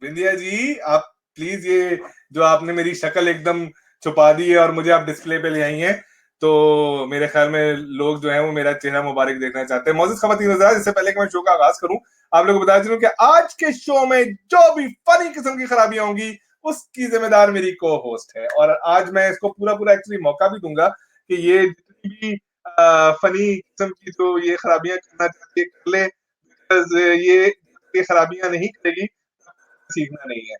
बिंदिया जी, आप प्लीज ये जो आपने मेरी शक्ल एकदम छुपा दी है और मुझे आप डिस्प्ले पे ले आई हैं, तो मेरे ख्याल में लोग जो हैं वो मेरा चेहरा मुबारक देखना चाहते हैं। मौजूद खवातीन हज़रात, इससे पहले कि मैं शो का आगाज करूं, आप लोगों को बता दूं कि आज के शो में जो भी फनी किस्म की खराबियां होंगी उसकी जिम्मेदार मेरी को होस्ट है, और आज मैं इसको पूरा पूरा एक्चुअली मौका भी दूंगा कि ये जितनी भी फनी किस्म की जो ये खराबियां करना चाहती है कर ले, ये खराबियां नहीं करेगी, सीखना नहीं है।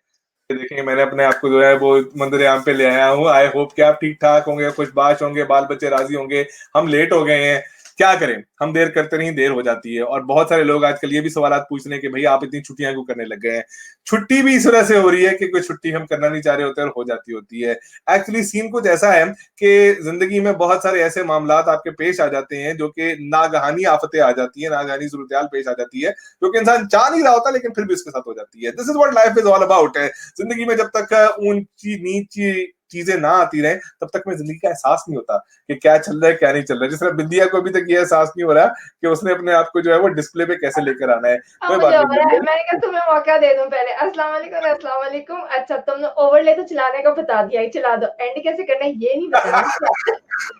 देखिए, मैंने अपने आप को जो है वो मंदिर आम पे ले आया हूँ। आई होप कि आप ठीक ठाक होंगे, खुशबाश होंगे, बाल बच्चे राजी होंगे। हम लेट हो गए हैं, क्या करें, हम देर करते नहीं देर हो जाती है। और बहुत सारे लोग आजकल ये भी सवाल पूछ रहे हैं कि भाई आप इतनी छुट्टियां क्यों करने लग गए हैं। छुट्टी भी इस वजह से हो रही है कि कोई छुट्टी हम करना नहीं चाह रहे होते और हो जाती होती है। एक्चुअली सीन कुछ ऐसा है कि जिंदगी में बहुत सारे ऐसे मामलात आपके पेश आ जाते हैं जो कि नागहानी आफतें आ जाती है, नागहानी सूरत पेश आ जाती है, जो कि इंसान चाह नहीं रहा होता लेकिन फिर भी उसके साथ हो जाती है। This is what life is all about है। जिंदगी में जब तक ऊंची नीची चीजें ना आती रहे तब तक में जिंदगी का एहसास नहीं होता कि क्या चल रहा है क्या नहीं चल रहा है। जिस तरह बिंदिया को अभी तक ये एहसास नहीं हो रहा कि उसने अपने आप को जो है वो डिस्प्ले पे कैसे लेकर आना है। कोई बात नहीं, मैंने कहा तुम्हें मौका दे दूं पहले। अस्सलाम वालेकुम, अस्सलाम वालेकुम। अच्छा, तुमने ओवरले तो चलाने का बता दिया ही, चला दो। एंड कैसे करना है ये नहीं बताया।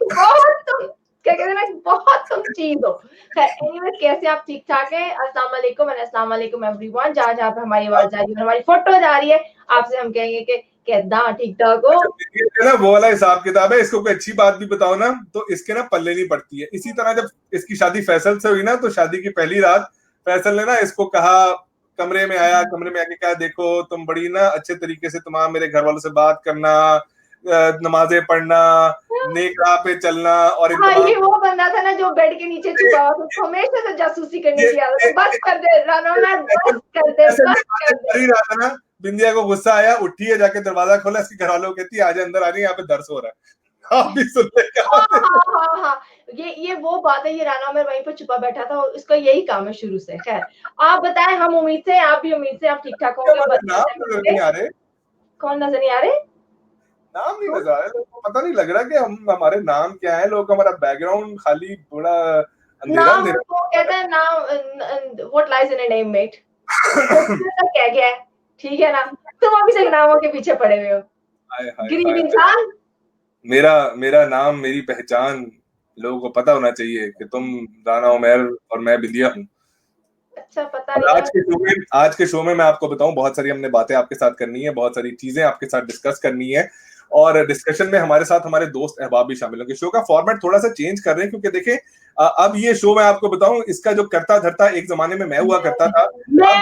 बहुत तुम क्या कहते हैं, बहुत तुम चीज हो। खैर, एनीवेज, कैसे आप ठीक ठाक हैं? अस्सलाम वालेकुम एंड अस्सलाम वालेकुम एवरीवन। जहाँ जहाँ पे हमारी आवाज जा रही है, हमारी फोटो जा रही है, आपसे हम कहेंगे कि कैदा ठीक ठाक हो। अच्छा, ना वो वाला हिसाब किताब है। इसको कोई अच्छी बात भी बताओ ना तो इसके ना पल्ले नहीं पड़ती है। इसी तरह जब इसकी शादी फैसल से हुई ना, तो शादी की पहली रात फैसल ने ना इसको कहा, कमरे में आया, कमरे में आके कहा, देखो तुम बड़ी ना अच्छे तरीके से तमाम मेरे घर वालों से बात करना, नमाजें पढ़ना, नेक राह पे चलना, और ये वो बंदा था ना जो बेड के नीचे छुपा हुआ था, हमेशा से जासूसी करने की आदत है। बस कर दे राना, बस कर दे, बस कर दे। रहा था ना, बिंदिया को गुस्सा आया, उठी है, जाके दरवाजा खोला, इसके घर वालों को कहती है आजा अंदर, आ रही है, यहाँ पे दर्द हो रहा है। आप भी सुन ले क्या होते हैं। हाँ, ये वो बात है। ये राना उमर वहीं पर छुपा बैठा था और उसका यही काम है शुरू से। खैर, आप बताएं, हम उम्मीद से, आप भी उम्मीद से आप ठीक ठाक होंगे। नाम नजर नहीं आ रहे। कौन नजर नहीं आ रहे? नाम नहीं नजर आ रहे। लोगों को पता नहीं लग रहा कि हमारे नाम क्या है। लोग हमारा बैकग्राउंड खाली बड़ा अंधेरा नाम अंधेरा वो कहते हैं, नाम what lies in a name mate. क्या क्या है, ठीक है ना? तुम अभी तक नामों के पीछे पड़े हुए हो, हाय हाय गरीब हाय। इंसान। मेरा मेरा नाम, मेरी पहचान लोगों को पता होना चाहिए कि तुम राना उमर और मैं बिंदिया हूँ। अच्छा, पता और नहीं आज के शो में मैं आपको बताऊं, बहुत सारी हमने बातें आपके साथ करनी है, बहुत सारी चीजें आपके साथ डिस्कस करनी है, और डिस्कशन में हमारे साथ हमारे दोस्त अहबाब भी शामिल होंगे। शो का फॉर्मेट थोड़ा सा चेंज कर रहे हैं क्योंकि देखें, अब ये शो मैं आपको बताऊं, इसका जो करता धरता एक जमाने में मैं हुआ करता था, अब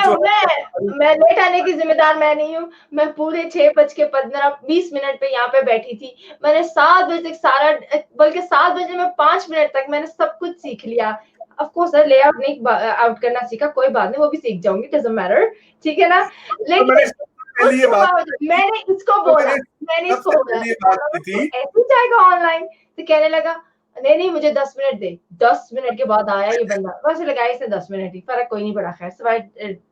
जो मैं लेट आने की जिम्मेदार मैं नहीं हूँ। मैं पूरे 6:15 पे यहाँ पे बैठी थी। मैंने 7 बजे तक सारा, बल्कि 7 बजे में 5 मिनट तक मैंने सब कुछ सीख लिया। ऑफ कोर्स सर, लेआउट नहीं आउट करना सीखा, कोई बात नहीं, वो भी सीख जाऊंगी, डजंट मैटर, ठीक है ना? लेकिन मैंने मैंने इसको बोला, बात की थी, ऐसे जाएगा ऑनलाइन? तो कहने लगा नहीं मुझे 10 मिनट दे। 10 मिनट के बाद आया ये बंदा, वैसे लगाया इसने 10 मिनट ही, फर्क कोई नहीं पड़ा। खैर, सवाई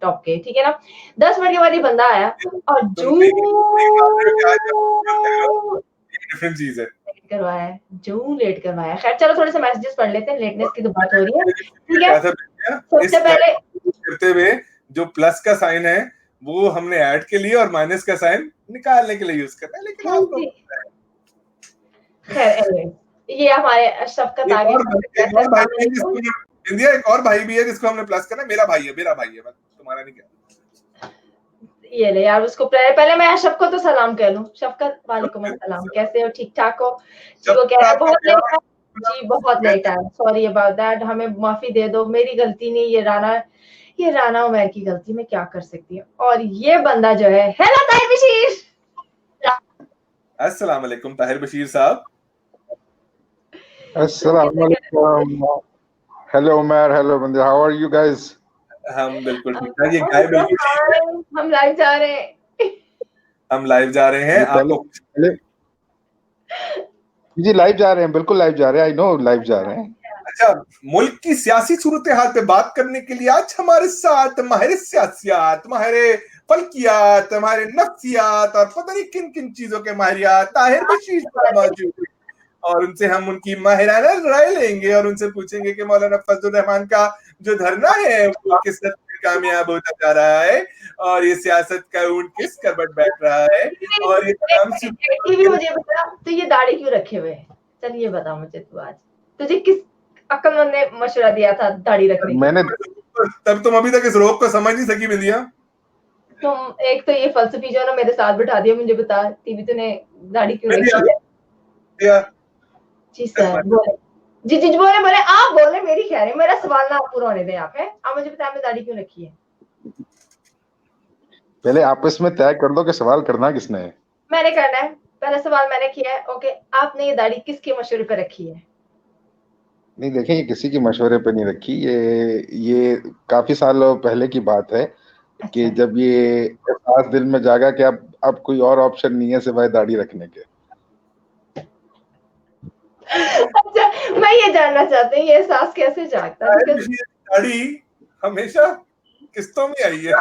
टॉप के, ठीक है ना? 10 मिनट के बाद ये बंदा आया और जो डिफरेंट चीज है। करवाया, जो लेट करवाया। खैर, चलो थोड़े से मैसेजेस पढ़ लेते हैं, लेटनेस की तो बात हो रही है, ठीक है? सबसे पहले करते हुए जो प्लस का साइन है वो हमने ऐड के लिए और माइनस का साइन निकालने के लिए यूज करना है, लेकिन आपको खैर एनीवे ये हमारे शफकत आगे एक और भाई भी है जिसको इंडिया, एक और भाई भी है जिसको हमने प्लस करना, मेरा भाई है बस, तुम्हारा नहीं क्या। ये ले यार उसको पहले मैं शफकत को तो सलाम कह लूं। शफकत वालेकुम अस्सलाम, कैसे हो? ठीक ठाक हो जी? वो कह रहा है बहुत लेट आया जी, बहुत लेट आया, सॉरी अबाउट दैट, हमें माफी दे दो, मेरी गलती नहीं, ये राना उमर की गलती, मैं क्या कर सकती हूँ। और ये बंदा जो है, हेलो ताहिर बशीर। अस्सलाम वालेकुम ताहिर बशीर साहब। अस्सलाम वालेकुम। हेलो उमर, हेलो बंदे, हाउ आर यू गाइस? हम बिल्कुल ठीक ठाक। ये गाय बिल्कुल ठीक है। हम लाइव जा रहे हैं। हम लाइव जा रहे हैं आपको जी लाइव जा रहे हैं, बिल्कुल लाइव जा रहे हैं, आई नो लाइव जा रहे हैं। अच्छा, मुल्क की सियासी सूरत हाल पे बात करने के लिए आज हमारे साथ माहिर सियासियात, माहिर फल्कियात, माहिर नफ्सियात और पता नहीं किन किन चीजों के माहिरियात ताहिर बशीर मौजूद है। और उनसे हम उनकी माहिराना राय लेंगे और उनसे पूछेंगे कि मौलाना फजलुर रहमान का जो धरना है वो किस हद तक कामयाब होता जा रहा है और ये सियासत का ऊंट किस करवट बैठ रहा है। और ये तमाम टीवी मुझे बता, तो ये दाढ़ी क्यों रखे हुए है? चल ये बता मुझे, तू आज तुझे किस अक्लमंद ने मशवरा दिया था दाढ़ी रखने की? मैंने तब तुम अभी तक इस रोग को समझ नहीं सकी बिंदिया। तुम एक तो ये फलसफी जो ना मेरे साथ बिठा दिया, मुझे बता टीवी तूने दाढ़ी क्यों रखी है? जी सर बोले, जी बोले आप बोले, मेरी खैर है, मेरा सवाल ना पूरा होने दे आप, है आप मुझे बताएं मैं दाढ़ी क्यों रखी है? पहले आपस में तय कर दो कि सवाल करना किसने है। मैंने करना है, पहला सवाल मैंने किया है। ओके, आपने ये दाढ़ी किसके मशवरे पे रखी है? नहीं देखें, ये किसी के मशवरे पे नहीं रखी, ये काफी सालों पहले की बात है कि जब ये एहसास दिल में जागा कि अब कोई और ऑप्शन नहीं है सिवाय दाढ़ी रखने के। अच्छा, मैं ये जानना चाहती हूँ ये एहसास कैसे जागता है? दाढ़ी हमेशा किस्तों में आई है।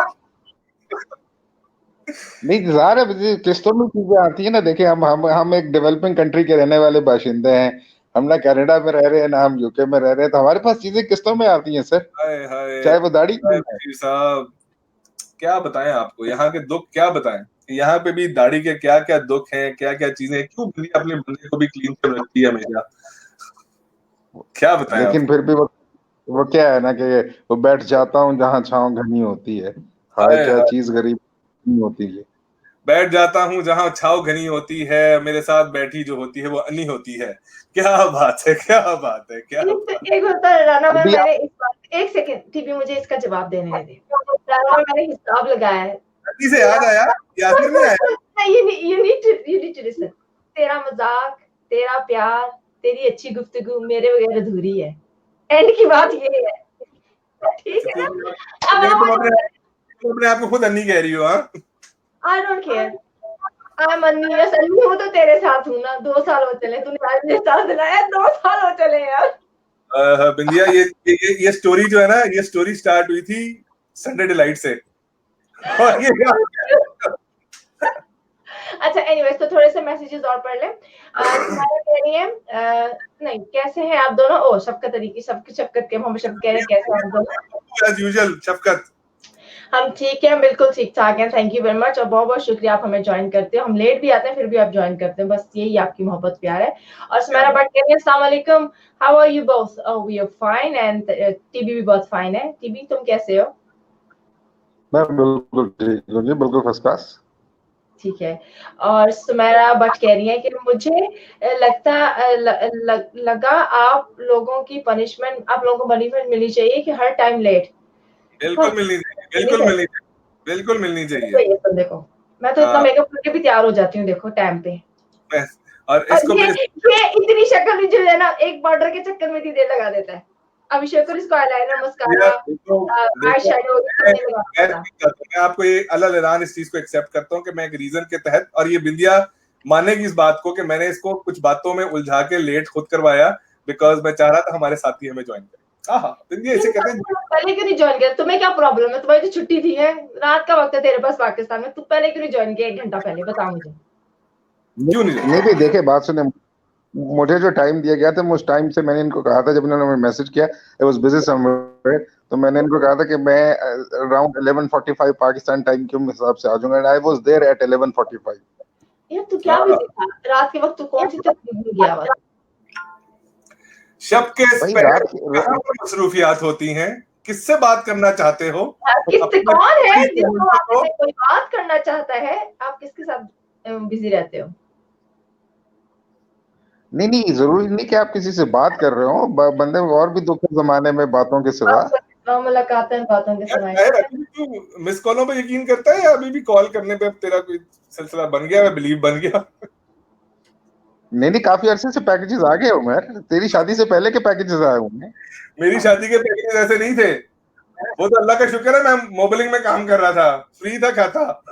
नहीं ज़ाहिर है किस्तों में चीजें आती है ना। देखिए हम एक डेवलपिंग कंट्री के रहने वाले बाशिंदे हैं, हम ना कनाडा में रह रहे हैं ना हम यूके में रह रहे हैं, तो हमारे पास चीजें किस्तों में आती हैं सर, चाहे वो दाढ़ी साहब। क्या बताएं आपको यहाँ के दुख, क्या बताएं यहाँ पे भी दाढ़ी के क्या क्या दुख हैं, क्या क्या चीजें, क्यों बिल्ली अपने बंदे को भी क्लीन कर रखती है हमेशा, क्या बताएं। लेकिन फिर भी वो क्या है ना कि वो बैठ जाता हूँ जहाँ छाँव घनी होती है, हाय क्या चीज गरीब होती है। बैठ जाता हूँ जहाँ छाव घनी होती है, मेरे साथ बैठी जो होती है वो अन्नी होती है। क्या बात है, क्या बात है, क्या एक होता है राना में, मैंने इस बात एक सेकंड टीवी मुझे इसका जवाब देने दे। राना में मैंने हिसाब लगाया है, अन्नी से याद आया, यासिर नहीं आया। you need to listen। तेरा मजाक, तेरा प्यार, तेरी अच्छी गुफ्तगू मेरे बगैर अधूरी है। एंड की बात ये है, ठीक है ना? अब तुम अपने आप को खुद अन्नी कह रही हो। हाँ, I don't care, I'm अन्नी, बस अन्नी हूँ तो तेरे साथ हूँ ना। 2 साल हो चले, तूने आज मेरे साथ दिलाया, 2 साल हो चले यार। बिंदिया ये स्टोरी जो है ना, ये स्टोरी स्टार्ट हुई थी संडे डिलाइट से और ये अच्छा एनीवेज, तो थोड़े से मैसेजेस और पढ़ लें। तुम्हारा कह रही है नहीं कैसे हैं आप दोनों? ओ शफकत अली की शफकत के मोहम्मद शफकत कह रहे हैं कैसे हैं आप दोनों? एज यूजुअल शफकत हम ठीक हैं, बिल्कुल ठीक ठाक हैं, थैंक यू वेरी मच। और बहुत बहुत शुक्रिया आप हमें ज्वाइन करते हो, हम लेट भी आते हैं फिर भी आप ज्वाइन करते हैं, बस यही आपकी मोहब्बत प्यार है। और सुमेरा भट्ट कह रही है अस्सलाम वालेकुम, how are you both? Oh we are fine and TB भी बहुत फाइन है। टीबी तुम कैसे हो? मैं बिल्कुल ठीक हूँ जी, बिल्कुल फर्स्ट क्लास। ठीक है। और सुमेरा भट्ट कह रही है कि मुझे लगा आप लोगों की पनिशमेंट, आप लोगों को पनिशमेंट मिलनी चाहिए कि हर टाइम लेट। बिल्कुल मिलनी चाहिए, बिल्कुल मिलनी चाहिए। देखो मैं तो इतना मेकअप करके भी तैयार हो जाती हूँ, देखो टाइम पे। और इसको ये इतनी शक्ल जो है ना, एक बॉर्डर के चक्कर में देर लगा देता है। अभिषेक को इसको आईलाइनर, मस्कारा, आई शैडो मैं आपको ये अल्लाह इस चीज को एक्सेप्ट करता हूँ कि मैं एक रीजन के तहत, और ये बिंदिया मानेगी इस बात को कि मैंने इसको कुछ बातों में उलझा के लेट खुद करवाया, बिकॉज मैं चाह रहा था हमारे साथी हमें ज्वाइन करें। बिंदिया ऐसे कहते हैं पहले क्यों नहीं ज्वाइन किया? तुम्हें क्या प्रॉब्लम है? तुम्हारी तो छुट्टी थी, है रात का वक्त है तेरे पास पाकिस्तान में, तू पहले क्यों नहीं ज्वाइन किया 1 घंटा पहले? बता मुझे। क्यों नहीं देखे बात सुने, मुझे जो टाइम दिया गया था उस टाइम से मैंने इनको कहा था, जब इन्होंने मैसेज किया आई वाज बिजी समवेयर, तो मैंने इनको कहा था कि मैं अराउंड 11:45 पाकिस्तान टाइम के हिसाब से आ जाऊंगा, and I was there at 11:45। यार तू क्या बिजी था रात के वक्त, तू कौन सी तकलीफ में गया हुआ? शब के भाई पहर रात कहाँ पर मसरूफियात होती हैं, किससे बात करना चाहते हो? किससे, अपने कौन है भाई से जिसको मुझसे आपसे को कोई बात करना चाहता है? आप किसके साथ बिजी रहते हो? नहीं नहीं, जरूरी नहीं कि आप किसी से बात कर रहे हो, बंदे और भी दुख है जमाने में बातों के सिवा। मुलाकातें बातों के यार समय। ताहिर, अभी भी तू मिस कॉलों पे यकीन करता है या अभी भी कॉल करने पे अब तेरा कोई सिलसिला बन गया है, बिलीव बन गया? नहीं नहीं, काफी अरसे से पैकेजेस आ गए उमर, तेरी शादी से पहले के पैकेजेस आए होंगे। मेरी शादी के पैकेज ऐसे नहीं थे, वो तो अल्लाह का शुक्र है मैं मोबलिंग में काम कर रहा था, फ्री था, खाता।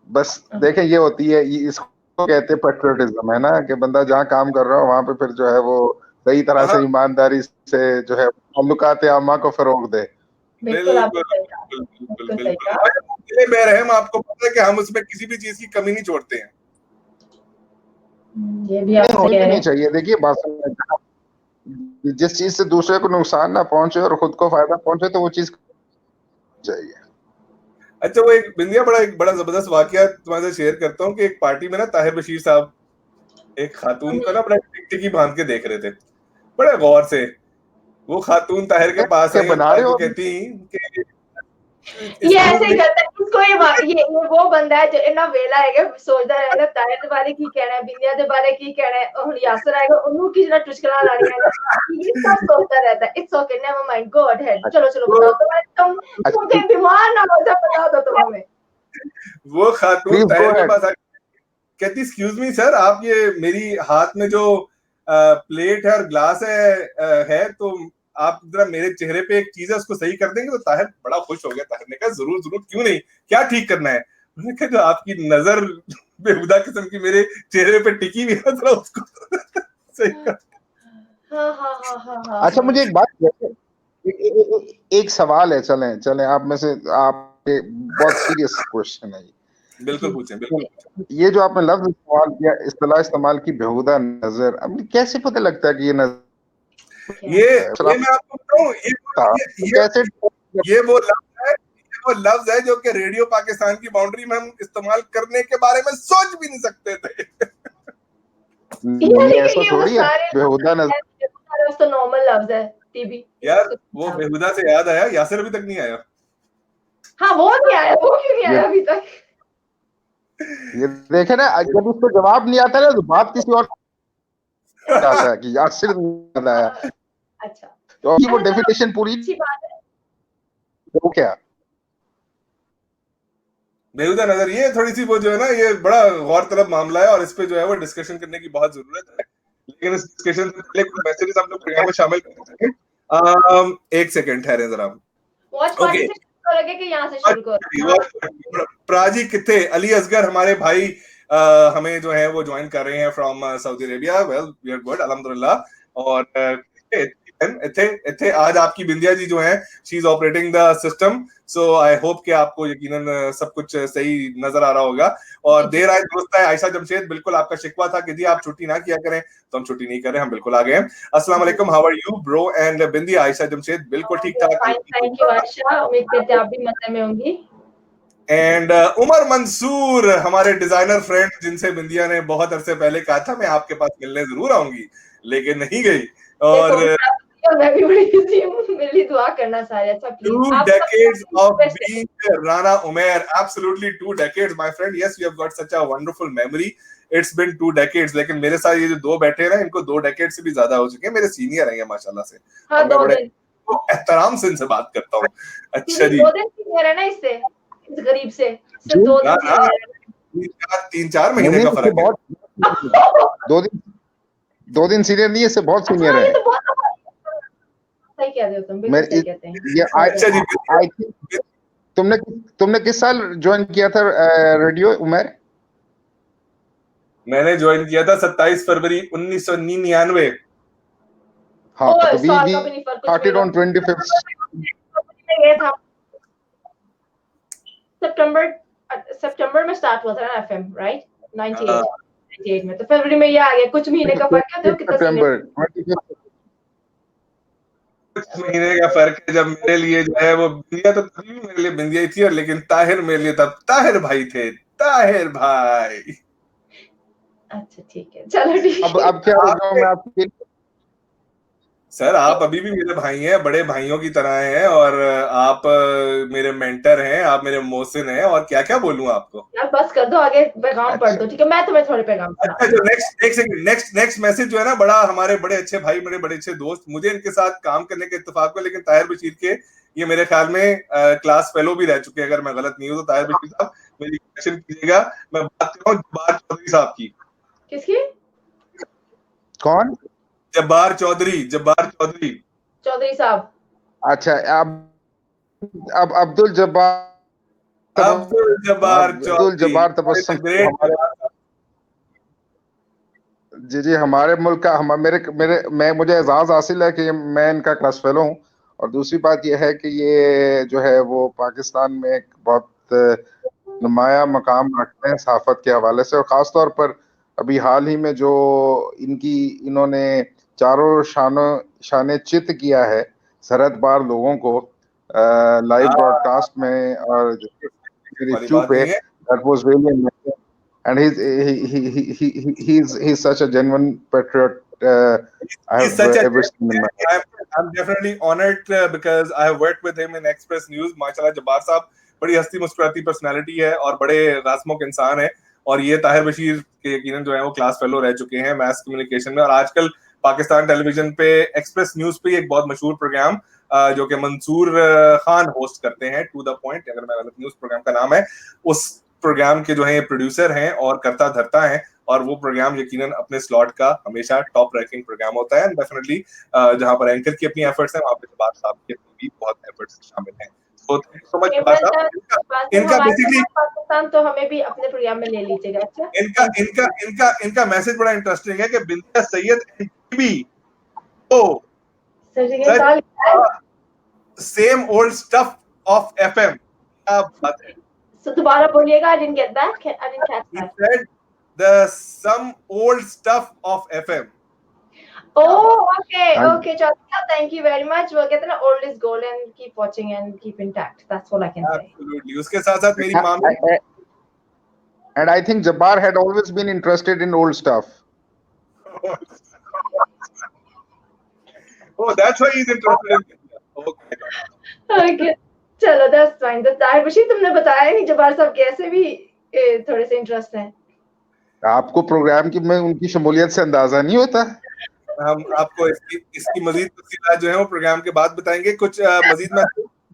बस देखें, ये होती है, इसको कहते हैं पेट्रियटिज्म, है ना, कि बंदा जहाँ काम कर रहा हो वहां पे फिर जो है वो सही तरह से ईमानदारी से जो है ताल्लुकात आमा को फरोग दे। बिल्कुल आपने बिल्कुल सही कहा, बिल्कुल बिल्कुल सही बिल्कुल। कहा। और दिले बेरहम, आपको पता है कि हम उसमें किसी भी चीज की कमी नहीं छोड़ते हैं। ये भी आप नहीं, सही होनी कह भी रहे नहीं हैं। चाहिए। देखिए बात सुनिए, जिस चीज से दूसरे को नुकसान ना पहुंचे और खुद को फायदा पहुंचे तो वो चीज चाहिए। अच्छा, वो एक बड़ा जबरदस्त वाकया तुम्हारे साथ शेयर करता हूँ कि एक पार्टी में ना ताहिर बशीर साहब एक खातून को ना बड़ा टिकटिकी बांध के देख रहे थे बड़े गौर से। वो खातून ताहिर के पास क्या आई और बना ताहिर रहे को हो? कहती कि ये ऐसे एक्सक्यूज ही मी। करता है, इसको ये वो बंदा है जो इन्ना वेला है कि सोचता रहता है ताहिर दे बारे की कहना है, बिंदिया दे बारे की कहना है, और हुन यासर आएगा उन्हों की जना टुचकला लानी है, ये सब सोचता रहता है। It's okay, never mind, go ahead, चलो चलो बताओ तुम अच्छा, कहीं बीमार ना हो जाओ, बता दो तुम हमें। वो खातून प्लीज गो ताहिर के अहेड। पास आके कहती एक्सक्यूज मी सर, आप ये मेरी हाथ में जो प्लेट है और ग्लास है तो आप जरा मेरे चेहरे पे एक चीज है उसको सही कर देंगे? तो ताहिर बड़ा खुश हो गया। ताहिर ने कहा जरूर जरूर, क्यों नहीं, क्या ठीक करना है? उन्होंने कहा जो आपकी नजर बेहुदा किस्म की मेरे चेहरे पे टिकी हुई है जरा उसको सही कर। हाँ हाँ हाँ हाँ हाँ अच्छा, हाँ। मुझे एक बात, एक सवाल है, चलें चलें आप में से, आप बहुत सीरियस क्वेश्चन है बिल्कुल पूछें, बिल्कुल पूछें। ये जो आपने लफ्ज इस्तेमाल किया, इस्तेलाह इस्तेमाल की, बेहुदा नजर, अब कैसे पता लगता है कि ये नजर ये मैं आपको बताऊं, कैसे? ये वो लफ्ज है, ये वो लफ्ज है जो कि रेडियो पाकिस्तान की बाउंड्री में हम इस्तेमाल करने के बारे में सोच भी नहीं सकते थे। नहीं, ऐसा ये वो थोड़ी है सारे बेहुदा नजर। तो नॉर्मल लफ्ज है टीबी। यार वो बेहुदा से याद आया, यासिर अभी तक नहीं आया। हाँ वो नहीं आया, वो क्यों नहीं आया अभी तक? ये देखे ना, जब उसको जवाब नहीं आता ना तो बात किसी और आता है कि यासिर नहीं आया, अच्छा, तो वो डेफिनेशन पूरी अच्छी बात है। तो क्या बेहुदा नजर, ये थोड़ी सी वो जो है ना, ये बड़ा गौरतलब मामला है और इस पे जो है वो डिस्कशन करने की बहुत जरूरत है। लेकिन इस डिस्कशन से पहले कुछ मैसेजेस हम लोग प्रोग्राम में शामिल कर सकते। एक सेकंड ठहरे जरा। वॉच पार्टी से शुरू करोगे कि यहाँ से शुरू करो? प्राजी किथे अली असगर हमारे भाई हमें जो है वो ज्वाइन कर रहे हैं from Saudi Arabia. Well we are good अल्हम्दुलिल्लाह। और इथे आज आपकी बिंदिया जी जो है she is operating the system, so I hope कि आपको यकीनन सब कुछ सही नजर आ रहा होगा। और देर आए दुरुस्त है आयशा जमशेद, बिल्कुल आपका शिकवा था कि जी आप छुट्टी ना किया करें, तो हम छुट्टी नहीं कर रहे, हम बिल्कुल आ गए हैं। अस्सलाम वालेकुम, how are you bro and Bindiya? Ayesha Jamshed बिल्कुल ठीक ठाक। थैंक यू आयशा, उम्मीद करते हैं आप भी मजे में होंगी। एंड उमर मंसूर हमारे डिजाइनर फ्रेंड, जिनसे बिंदिया ने बहुत अरसे पहले कहा था मैं आपके पास मिलने जरूर आऊंगी लेकिन नहीं गई। और मैं भी बड़ी खुशी हूँ, मेरे लिए दुआ करना सारे। अच्छा please, 2 decades of being Rana Umair, absolutely 2 decades, my friend. Yes, you have got such a wonderful memory. It's been 2 decades. लेकिन मेरे साथ ये जो दो बैठे हैं ना, इनको 2 decades से भी ज्यादा हो चुके हैं। मेरे सीनियर हैं ये माशाल्लाह से। हाँ, मैं बड़े एहतराम से इनसे बात करता हूँ। अच्छा जी, 2 दिन सीनियर है ना इससे, इस गरीब से सिर्फ 2 दिन सीनियर है। 3-4 महीने का फर्क है। दो दिन सीनियर नहीं है, इससे बहुत सीनियर है। सही कह रहे हो तुम, बिल्कुल सही कहते हैं। ये अच्छा जी, तुमने किस साल ज्वाइन किया था रेडियो उमर? मैंने ज्वाइन किया था 27 फरवरी 1999। हाँ, तो वी स्टार्टेड ऑन 25th सितंबर में स्टार्ट हुआ था ना एफएम, राइट? 98 में, तो फरवरी में ये आ गया, कुछ महीने का फर्क है। तो कितना सितंबर कुछ महीने का फर्क है। जब मेरे लिए जो है वो बिंदिया, तो तभी भी मेरे लिए बिंदिया ही थी, और लेकिन ताहिर मेरे लिए तब ताहिर भाई थे, ताहिर भाई। अच्छा ठीक है, चलो ठीक है। अब क्या हो गया मैं आपके? सर आप अभी भी मेरे भाई हैं, बड़े भाइयों की तरह हैं, और आप मेरे मेंटर हैं, आप मेरे मोहसिन हैं, और क्या क्या बोलूं आपको। यार बस कर दो, आगे पैगाम पढ़ अच्छा दो, ठीक है? मैं तुम्हें थोड़े पैगाम अच्छा, सुनाती जो हूँ। नेक्स्ट मैसेज जो है ना, बड़ा हमारे बड़े अच्छे भाई, मेरे बड़े अच्छे दोस्त, मुझे इनके साथ काम करने के इत्तेफाक को, लेकिन ताहिर बशीर के, ये मेरे ख्याल में क्लास फेलो भी रह चुके हैं, अगर मैं गलत नहीं हूं तो। ताहिर बशीर साहब मेरी करेक्शन कीजिएगा, मैं बात कर रहा हूँ जब्बार चौधरी साहब की। किसकी? कौन? जब्बार चौधरी, जब्बार चौधरी। चौधरी साहब। अच्छा अब अब्दुल जब्बार अब्दुल जब्बार अब्दुल चौधरी, जब्बार तबस्सुम ग्रेट। हमारे, जी हमारे मुल्क का, हम मेरे मेरे मैं मुझे एजाज़ हासिल है कि मैं इनका क्लास फेलो हूँ। और दूसरी बात यह है कि ये जो है वो पाकिस्तान में एक बहुत नुमाया मकाम रखते हैं सहाफ़त के हवाले से, और ख़ास तौर पर अभी हाल ही में जो इन्होंने चारों शाने चित किया है सरहद पार लोगों को लाइव ब्रॉडकास्ट में और वाली इश्यू बात पे, नहीं है। That was really amazing, and he's such a genuine patriot I He's have such a ever seen in my life. I'm definitely honored because I have worked with him in Express News. माशाल्लाह जब्बार साहब बड़ी हंसती मुस्कुराती personality है, और बड़े रासमों के इंसान है। और ये ताहिर बशीर के यकीनन जो है वो क्लास फेलो रह चुके हैं मैस कम्युनिकेशन में, और आजकल पाकिस्तान टेलीविजन पे एक्सप्रेस न्यूज पे एक बहुत मशहूर प्रोग्राम जो कि मंसूर खान होस्ट करते हैं, टू द पॉइंट, अगर मैं गलत नहीं, उस प्रोग्राम का नाम है, उस प्रोग्राम के जो है प्रोड्यूसर हैं और करता धरता है, और वो प्रोग्राम यकीनन अपने स्लॉट का हमेशा टॉप रैंकिंग प्रोग्राम होता है। डेफिनेटली जहां पर एंकर की अपनी एफर्ट्स हैं, वहां पे जब्बार साहब की भी बहुत एफर्ट्स शामिल हैं। So thank you so much Jabbar साहब। इनका हमारे बेसिकली पाकिस्तान, तो हमें भी अपने प्रोग्राम में ले लीजिएगा। अच्छा, इनका इनका इनका इनका मैसेज बड़ा इंटरेस्टिंग है कि Bindiya Syed and oh such same old stuff of FM. क्या बात है। So दोबारा बोलिएगा, I didn't get that. I didn't catch He that. said the some old stuff of FM. Oh, okay, And okay, Chaudhary, thank you very much. वो कहते हैं ना, old is gold and keep watching and keep intact. That's all I can say. Absolutely. उसके साथ साथ मेरी मामी I think Jabbar had always been interested in old stuff. Oh, that's why he's interested in India. Okay. Okay, चलो, that's fine. तो ताहिर बशीर, तुमने बताया नहीं जब्बार साहब कैसे भी थोड़े से इंटरेस्ट हैं। आपको प्रोग्राम की में उनकी शमूलियत से अंदाजा नहीं होता? हम आपको इसकी मजीद तफसीलात जो है वो प्रोग्राम के बाद बताएंगे। कुछ मजीद में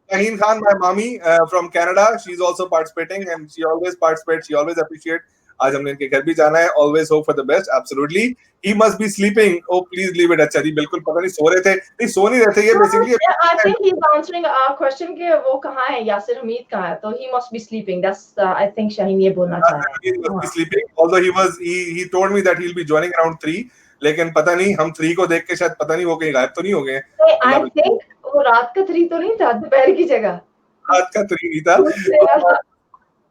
Shaheen Khan, my mommy from Canada, she's also participating and she always participates, she always appreciate. आज हमने इनके घर भी जाना है। Always hope for the best. Absolutely. He must be sleeping. Oh, please leave it. अच्छा जी, बिल्कुल पता नहीं सो रहे थे, नहीं सो नहीं रहे थे ये basically. I think he's answering our question कि वो कहाँ है, यासिर हमीद कहाँ है, तो he must be sleeping. That's I think Shaheen ये बोलना चाह रहा है। He must be sleeping. Although he told me that he'll be joining around 3, लेकिन पता नहीं, हम 3 को देख के शायद पता नहीं वो कहीं गायब तो नहीं हो गए। I think वो रात का 3 तो नहीं था, दोपहर की जगह। रात का 3 नहीं था।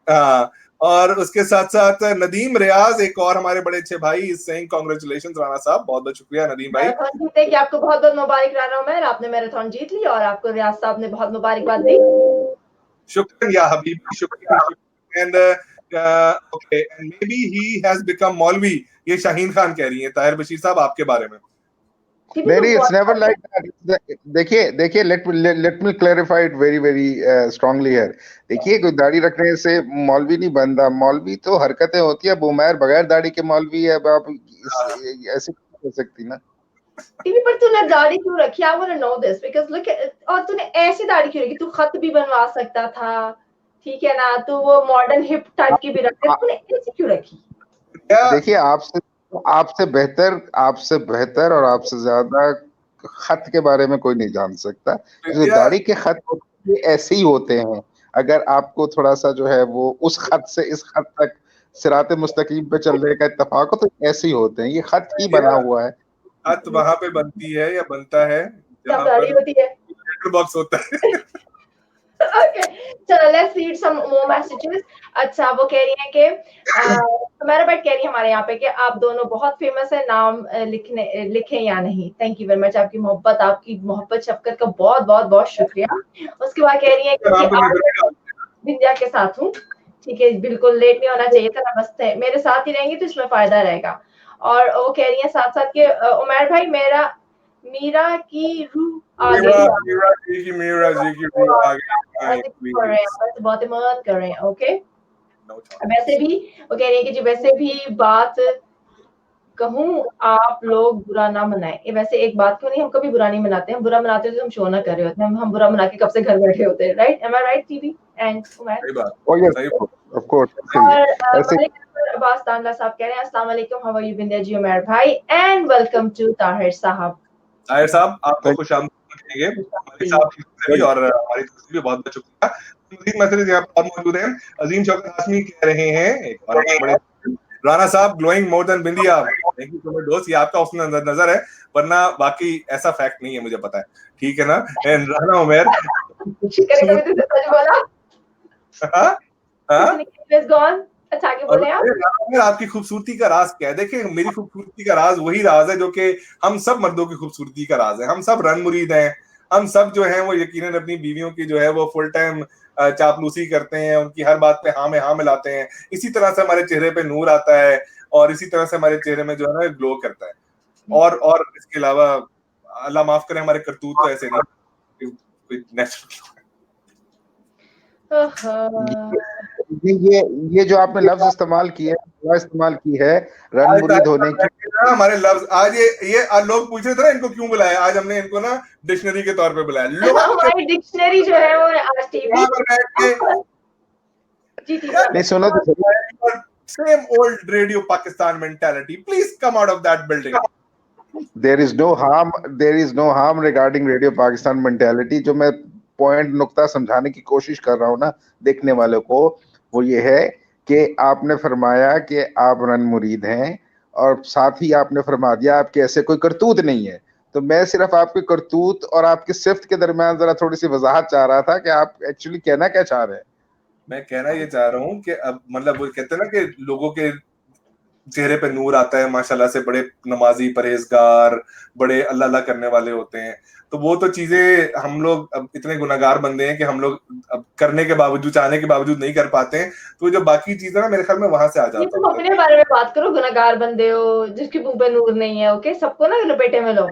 हाँ, और उसके साथ साथ नदीम रियाज, एक और हमारे बड़े अच्छे भाई, सेइंग कांग्रेचुलेशंस राणा साहब, बहुत बहुत शुक्रिया नदीम भाई। मैराथन जीतने की आपको बहुत बहुत मुबारक राणा उमर, आपने मैराथन जीत ली और आपको रियाज साहब ने बहुत मुबारकबाद दी। शुक्रिया या हबीबी, शुक्रिया। And okay, and may be he has become मौलवी, ये शाहीन खान कह रही हैं ताहिर बशीर साहब आपके बारे में। नहीं, it's never like that. देखिए let me clarify it very very strongly here. देखिए, कोई दाढ़ी रखने से मौलवी नहीं बनता। मौलवी तो हरकतें होती है, बुमैर बगैर दाढ़ी के मौलवी है। आप ऐसे हो सकती ना। टीवी पर तूने दाढ़ी क्यों रखी? I want to know this because look और तूने ऐसी दाढ़ी क्यों रखी? तू खत भी बनवा सकता था, ठीक है ना? तू वो मॉडर्न हिप टाइप की भी रखते, तूने ऐसी क्यों रखी? देखिए, आपसे बेहतर और आपसे ज्यादा खत के बारे में कोई नहीं जान सकता। जो दाढ़ी के खत होते हैं ऐसे ही होते हैं। अगर आपको थोड़ा सा जो है वो उस खत से इस खत तक सिराते मुस्तकीम पे चलने का इत्तेफाक हो तो ऐसे ही होते हैं। ये खत ही बना हुआ है। खत वहां पे बनती है या बनता है जहाँ दाढ़ी होती है, लेटर बॉक्स होता है। Okay, चलो let's read some more messages. अच्छा, वो कह रही हैं कि तुम्हारा उमर बट कह रही है हमारे यहाँ पे कि आप दोनों बहुत फेमस है, नाम लिखें या नहीं। थैंक यू वेरी मच, आपकी मोहब्बत शफकत का बहुत बहुत बहुत शुक्रिया। उसके बाद कह रही है कि आज विंध्या के साथ हूँ, ठीक है, बिल्कुल लेट नहीं होना चाहिए था, नमस्ते, मेरे साथ ही रहेंगी तो इसमें फायदा रहेगा। और वो कह रही है साथ साथ के उमर भाई मीरा की रूह आ गई, बहुत मदद कर रहे हैं। ओके, वैसे भी वो कह रही है कि जी वैसे भी बात कहूँ आप लोग बुरा ना मनाएं। वैसे एक बात क्यों नहीं, हम कभी बुरा नहीं मनाते, हम बुरा मनाते हैं तो हम शो ना कर रहे होते हैं, हम बुरा मना के कब से घर बैठे होते हैं, right? Am I right TV and Umar? सही बात, Oh yes, सही बात। of course. और ऐसे अब्बास तांडा साहब कह रहे हैं अस्सलाम वालेकुम, हाउ आर यू बिंदिया जी उमर भाई, एंड वेलकम टू ताहिर साहब। ताहिर साहब आपको खुशामदीद कहेंगे, हमारे साहब की तरफ से भी और हमारी तरफ से भी बहुत बहुत शुक्रिया। मजीद मैसेज यहाँ पर मौजूद हैं। अजीम शौकत हाशमी कह रहे हैं, एक और बड़े राणा साहब glowing more than Bindiya, thank you so much दोस्त, ये आपका उसमें नजर है, वरना बाकी ऐसा फैक्ट नहीं है, मुझे पता है, ठीक है ना? एंड राणा उमर अच्छा आगे बोले आप। आपकी खूबसूरती का राज क्या है? देखिए मेरी खूबसूरती का राज वही राज है जो कि हम सब मर्दों की खूबसूरती का राज है। हम सब रन मुरीद हैं, हम सब जो है वो यकीनन अपनी बीवियों की जो है वो फुल टाइम चापलूसी करते हैं, उनकी हर बात पे हाँ में हाँ मिलाते हैं। इसी तरह से हमारे चेहरे पे नूर आता है और इसी तरह से हमारे चेहरे में जो है ना ग्लो करता है। और इसके अलावा अल्लाह माफ करे हमारे करतूत तो ऐसे नहीं, ये जो आपने लफ्ज इस्तेमाल किया है रन मुरीद होने की, हमारे लफ्ज आज ये लोग पूछ रहे थे ना इनको क्यों बुलाया, आज हमने इनको ना डिक्शनरी के तौर पे बुलाया। हमारी डिक्शनरी जो है वो आज टीवी नहीं सुनो तो same old Radio Pakistan mentality, please come out of that building. there is no harm regarding Radio Pakistan mentality। जो मैं पॉइंट नुक्ता समझाने की कोशिश कर रहा हूँ ना देखने वालों को, वो ये है कि आपने फरमाया कि आप रन मुरीद हैं और साथ ही आपने फरमा दिया आपके ऐसे कोई करतूत नहीं है। तो मैं सिर्फ आपके करतूत और आपके सिफ्त के दरमियान जरा थोड़ी सी वजाहत चाह रहा था कि आप एक्चुअली कहना क्या चाह रहे हैं। मैं कहना ये चाह रहा हूँ कि अब मतलब वो कहते हैं ना कि लोगों के चेहरे पे नूर आता है माशाल्लाह से, बड़े नमाजी परहेजगार बड़े अल्लाह अल्लाह करने वाले होते हैं, तो वो तो चीजें हम लोग अब इतने गुनाहगार बंदे हैं कि हम लोग अब करने के बावजूद चाहने के बावजूद नहीं कर पाते हैं, तो जो बाकी चीजें ना मेरे ख्याल में वहां से आ जाता है। तुम अपने बारे में बात करो, गुनाहगार बंदे हो जिसके मुंह पे नूर नहीं है, ओके, सबको ना लपेटे में लो,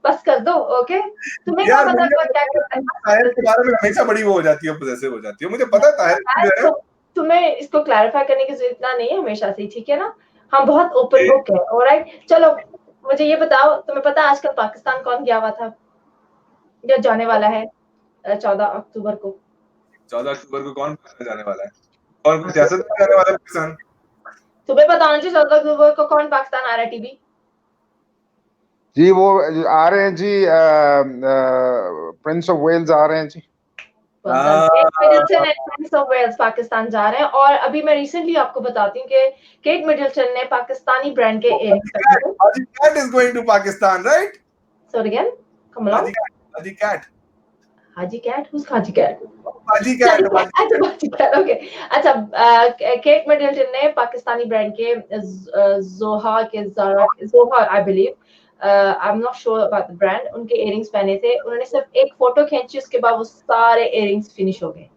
बस कर दो, ओके। तुम्हें क्या पता क्या करता है, ताहिर के बारे में हमेशा बड़ी वो हो जाती है, पॉसेसिव हो जाती है, मुझे पता है ताहिर तुम्हें इसको क्लैरिफाई करने की जरूरत नहीं है हमेशा से, ठीक है ना? हम बहुत ओपन बुक है, ऑलराइट। चलो मुझे ये बताओ, तुम्हें पता आजकल पाकिस्तान कौन गया हुआ था या जाने वाला है 14 अक्टूबर को? 14 अक्टूबर को कौन जाने वाला है? कौन सियासत में जाने वाला है पाकिस्तान? तुम्हें पता होना चाहिए 14 अक्टूबर को कौन पाकिस्तान आ रहा है टीवी? जी वो आ रहे हैं जी, प्रिंस ऑफ वेल्स आ रहे हैं जी। प्रिंस ऑफ वेल्स पाकिस्तान जा रहे हैं। और अभी मैं रिसेंटली आपको बताती हूँ कि केट मिडलटन ने पाकिस्तानी ब्रांड के इयररिंग्स पहने थे। Haji Kate is going to Pakistan, right? Sorry again, come on. Haji Kate, Haji Kate, who's Haji Kate? Haji Kate, Haji Kate, okay. अच्छा, केट मिडलटन ने पाकिस्तानी ब्रांड के Zoha I believe, I am not sure about the brand, उनके earrings पहने थे। उन्होंने सिर्फ एक फोटो खींची, उसके बाद वो सारे इयररिंग्स फिनिश हो गए।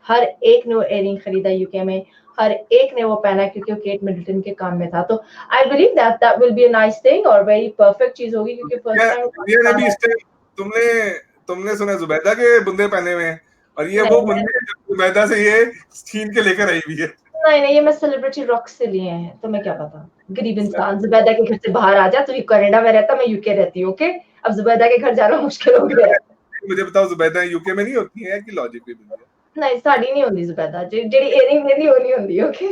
हर एक ने वो इयररिंग खरीदा यूके में, हर एक ने वो पहना क्योंकि वो केट मिडलटन के काम में था। तो I believe that will be a nice thing और वेरी परफेक्ट चीज होगी, क्योंकि फर्स्ट टाइम तुमने सुना जुबैदा के बुंदे पहने हुए हैं, और ये वो बुंदे जुबैदा से ये छीन के लेकर आई हुई है। नहीं, ये मैं सेलिब्रिटी रॉक से लिए हैं, तुम्हें क्या पता। गरीब इंसान जुबैदा के घर से बाहर आ जा, तू कनाडा में रहता, मैं यूके रहती हूँ, ओके। अब जुबैदा के घर जाना मुश्किल हो गया। मुझे बताओ जुबैदा यूके में नहीं होती है कि लॉजिक भी बन गया? नहीं, साड़ी नहीं होती जुबैदा, जेडी इयररिंग मेरी होनी होती, ओके।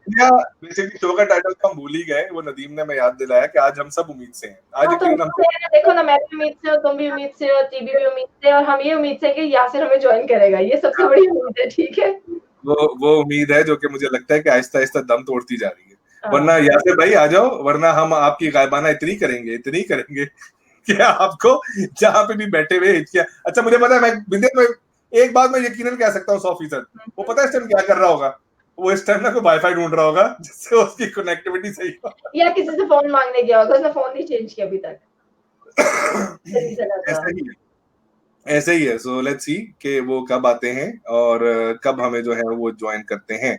बेसिकली शो का टाइटल तो हम भूल ही गए, वो नदीम ने मैं याद दिलाया कि आज हम सब उम्मीद से हैं। आज देखो ना, मैं भी उम्मीद से हूँ, तुम भी उम्मीद से हो, टीवी भी उम्मीद से, और हम ये उम्मीद से कि यासिर हमें ज्वाइन करेगा, ये सबसे बड़ी उम्मीद है, ठीक है। वो उम्मीद है जो कि मुझे लगता है कि आहिस्ता आहिस्ता दम तोड़ती जा रही है। वरना यासिर भाई आ जाओ, वरना हम आपकी गायबाना इतनी करेंगे कि आपको जहां पे भी बैठे हुए हिचकियां। अच्छा मुझे पता है, मैं बिंदे में एक बात मैं यकीनन कह सकता हूँ 100%, वो पता है इस टाइम क्या कर रहा होगा? वो इस टाइम ना कोई वाईफाई ढूंढ रहा होगा जिससे उसकी कनेक्टिविटी सही हो, या किसी से फोन मांगने गया होगा, उसने फोन नहीं चेंज किया अभी तक। ऐसे ही है। सो लेट्स सी कि वो कब आते हैं और कब हमें जो है वो ज्वाइन करते हैं।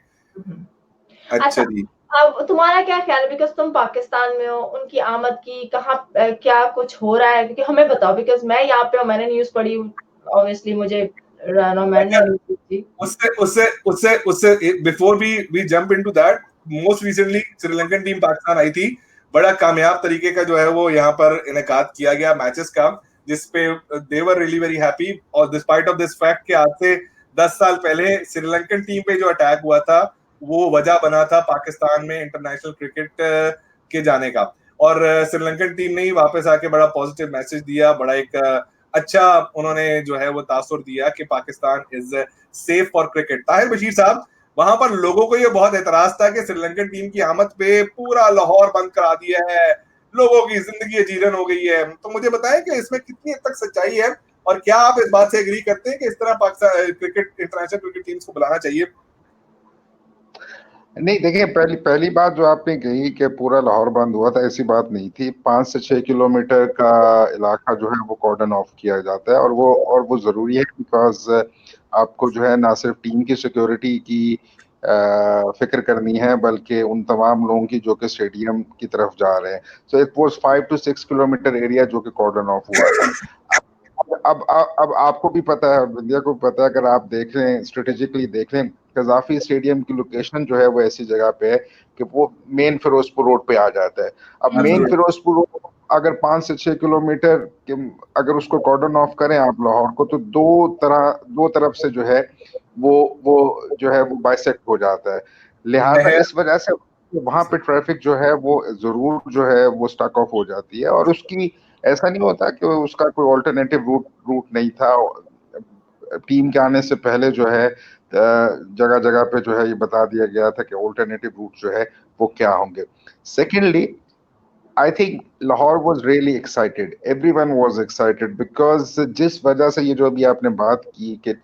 अच्छा जी, अब तुम्हारा क्या ख्याल है, बिकॉज तुम पाकिस्तान में हो, उनकी आमद की कहाँ क्या कुछ हो रहा है, क्योंकि हमें बताओ, बिकॉज मैं यहाँ पे हूँ, मैंने न्यूज पढ़ी, ऑब्वियसली मुझे उससे before we jump into that, most recently Sri Lankan team Pakistan आई थी, बड़ा कामयाब तरीके का जो है वो यहाँ पर इनेकाद किया गया मैचेस का, जिसपे दे वर रियली वेरी हैप्पी। और डिस्पाइट ऑफ दिस फैक्ट कि आज से 10 साल पहले श्रीलंकन टीम पे जो अटैक हुआ था वो वजह बना था पाकिस्तान में इंटरनेशनल क्रिकेट के जाने का, और श्रीलंकन टीम ने ही वापस आके बड़ा पॉजिटिव मैसेज दिया, बड़ा एक अच्छा उन्होंने जो है वो तासुर दिया कि Pakistan is safe for cricket. Tahir Bashir साहब, वहां पर लोगों को ये बहुत एतराज था कि श्रीलंकन टीम की आमद पे पूरा लाहौर बंद करा दिया है, लोगों की जिंदगी अजीरन हो गई है। तो मुझे बताएं कि इसमें कितनी हद तक सच्चाई है, और क्या आप इस बात से एग्री करते हैं कि इस तरह Pakistan cricket international cricket teams को बुलाना चाहिए? नहीं, देखिए, पहली बात जो आपने कही कि पूरा लाहौर बंद हुआ था, ऐसी बात नहीं थी। 5 से 6 किलोमीटर का इलाका जो है वो कॉर्डन ऑफ किया जाता है, और वो जरूरी है, बिकॉज आपको जो है ना सिर्फ टीम की सिक्योरिटी की फिक्र करनी है, बल्कि उन तमाम लोगों की जो कि स्टेडियम की तरफ जा रहे हैं। So it was 5 to 6 kilometre area जो कि कॉर्डन ऑफ हुआ था। अब आपको भी पता है, इंडिया को पता है, अगर आप देख रहे हैं, स्ट्रेटेजिकली देख रहे हैं, कजाफी स्टेडियम की लोकेशन जो है वो ऐसी जगह पे है कि वो मेन फिरोजपुर रोड पे आ जाता है। अब मेन फिरोजपुर रोड अगर 5 से 6 किलोमीटर अगर उसको कॉर्डन ऑफ करें आप लाहौर को, तो दो तरफ से जो है वो जो है वो बाइसेक्ट हो जाता है। लिहाजा इस वजह से वहां पे ट्रैफिक जो है वो जरूर जो है वो स्टक ऑफ हो जाती है, और उसकी ऐसा नहीं होता कि उसका कोई ऑल्टरनेटिव रूट नहीं था। टीम के आने से पहले जो है जगह जगह पे जो है ये बता दिया गया था कि ऑल्टरनेटिव रूट जो है वो क्या होंगे। Secondly, I think Lahore was really excited, everyone was excited, because जिस वजह से ये जो अभी आपने बात की कि it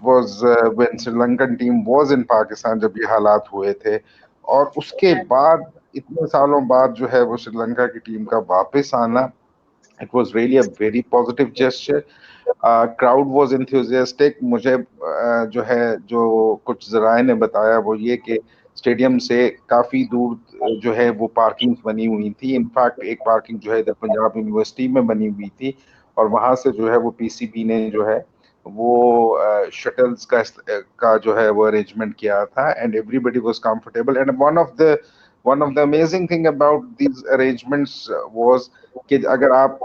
was when Sri Lankan team was in Pakistan, जब ये हालात हुए थे, और उसके बाद इतने सालों बाद जो है वो श्रीलंका की टीम का वापस आना, it was really a very positive gesture. Crowd was enthusiastic. मुझे जो कुछ जराए ने बताया वो ये कि स्टेडियम से काफी दूर जो है वो पार्किंग बनी हुई थी। इनफैक्ट एक पार्किंग जो है इधर पंजाब यूनिवर्सिटी में बनी हुई थी, और वहां से जो है वो पीसीबी ने जो है वो शटल्स का जो है वो अरेंजमेंट किया था, and everybody was comfortable. And one of the amazing thing about these arrangements was कि अगर आप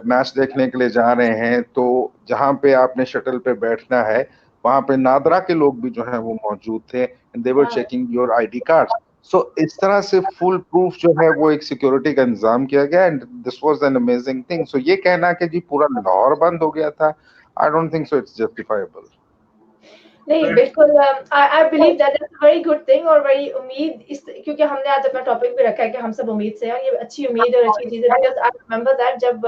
मैच देखने के लिए जा रहे हैं तो जहां पे आपने शटल पे बैठना है वहां पे नादरा के लोग भी जो है वो मौजूद थे, and they were checking your ID card. So इस तरह से फुल प्रूफ जो है वो एक सिक्योरिटी का इंतजाम किया गया, and this was an amazing thing. So ये कहना कि जी पूरा लाहौर बंद हो गया था, I don't think so it's justifiable. नहीं, बिल्कुल, I believe that is a very good thing, और बड़ी उम्मीद इस, क्योंकि हमने आज अपना टॉपिक भी रखा है कि हम सब उम्मीद से हैं, और ये अच्छी उम्मीद और अच्छी चीज है, बिकॉज़ आई रिमेंबर दैट जब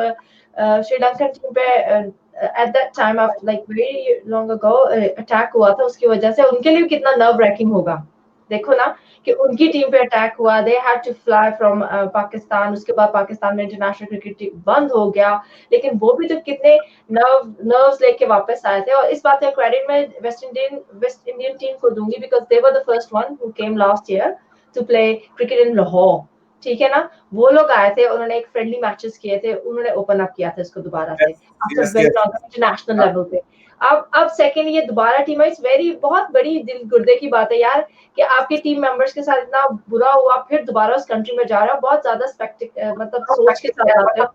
श्रीलंकन टीम पे at that time of like very long ago attack हुआ था, उसकी वजह से उनके लिए कितना नर्व रैकिंग होगा। देखो ना कि उनकी टीम पे अटैक हुआ, they had to fly from Pakistan, उसके बाद पाकिस्तान में इंटरनेशनल क्रिकेट बंद हो गया, लेकिन वो भी तो कितने नर्व्स लेके वापस आए थे। और इस बात का क्रेडिट मैं वेस्ट इंडियन टीम को दूंगी, because they were the first one who came last year to play cricket in Lahore, ठीक है ना। वो लोग आए थे, उन्होंने एक फ्रेंडली मैचेस किए थे, उन्होंने ओपन अप किया था इसको दोबारा से इंटरनेशनल लेवल पे। अब सेकंड ये दोबारा टीम है, इट्स वेरी, बहुत बड़ी दिल गुर्दे की बात है यार कि आपके टीम मेंबर्स के साथ इतना बुरा हुआ, फिर दोबारा उस कंट्री में जा रहा है, बहुत ज्यादा मतलब सोच के साथ आते हो,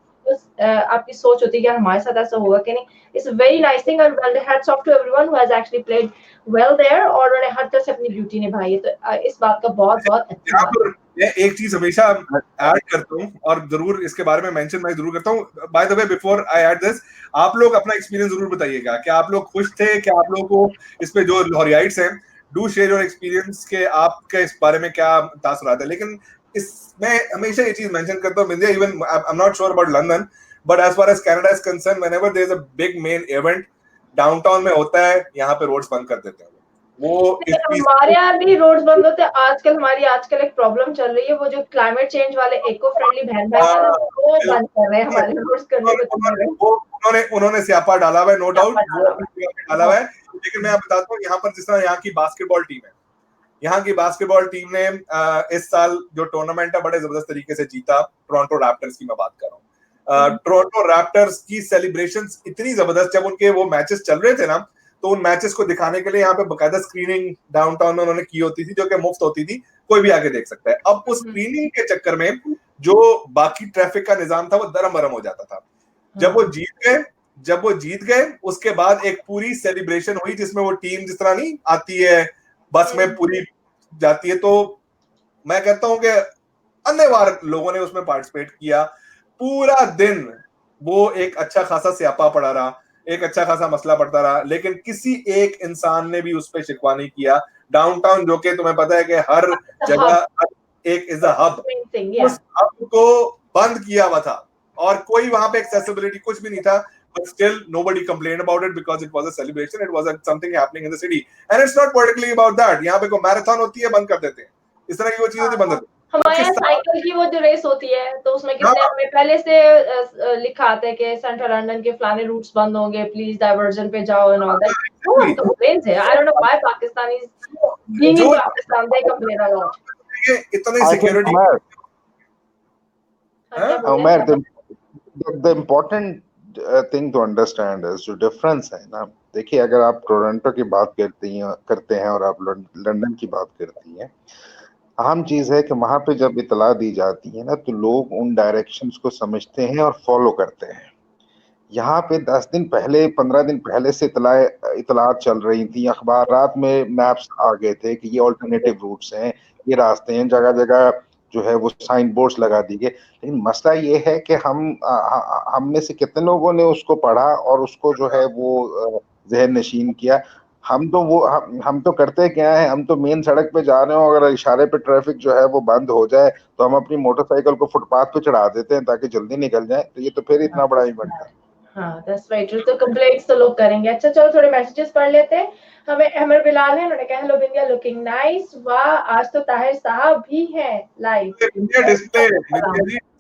आपकी सोच होती है कि हमारे साथ ऐसा होगा कि नहीं। इट्स वेरी नाइस थिंग, और hats off to everyone who has actually played well there, और उन्होंने हर तरह से अपनी ड्यूटी निभाई है, तो इस बात का बहुत अच्छा है। मैं एक चीज हमेशा ऐड करता हूँ, और जरूर इसके बारे में मेंशन मैं जरूर करता हूँ। By the way, before I add this, आप लोग अपना एक्सपीरियंस जरूर बताइएगा, क्या आप लोग खुश थे, क्या आप लोगों को इस पे जो लाहौरियाइट्स हैं, डू शेयर योर एक्सपीरियंस के आपके इस बारे में क्या तासुरात है। लेकिन मैं हमेशा ये चीज मेंशन करता हूँ, even I am not sure about London, but as far as Canada is concern, whenever there is a big main event downtown में होता है, यहाँ पे रोड्स बंद कर देते हैं। वो हमारे यहाँ भी रोड्स बंद होते हैं। आजकल एक प्रॉब्लम चल रही है, वो जो क्लाइमेट चेंज वाले इको फ्रेंडली बहन भाई है ना, वो बंद कर रहे हैं हमारे रोड्स करने को। उन्होंने स्यापा डाला हुआ है, नो डाउट स्यापा डाला हुआ है। लेकिन मैं आप बताता हूँ, यहाँ पर जिस तरह यहाँ की बास्केटबॉल टीम है, यहाँ की बास्केटबॉल टीम ने इस साल जो टूर्नामेंट है बड़े जबरदस्त तरीके से जीता। टोरंटो रैप्टर्स की मैं बात कर रहा हूँ। टोरंटो रैप्टर्स की सेलिब्रेशंस इतनी जबरदस्त, जब उनके वो मैचेस चल रहे थे ना, तो उन मैचेस को दिखाने के लिए यहाँ पे बकायदा स्क्रीनिंग डाउनटाउन में उन्होंने की होती थी, जो कि मुफ्त होती थी, कोई भी आके देख सकता है। अब उस स्क्रीनिंग के चक्कर में जो बाकी ट्रैफिक का निजाम था वो दरम बरम हो जाता था। जब वो जीत गए उसके बाद एक पूरी सेलिब्रेशन हुई, जिसमें वो टीम जिस तरह नहीं आती है बस में पूरी जाती है, तो मैं कहता हूं कि अन्यवार लोगों ने उसमें पार्टिसिपेट किया। पूरा दिन वो एक अच्छा खासा स्यापा पड़ा रहा, एक अच्छा खासा मसला पड़ता रहा, लेकिन किसी एक इंसान ने भी उस पर शिकवा नहीं किया। डाउनटाउन, जो कि तुम्हें पता है कि हर जगह एक इज अ हब, उस हब को बंद किया हुआ था और कोई वहां पे एक्सेसिबिलिटी कुछ भी नहीं था। But still, nobody complained about it because it was a celebration. It was something happening in the city, and it's not particularly about that. यहाँ पे कोई मैराथन होती है, बंद कर देते हैं, इस तरह की वो चीजें होती बंद होती है। हमारे यहाँ साइकिल की वो जो रेस होती है, तो उसमें कितने हमें पहले से लिखा आता है कि सेंट्रल लंदन के फलाने रूट्स बंद होंगे, प्लीज डाइवर्जन पे जाओ एंड ऑल दैट। वो हम कंप्लेंट्स है। I don't know why Pakistanis being in Pakistan they complain a lot. ये इतनी security Umair, the important thing to understand is जो डिफरेंस है ना, देखिए अगर आप टोरंटो की बात करते हैं और आप लंदन की बात करती हैं, अहम चीज है कि वहां पे जब इतला दी जाती है ना, तो लोग उन डायरेक्शंस को समझते हैं और फॉलो करते हैं। यहाँ पे 10 दिन पहले 15 दिन पहले से इतलात चल रही थी, अखबारात में मैप्स आ गए थे कि ये ऑल्टरनेटिव रूट्स हैं, ये रास्ते हैं, जगह जगह जो है वो साइन बोर्ड्स लगा दी गए। लेकिन मसला ये है कि हम में से कितने लोगों ने उसको पढ़ा और उसको जो है वो जहन नशीन किया। हम तो करते क्या है, हम तो मेन सड़क पे जा रहे हो, अगर इशारे पे ट्रैफिक जो है वो बंद हो जाए तो हम अपनी मोटरसाइकिल को फुटपाथ पे चढ़ा देते हैं ताकि जल्दी निकल जाए। तो ये तो फिर इतना बड़ा इवेंट है। हाँ, that's right. तो कंप्लेंट्स तो लोग करेंगे। अच्छा चलो थोड़े मैसेजेस पढ़ लेते हैं। हमें बिलाल है, उन्होंने कहा हेलो बिंदिया, लुकिंग नाइस। वाह, आज तो ताहिर साहब भी हैं लाइव। डिस्प्ले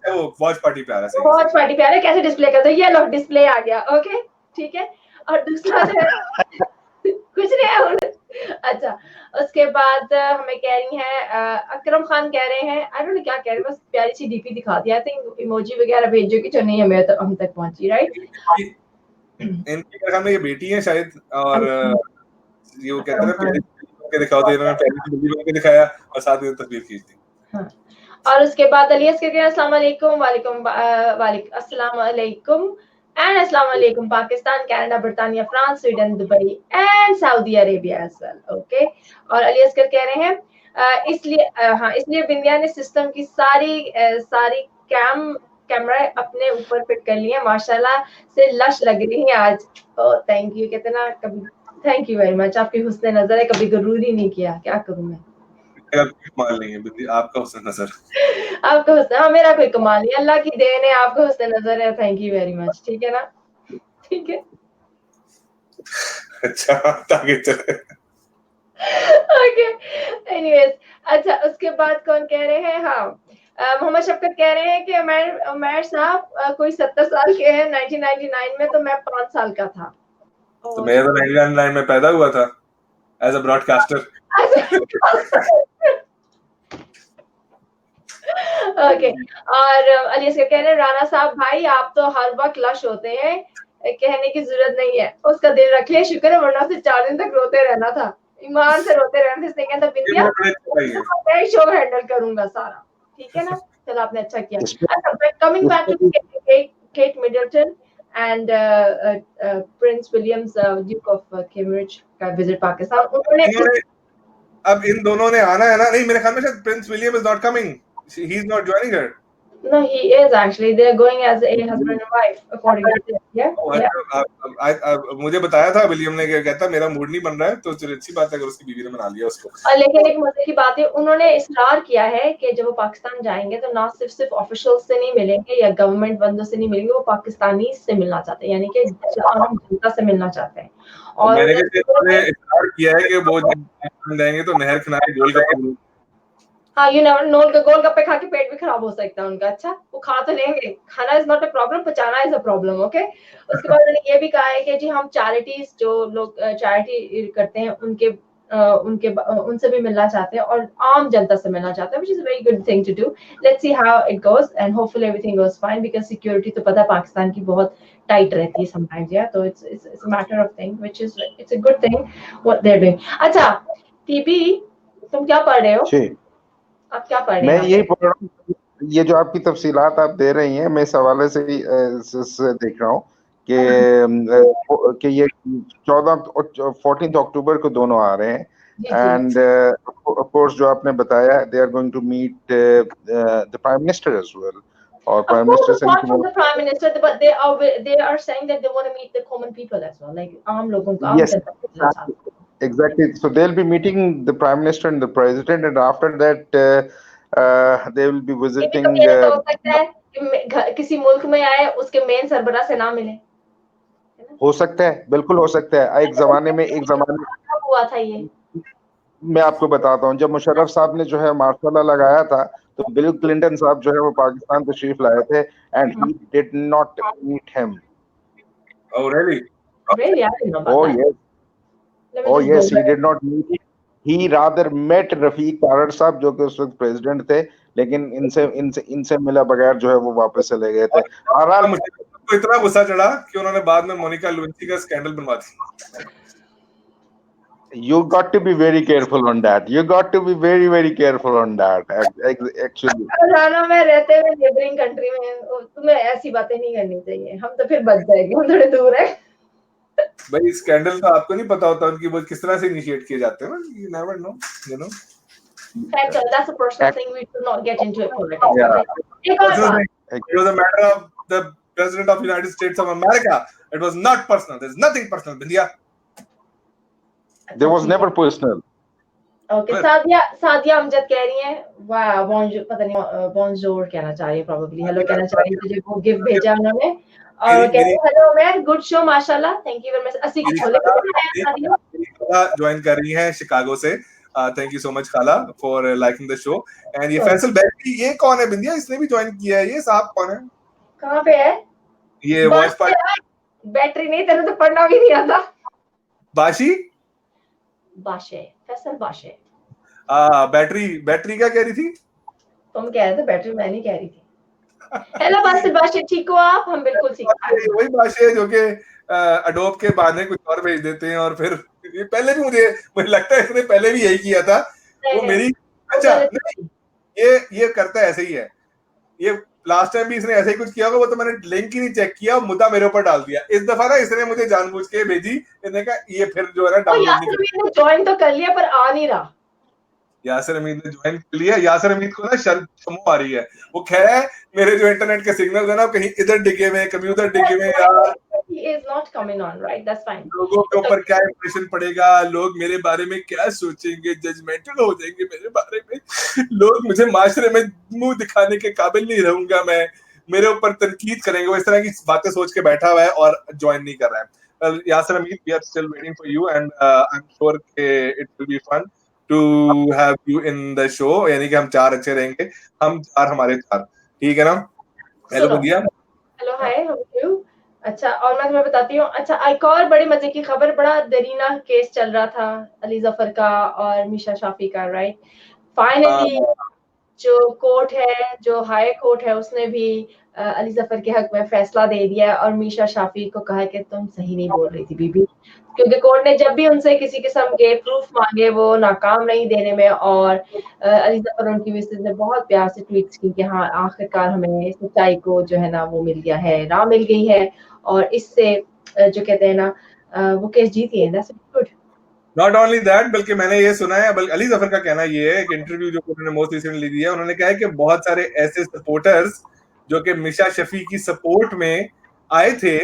वो वॉच पार्टी पे आ रहा है। वॉच पार्टी पे आ रहा है, कैसे डिस्प्ले करते हो? ये लो डिस्प्ले आ गया। ओके ठीक है। और दूसरा जो है कुछ नहीं है। अच्छा, उसके बाद हमें कह रही हैं अकरम खान कह रहे हैं, आई डोंट नो क्या कह रहे हैं, बस प्यारी सी डीपी दिखा दिया। आई थिंक इमोजी वगैरह भेजो कि जो नहीं हमें तो हम तक पहुंची, राइट? इनकी घर में ये बेटी है शायद, और ये वो कहते हैं ना के दिखाओ, तो इन्होंने पहले वीडियो के दिखाया और साथ में तस्वीर खींच दी। हाँ। और उसके बाद अलियास के अस्सलाम वालेकुम, वालेकुम अस्सलाम वालेकुम एंड अस्सलाम वालेकुम पाकिस्तान, कनाडा, बर्तानिया, France, Sweden, Dubai and Saudi Arabia as well. Okay. और अलियास कर कह रहे हैं इसलिए बिंदिया ने सिस्टम की सारी कैमरा अपने ऊपर फिट कर लिए, माशाल्लाह से लश लग रही है आज। थैंक यू, कितना कभी थैंक यू वेरी मच। आपकी हुस्न नजर है, कभी गरूर ही नहीं किया, क्या करूं मैं। कमाल नहीं है आपका हुस्न नजर। आपका हुस्न, हाँ मेरा कोई कमाल नहीं, अल्लाह की देन है, आपका हुस्न नजर है। Thank you very much. ठीक है ना, ठीक है। अच्छा ताकि चले। ओके एनीवेज, अच्छा उसके बाद कौन कह रहे हैं? हाँ, मोहम्मद शफकत कह रहे हैं कि उमैर साहब कोई 70 साल के हैं 1999 में, तो मैं 5 साल का था। तो मैं तो 1999 में पैदा हुआ था एज अ ब्रॉडकास्टर। ओके। और अली से कह रहे हैं राना साहब भाई आप तो हर वक्त लश होते हैं, कहने की जरूरत नहीं है, उसका दिल रखे, शुक्र है, वरना से 4 दिन तक रोते रहना था, ईमान से रोते रहना था। कहता बिंदिया मैं शो हैंडल करूंगा सारा, ठीक है ना। चलो आपने अच्छा किया। अच्छा, coming back to Kate Middleton and prince Williams duke of Cambridge का विजिट पाकिस्तान, उन्होंने अब इन दोनों ने आना है ना। नहीं, मेरे ख्याल में शायद Prince William is not coming, he is not joining her. No, he is actually. They are going as a husband and wife, according to this. Yeah. मुझे बताया था विलियम ने, क्या कहता मेरा मूड नहीं बन रहा है, तो अच्छी बात है अगर उसकी बीवी ने मना लिया उसको। लेकिन एक मजे की बात है, उन्होंने इसरार किया है कि जब वो पाकिस्तान जाएंगे तो ना सिर्फ ऑफिशियल से नहीं मिलेंगे या गवर्नमेंट बंदों से नहीं मिलेंगे, वो पाकिस्तानी से मिलना चाहते हैं, यानी कि आम जनता से मिलना चाहते हैं। और मैंने स्टार्ट किया है कि वो जब जाएंगे तो नहर किनारे गोलगप्पे। हाँ, यू नेवर नो, गोलगप्पे खा के पेट भी खराब हो सकता है उनका। अच्छा, वो खा तो लेंगे, खाना इज नॉट अ प्रॉब्लम, पचाना इज अ प्रॉब्लम। ओके, उसके बाद मैंने ये भी कहा है कि जी हम चैरिटीज, जो लोग चैरिटी करते हैं, उनसे भी मिलना चाहते हैं और आम जनता से मिलना चाहते हैं, which is a very good thing to do. Let's see how it goes and hopefully everything goes fine because security तो पता है पाकिस्तान की बहुत टाइट रहती है sometimes, yeah, तो it's a matter of thing which is it's a good thing what they're doing. अच्छा, TP, तुम क्या पढ़ रहे हो? आप क्या पढ़ रहे हैं? मैं यही पढ़ रहा हूँ, ये जो आपकी तफसीलात आप दे रही हैं, मैं इस हवाले से ही से देख रहा हूँ कि ये 14 अक्टूबर को दोनों आ रहे हैं एंड ऑफ कोर्स जो आपने बताया they are going to meet the prime minister as well, और प्राइम मिनिस्टर से the prime minister, but they are saying that they want to meet the common people as well, like आम लोगों को, आम जनता को मिलना चाहते हैं. Exactly. So they'll be meeting the prime minister and the president, and after that, they will be visiting. ये तो हो सकता है कि किसी मुल्क में आए उसके मेन सरबराह से ना मिले. हो सकता है, बिल्कुल हो सकता है. एक जमाने हुआ था ये. मैं आपको बताता हूँ, जब मुशर्रफ साहब ने जो है मार्शल लगाया था, तो बिल क्लिंटन साहब जो है वो पाकिस्तान तशरीफ लाए थे, and he did not meet him. Oh really? Really, I didn't know about that. Oh yes, he did not meet him. He rather met Rafiq Tarar साहब जो कि उस वक्त प्रेसिडेंट थे, लेकिन इनसे मिला बगैर जो है वो वापस चले गए थे. मुझे इतना गुस्सा चढ़ा कि उन्होंने बाद में मोनिका लुइंसी का स्कैंडल बनवा दिया. You got to be very careful on that. You got to be very, very careful on that. Actually. Rana में रहते हुए नेबरिंग कंट्री में तुम्हें ऐसी बातें नहीं करनी चाहिए. हम तो फिर बच जाएंगे, हम थोड़े दूर है. भाई स्कैंडल तो आपको नहीं पता होता उनकी वो किस तरह से इनिशिएट किए जाते हैं ना. You never know, you know. That's a personal thing. We should not get into it politically. Yeah. It was a matter of the President of the United States of America. It was not personal. There's nothing personal, Bindia. There was never personal. Okay, Sadia Amjad कह रही हैं, वाह bonjour, पता नहीं bonjour कहना चाह रही है, probably हेलो कहना चाह रही है, तुझे वो गिफ्ट भेजा उन्होंने और कह रही है हेलो मैन, गुड शो माशाल्लाह, थैंक यू वेरी मच. अस्सी की खोले सादिया ज्वाइन कर रही हैं शिकागो से. थैंक यू सो मच खाला for liking the show. And ये फैसल बैटरी, ये कौन है बिंदिया? इसने भी ज्वाइन किया है. ये साहब कौन है? कहां पे है ये वॉइस पार्ट? बैटरी नहीं, तेरे तो पढ़ना भी नहीं आता. बाशी बाशे, फैसल बाशे. बैटरी क्या कह रही थी? तुम कह रहे थे बैटरी, मैं नहीं कह रही थी. हेलो बाशे, ठीक हो आप? हम बिल्कुल ठीक हैं. वही बाशे जो कि अडोब के बहाने कुछ और भेज देते हैं और फिर पहले भी मुझे लगता है इसने पहले भी यही किया था. वो मेरी अच्छा ये करता है ऐसे ही है. ये लास्ट टाइम भी इसने ऐसे ही कुछ किया होगा, वो तो मैंने लिंक ही नहीं चेक किया, मुद्दा मेरे ऊपर डाल दिया. इस दफा ना इसने मुझे जानबूझ के भेजी. इसने कहा ये फिर जो है ना डाउनलोड नहीं, ज्वाइन तो कर लिया पर आ नहीं रहा. यासिर अमीद ने ज्वाइन कर लिया. यासिर अमीद को ना शर्म आ रही है. वो कह रहा है मेरे जो इंटरनेट के सिग्नल है ना कहीं इधर डिगे में, कभी उधर डिगे में. यार he is not coming on, right? That's fine. लोगों के ऊपर क्या इंप्रेशन पड़ेगा, लोग मेरे बारे में क्या सोचेंगे, जजमेंटल हो जाएंगे मेरे बारे में. लोग मुझे माशरे में मुंह दिखाने के काबिल नहीं रहूंगा मैं, मेरे ऊपर तनकीद करेंगे. वो इस तरह की बातें सोच के बैठा हुआ है और ज्वाइन नहीं कर रहा है. Yasir अमीद, we are still waiting for you and I'm sure it will be fun to have you in the show. यानी कि हम चार अच्छे रहेंगे, हम चार हमारे चार, ठीक है ना? Hello Budiya. Hello hi, how are you? अच्छा, और मैं तुम्हें बताती हूँ. अच्छा, एक और बड़ी मजे की खबर, बड़ा दरीना केस चल रहा था अली जफर का और मीशा शाफी का, राइट? फाइनली जो कोर्ट है, जो हाई कोर्ट है, उसने भी अली जफर के हक में फैसला दे दिया और मीशा शाफी को कहा कि तुम सही नहीं बोल रही थी बीबी, क्योंकि कोर्ट ने जब भी उनसे किसी किस्म के प्रूफ मांगे वो नाकाम नहीं देने में. और अली जफर उनकी मिसेज ने बहुत प्यार से ट्वीट्स की कि हाँ आखिरकार हमें सच्चाई को जो है ना वो मिल गया है, राह मिल गई है और इससे जो कहते हैं ना वो केस जीती है. That's good. Not only that, बल्कि मैंने ये सुना है, अली जफर का कहना ये है, एक इंटरव्यू जो उन्होंने मोस्ट रिसेंटली दिया, उन्होंने कहा है कि बहुत सारे ऐसे सपोर्टर्स जो कि मिशा शफी की सपोर्ट में आए थे,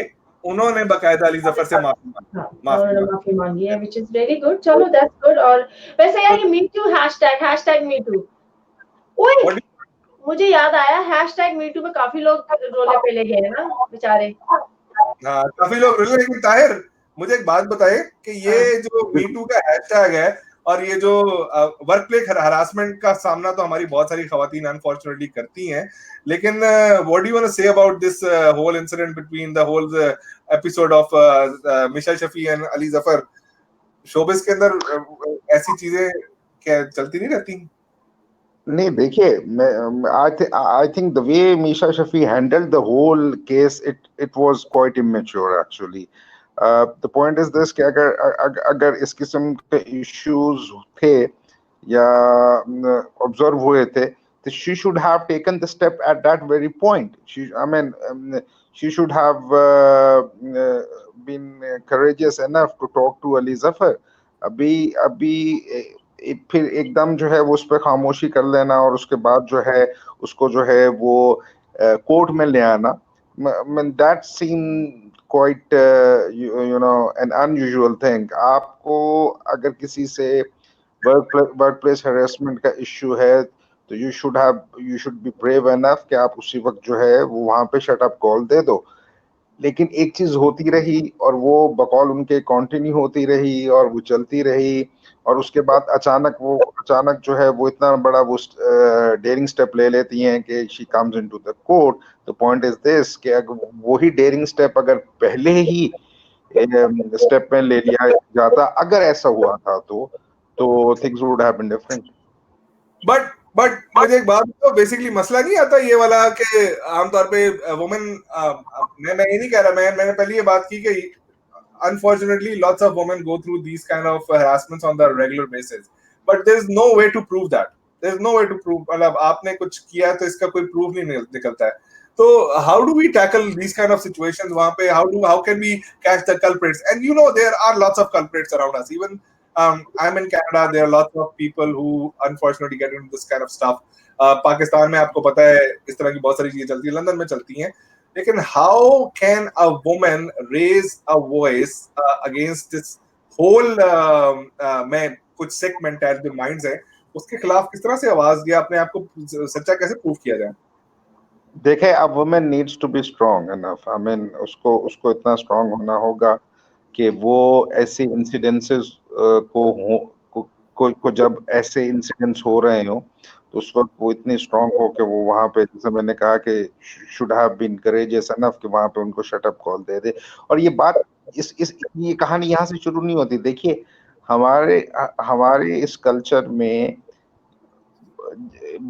उन्होंने बकायदा अली जफर से माफी मांगी है, which is very good. चलो that's good. और वैसे यार ये me too hashtag me too. ओए मुझे याद आया hashtag me too में काफी लोग रोले पे ले गए ना बेचारे. हाँ काफी लोग रोले, लेकिन ताहिर मुझे एक बात बताए कि ये जो मी टू का हैशटैग है और ये जो वर्क प्लेस हरासमेंट का सामना तो हमारी बहुत सारी खवातीन अनफॉर्चुनेटली करती हैं, लेकिन what do you want to say about this whole incident between the whole episode of Meesha Shafi and Ali Zafar? Showbiz के अंदर ऐसी चीजें क्या चलती नहीं रहती? नहीं देखिए, मैं I think the way Meesha Shafi handled the whole case, it was quite immature actually. The point is this कि अगर इस किस्म के इश्यूज थे या ऑब्जर्व हुए थे, तो she should have taken the step at that very point. She should have been courageous enough to talk to Ali Zafar. अभी फिर एकदम जो है वो उस पर खामोशी कर लेना और उसके बाद जो है उसको जो है वो कोर्ट में ले आना, that seemed quite you know an unusual thing. आपको अगर किसी से वर्कप्लेस हरेसमेंट का इश्यू है तो you should be brave enough कि आप उसी वक्त जो है वो वहां पे शट अप कॉल दे दो. लेकिन एक चीज होती रही और वो बकौल उनके कंटिन्यू होती रही और वो चलती रही, और उसके बाद अचानक जो है वो इतना बड़ा वो डेयरिंग स्टेप ले लेती हैं कि she comes into the court. The point is this कि अगर वही डेयरिंग स्टेप अगर पहले ही स्टेप में ले लिया जाता, अगर ऐसा हुआ था तो things would have been different. But मुझे एक बात तो बेसिकली मसला नहीं आता ये वाला कि आमतौर पे वुमेन, मैं ये नहीं कह रहा, मैंने पहले ये बात की कि unfortunately lots of women go through these kind of harassments on the regular basis, but there is no way to prove that. There is no way to prove, मतलब आपने कुछ किया है तो इसका कोई प्रूफ नहीं निकलता है. तो how do we tackle these kind of situations वहां पे? How can we catch the culprits? And you know there are lots of culprits around us. Even I'm in Canada. There are lots of people who unfortunately get into this kind of stuff. Pakistan में आपको पता है इस तरह की बहुत सारी चीजें चलती है, लंदन में चलती हैं. लेकिन how can a woman raise a voice against this whole में कुछ sick mentality minds है, उसके खिलाफ किस तरह से आवाज दिया, अपने आप को सच्चा कैसे प्रूव किया जाए? देखे, अब women needs to be strong enough. उसको इतना स्ट्रांग होना होगा कि वो ऐसे इंसिडेंसेस को जब ऐसे इंसिडेंट्स हो रहे हो तो उस वक्त वो इतनी स्ट्रांग हो कि वो वहां पे, जैसे मैंने कहा कि should have been courageous enough कि वहां पे उनको शट अप कॉल दे दे. और ये बात ये कहानी यहाँ से शुरू नहीं होती. देखिए, हमारे इस कल्चर में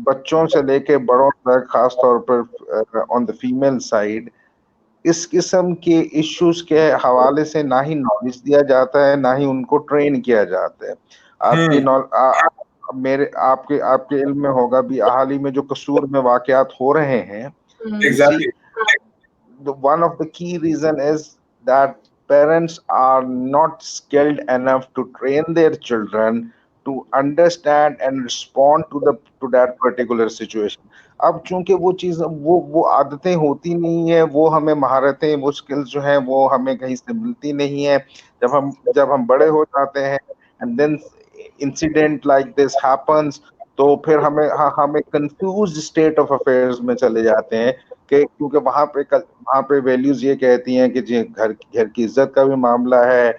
बच्चों से लेके बड़ों तक, खास तौर पर ऑन द फीमेल साइड, इस किस्म के इश्यूज के हवाले से ना ही नॉलेज दिया जाता है, ना ही उनको ट्रेन किया जाता है. आपके इल्म में होगा भी, हाल ही में जो कसूर में वाकयात हो रहे हैं, Exactly. one of the key reason is that parents are not skilled enough to train their children to understand and respond to that particular situation. अब चूंकि वो चीज वो आदतें होती नहीं है, वो हमें महारतें, वो स्किल्स जो हैं वो हमें कहीं से मिलती नहीं है. जब हम बड़े हो जाते हैं and then incident like this happens, तो फिर हमें कंफ्यूज स्टेट ऑफ अफेयर्स में चले जाते हैं कि क्योंकि वहां पे वैल्यूज ये कहती हैं कि जी घर की इज्जत का भी मामला है,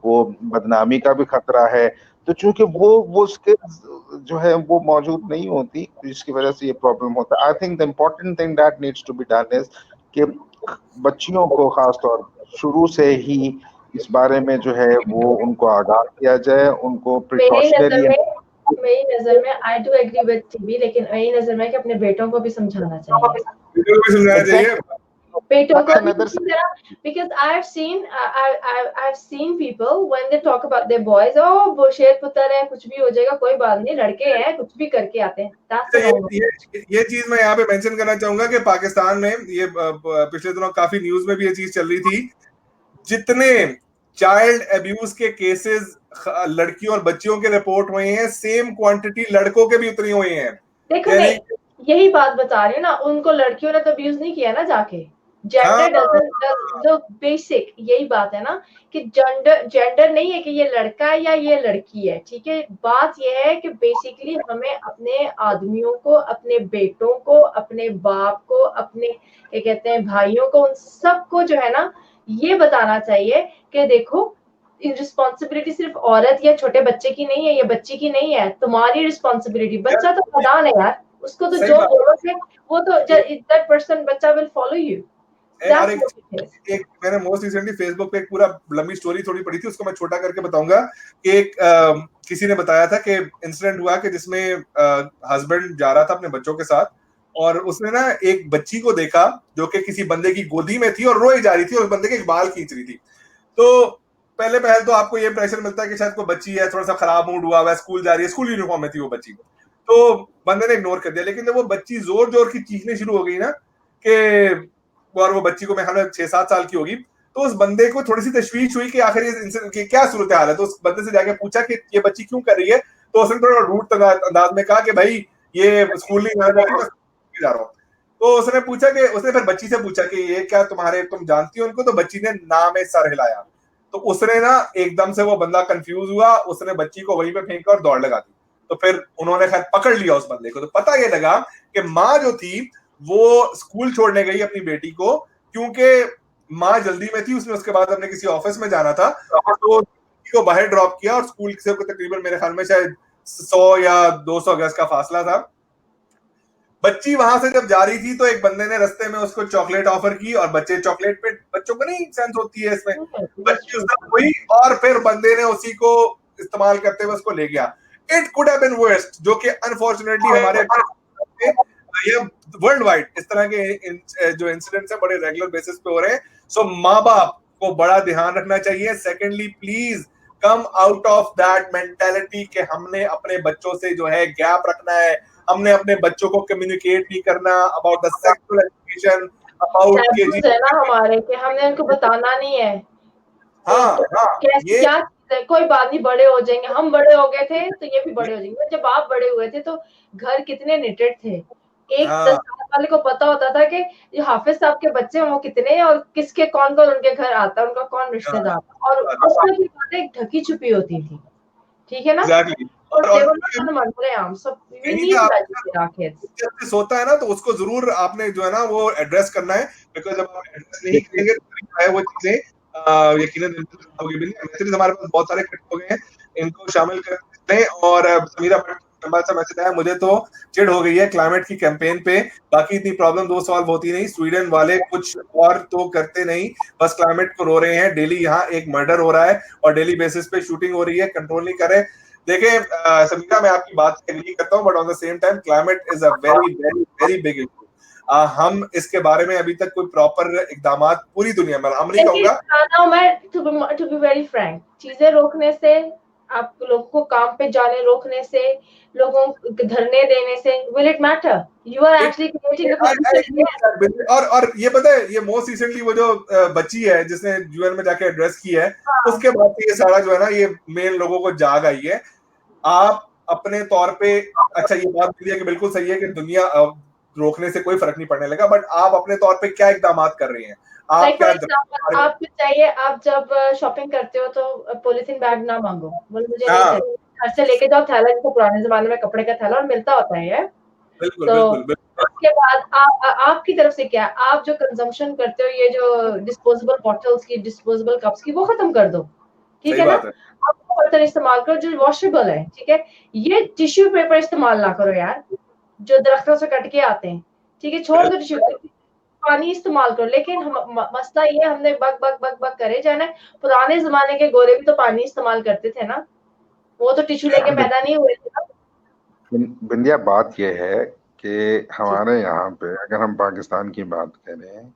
वो बदनामी का भी खतरा है. तो चूंकि वो स्किल्स जो है वो मौजूद नहीं होती, जिसकी वजह से ये प्रॉब्लम होता है. I think the important thing that needs to be done is कि बच्चियों को खास तौर शुरू से ही इस बारे में जो है वो उनको आगाह किया जाए, उनको प्रिकॉशनरी. मेरी नजर में I do agree with TV, लेकिन मेरी नजर में कि अपने बेटों को भी समझाना चाहिए. बेटों को because I've seen people when they talk about their boys, oh वो शेर पुत्र है, कुछ भी हो जाएगा, कोई बात नहीं, लड़के हैं, कुछ भी करके आते हैं. ये चीज मैं यहाँ पे मेंशन करना चाहूंगा कि पाकिस्तान में ये पिछले दिनों काफी न्यूज में भी ये चीज चल रही थी. जितने चाइल्ड अब्यूज के केसेस लड़कियों और बच्चियों के रिपोर्ट हुए हैं, सेम क्वांटिटी लड़कों के भी उतनी हुई हैं. देखो यही बात बता रही हूँ ना, उनको लड़कियों ने तो अब्यूज नहीं किया ना जाके. जेंडर जो बेसिक यही बात है ना कि जेंडर नहीं है कि ये लड़का है या ये लड़की है. ठीक है, बात ये है कि बेसिकली हमें अपने आदमियों को, अपने बेटों को, अपने बाप को, अपने क्या कहते हैं भाइयों को, उन सबको जो है ना ये बताना चाहिए कि देखो रिस्पॉन्सिबिलिटी सिर्फ औरत या छोटे बच्चे की नहीं है, ये बच्ची की नहीं है, तुम्हारी रिस्पॉन्सिबिलिटी। बच्चा तो खुदा है यार, उसको तो जो बोलोगे वो तो दैट पर्सन बच्चा विल फॉलो यू। और एक मैंने मोस्ट रिसेंटली फेसबुक पे एक पूरा लंबी स्टोरी थोड़ी पढ़ी थी, उसको मैं छोटा करके बताऊंगा कि एक किसी ने बताया था कि इंसिडेंट हुआ कि जिसमें हस्बैंड जा रहा था अपने बच्चों के साथ और उसने ना एक बच्ची को देखा जो कि किसी बंदे की गोदी में थी और रोई जा रही थी और उस बंदे के बाल खींच रही थी। तो पहले तो आपको ये प्रेशर मिलता है कि शायद कोई बच्ची है, थोड़ा सा खराब मूड हुआ है, स्कूल जा रही है, स्कूल यूनिफॉर्म में थी वो बच्ची, तो बंदे ने इग्नोर कर दिया। लेकिन जब वो बच्ची जोर जोर की चीखने शुरू हो गई ना कि, और वो बच्ची को मैं 6-7 साल की होगी, तो उस बंदे को थोड़ी सी तशवीश हुई कि आखिर ये क्या सूरत हाल है। तो उस बंदे से जाके पूछा कि ये बच्ची क्यों कर रही है, तो उसने थोड़ा रूट अंदाज में कहा कि भाई ये स्कूल नहीं जा रहा हूँ। तो उसने फिर बच्ची से पूछा कि ये क्या तुम जानती हो उनको, तो बच्ची ने ना में सर हिलाया। तो उसने ना एकदम से वो बंदा कंफ्यूज हुआ, उसने बच्ची को वहीं पे फेंका और दौड़ लगा दी। तो फिर उन्होंने खैर पकड़ लिया उस बंदे को। तो पता ये लगा कि माँ जो थी वो स्कूल छोड़ने गई अपनी बेटी को, क्योंकि माँ जल्दी में थी, उसने उसके बाद अपने किसी ऑफिस में जाना था, तो को बाहर ड्रॉप किया और स्कूल से तकरीबन मेरे ख्याल में शायद 100 या 200 गज का फासला था। बच्ची वहां से जब जा रही थी तो एक बंदे ने रास्ते में उसको चॉकलेट ऑफर की और चॉकलेट पे बच्चों को नहीं सेंस होती है इसमें, बच्ची उसने हुई और फिर बंदे ने उसी को इस्तेमाल करते हुए उसको ले गया। It could have been worst, जो कि अनफॉर्चुनेटली हमारे ये वर्ल्ड वाइड इस तरह के जो इंसिडेंट्स है बड़े रेगुलर बेसिस पे हो रहे हैं। सो माँ बाप को बड़ा ध्यान रखना चाहिए। Secondly, please come out of that mentality कि हमने अपने बच्चों से जो है गैप रखना है, हमने अपने बच्चों को कम्युनिकेट नहीं करना about the sexual education, about है ना हमारे कि हमने उनको बताना नहीं है। हाँ, क्या कोई बात नहीं, बड़े हो जाएंगे, हम बड़े हो गए थे तो ये भी बड़े हो जाएंगे। जब आप बड़े हुए थे तो घर कितने निटेड थे, एक 10 साल वाले को पता होता था कि जो हाफिज साहब के बच्चे हैं वो कितने हैं और किसके कौन कौन उनके घर आता है, उनका कौन रिश्तेदार, और उसमें भी बातें ढकी छुपी होती थी, ठीक है ना। सोता है ना तो उसको जरूर आपने जो है ना वो एड्रेस करना है, बिकॉज जब आप एड्रेस नहीं करेंगे वो चीजें यकीनन हमारे पास बहुत सारे क्लिप हो गए हैं, इनको शामिल करते हैं। और समीरा लंबा सा मैसेज आया, मुझे तो चिढ़ हो गई है क्लाइमेट की कैंपेन पे, बाकी इतनी प्रॉब्लम 2 सॉल्व होती नहीं, स्वीडन वाले कुछ और तो करते नहीं, बस क्लाइमेट को रो रहे हैं। डेली यहाँ एक मर्डर हो रहा है और डेली बेसिस पे शूटिंग हो रही है, कंट्रोल नहीं कर रहे। देखिए समीरा, मैं आपकी बात से एग्री करता हूँ, but on the same time climate is a very very very big issue. हम इसके बारे में अभी तक कोई प्रॉपर इकदाम पूरी दुनिया में, हम नहीं कहूँगा, टू बी वेरी फ्रैंक, चीजें रोकने से, आप लोगों को काम पे जाने रोकने से, लोगों को धरने देने से, will it matter? You are actually creating. और ये पता है, ये मोस्ट रिसेंटली वो जो बच्ची है जिसने यूएन में जाके एड्रेस की है, उसके बाद ये सारा जो है ना ये मेन लोगों को जाग आई है। आप अपने तौर पे, अच्छा ये बात कि बिल्कुल सही है कि दुनिया रोकने से कोई फर्क नहीं पड़ने लगा, बट आप अपने तौर पे क्या इकदाम कर रही हैं? आप क्या आपको चाहिए, आप जब शॉपिंग करते हो तो पॉलिथीन बैग ना मांगो, बोले मुझे नहीं चाहिए, घर से लेके जाओ थैला, जिसको पुराने जमाने में कपड़े का थैला और मिलता होता है। बिल्कुल, तो बिल्कुल, बिल्कुल। उसके बाद आपकी तरफ से क्या, आप जो कंजम्पशन करते हो, ये जो डिस्पोजेबल बॉटल्स की, डिस्पोजेबल कप्स की, वो खत्म कर दो, ठीक है ना। आप बर्तन इस्तेमाल करो जो वॉशेबल है, ठीक है। ये टिश्यू पेपर इस्तेमाल ना करो यार, जो दरख्तों से कट के आते हैं, ठीक है, छोड़ दो टिश्यू पेपर, पानी इस्तेमाल करो। लेकिन मसला ये, हमने बक बक बक बक करे जाना। पुराने जमाने के गोरे भी तो पानी इस्तेमाल करते थे ना, वो तो टिश्यू लेके पैदा नहीं हुए थे ना। बिंदिया, बात यह है कि हमारे यहाँ पे अगर हम पाकिस्तान की बात करें,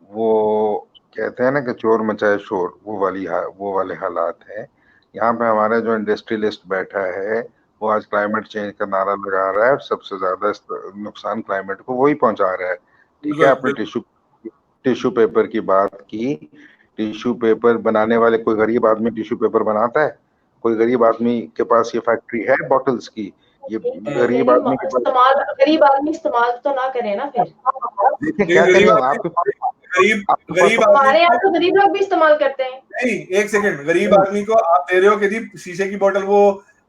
वो कहते हैं ना कि चोर मचाए शोर, वो वाले हालात हैं यहाँ पे। हमारा जो इंडस्ट्रियलिस्ट बैठा है वो आज क्लाइमेट चेंज का नारा लगा रहा है और सबसे ज्यादा नुकसान क्लाइमेट को वही पहुंचा रहा है, ठीक है। आपने टिश्यू पेपर की बात की, टिश्यू पेपर बनाने वाले, कोई गरीब आदमी टिश्यू पेपर बनाता है? कोई गरीब आदमी के पास ये फैक्ट्री है बॉटल्स की? ये गरीब आदमी के पास, गरीब आदमी इस्तेमाल तो ना करे ना फिर। देखिए क्या करें, आपके गरीब हमारे यहाँ तो गरीब लोग भी इस्तेमाल करते हैं। नहीं, एक सेकंड, गरीब आदमी को आप दे रहे हो कि जी शीशे की बोतल वो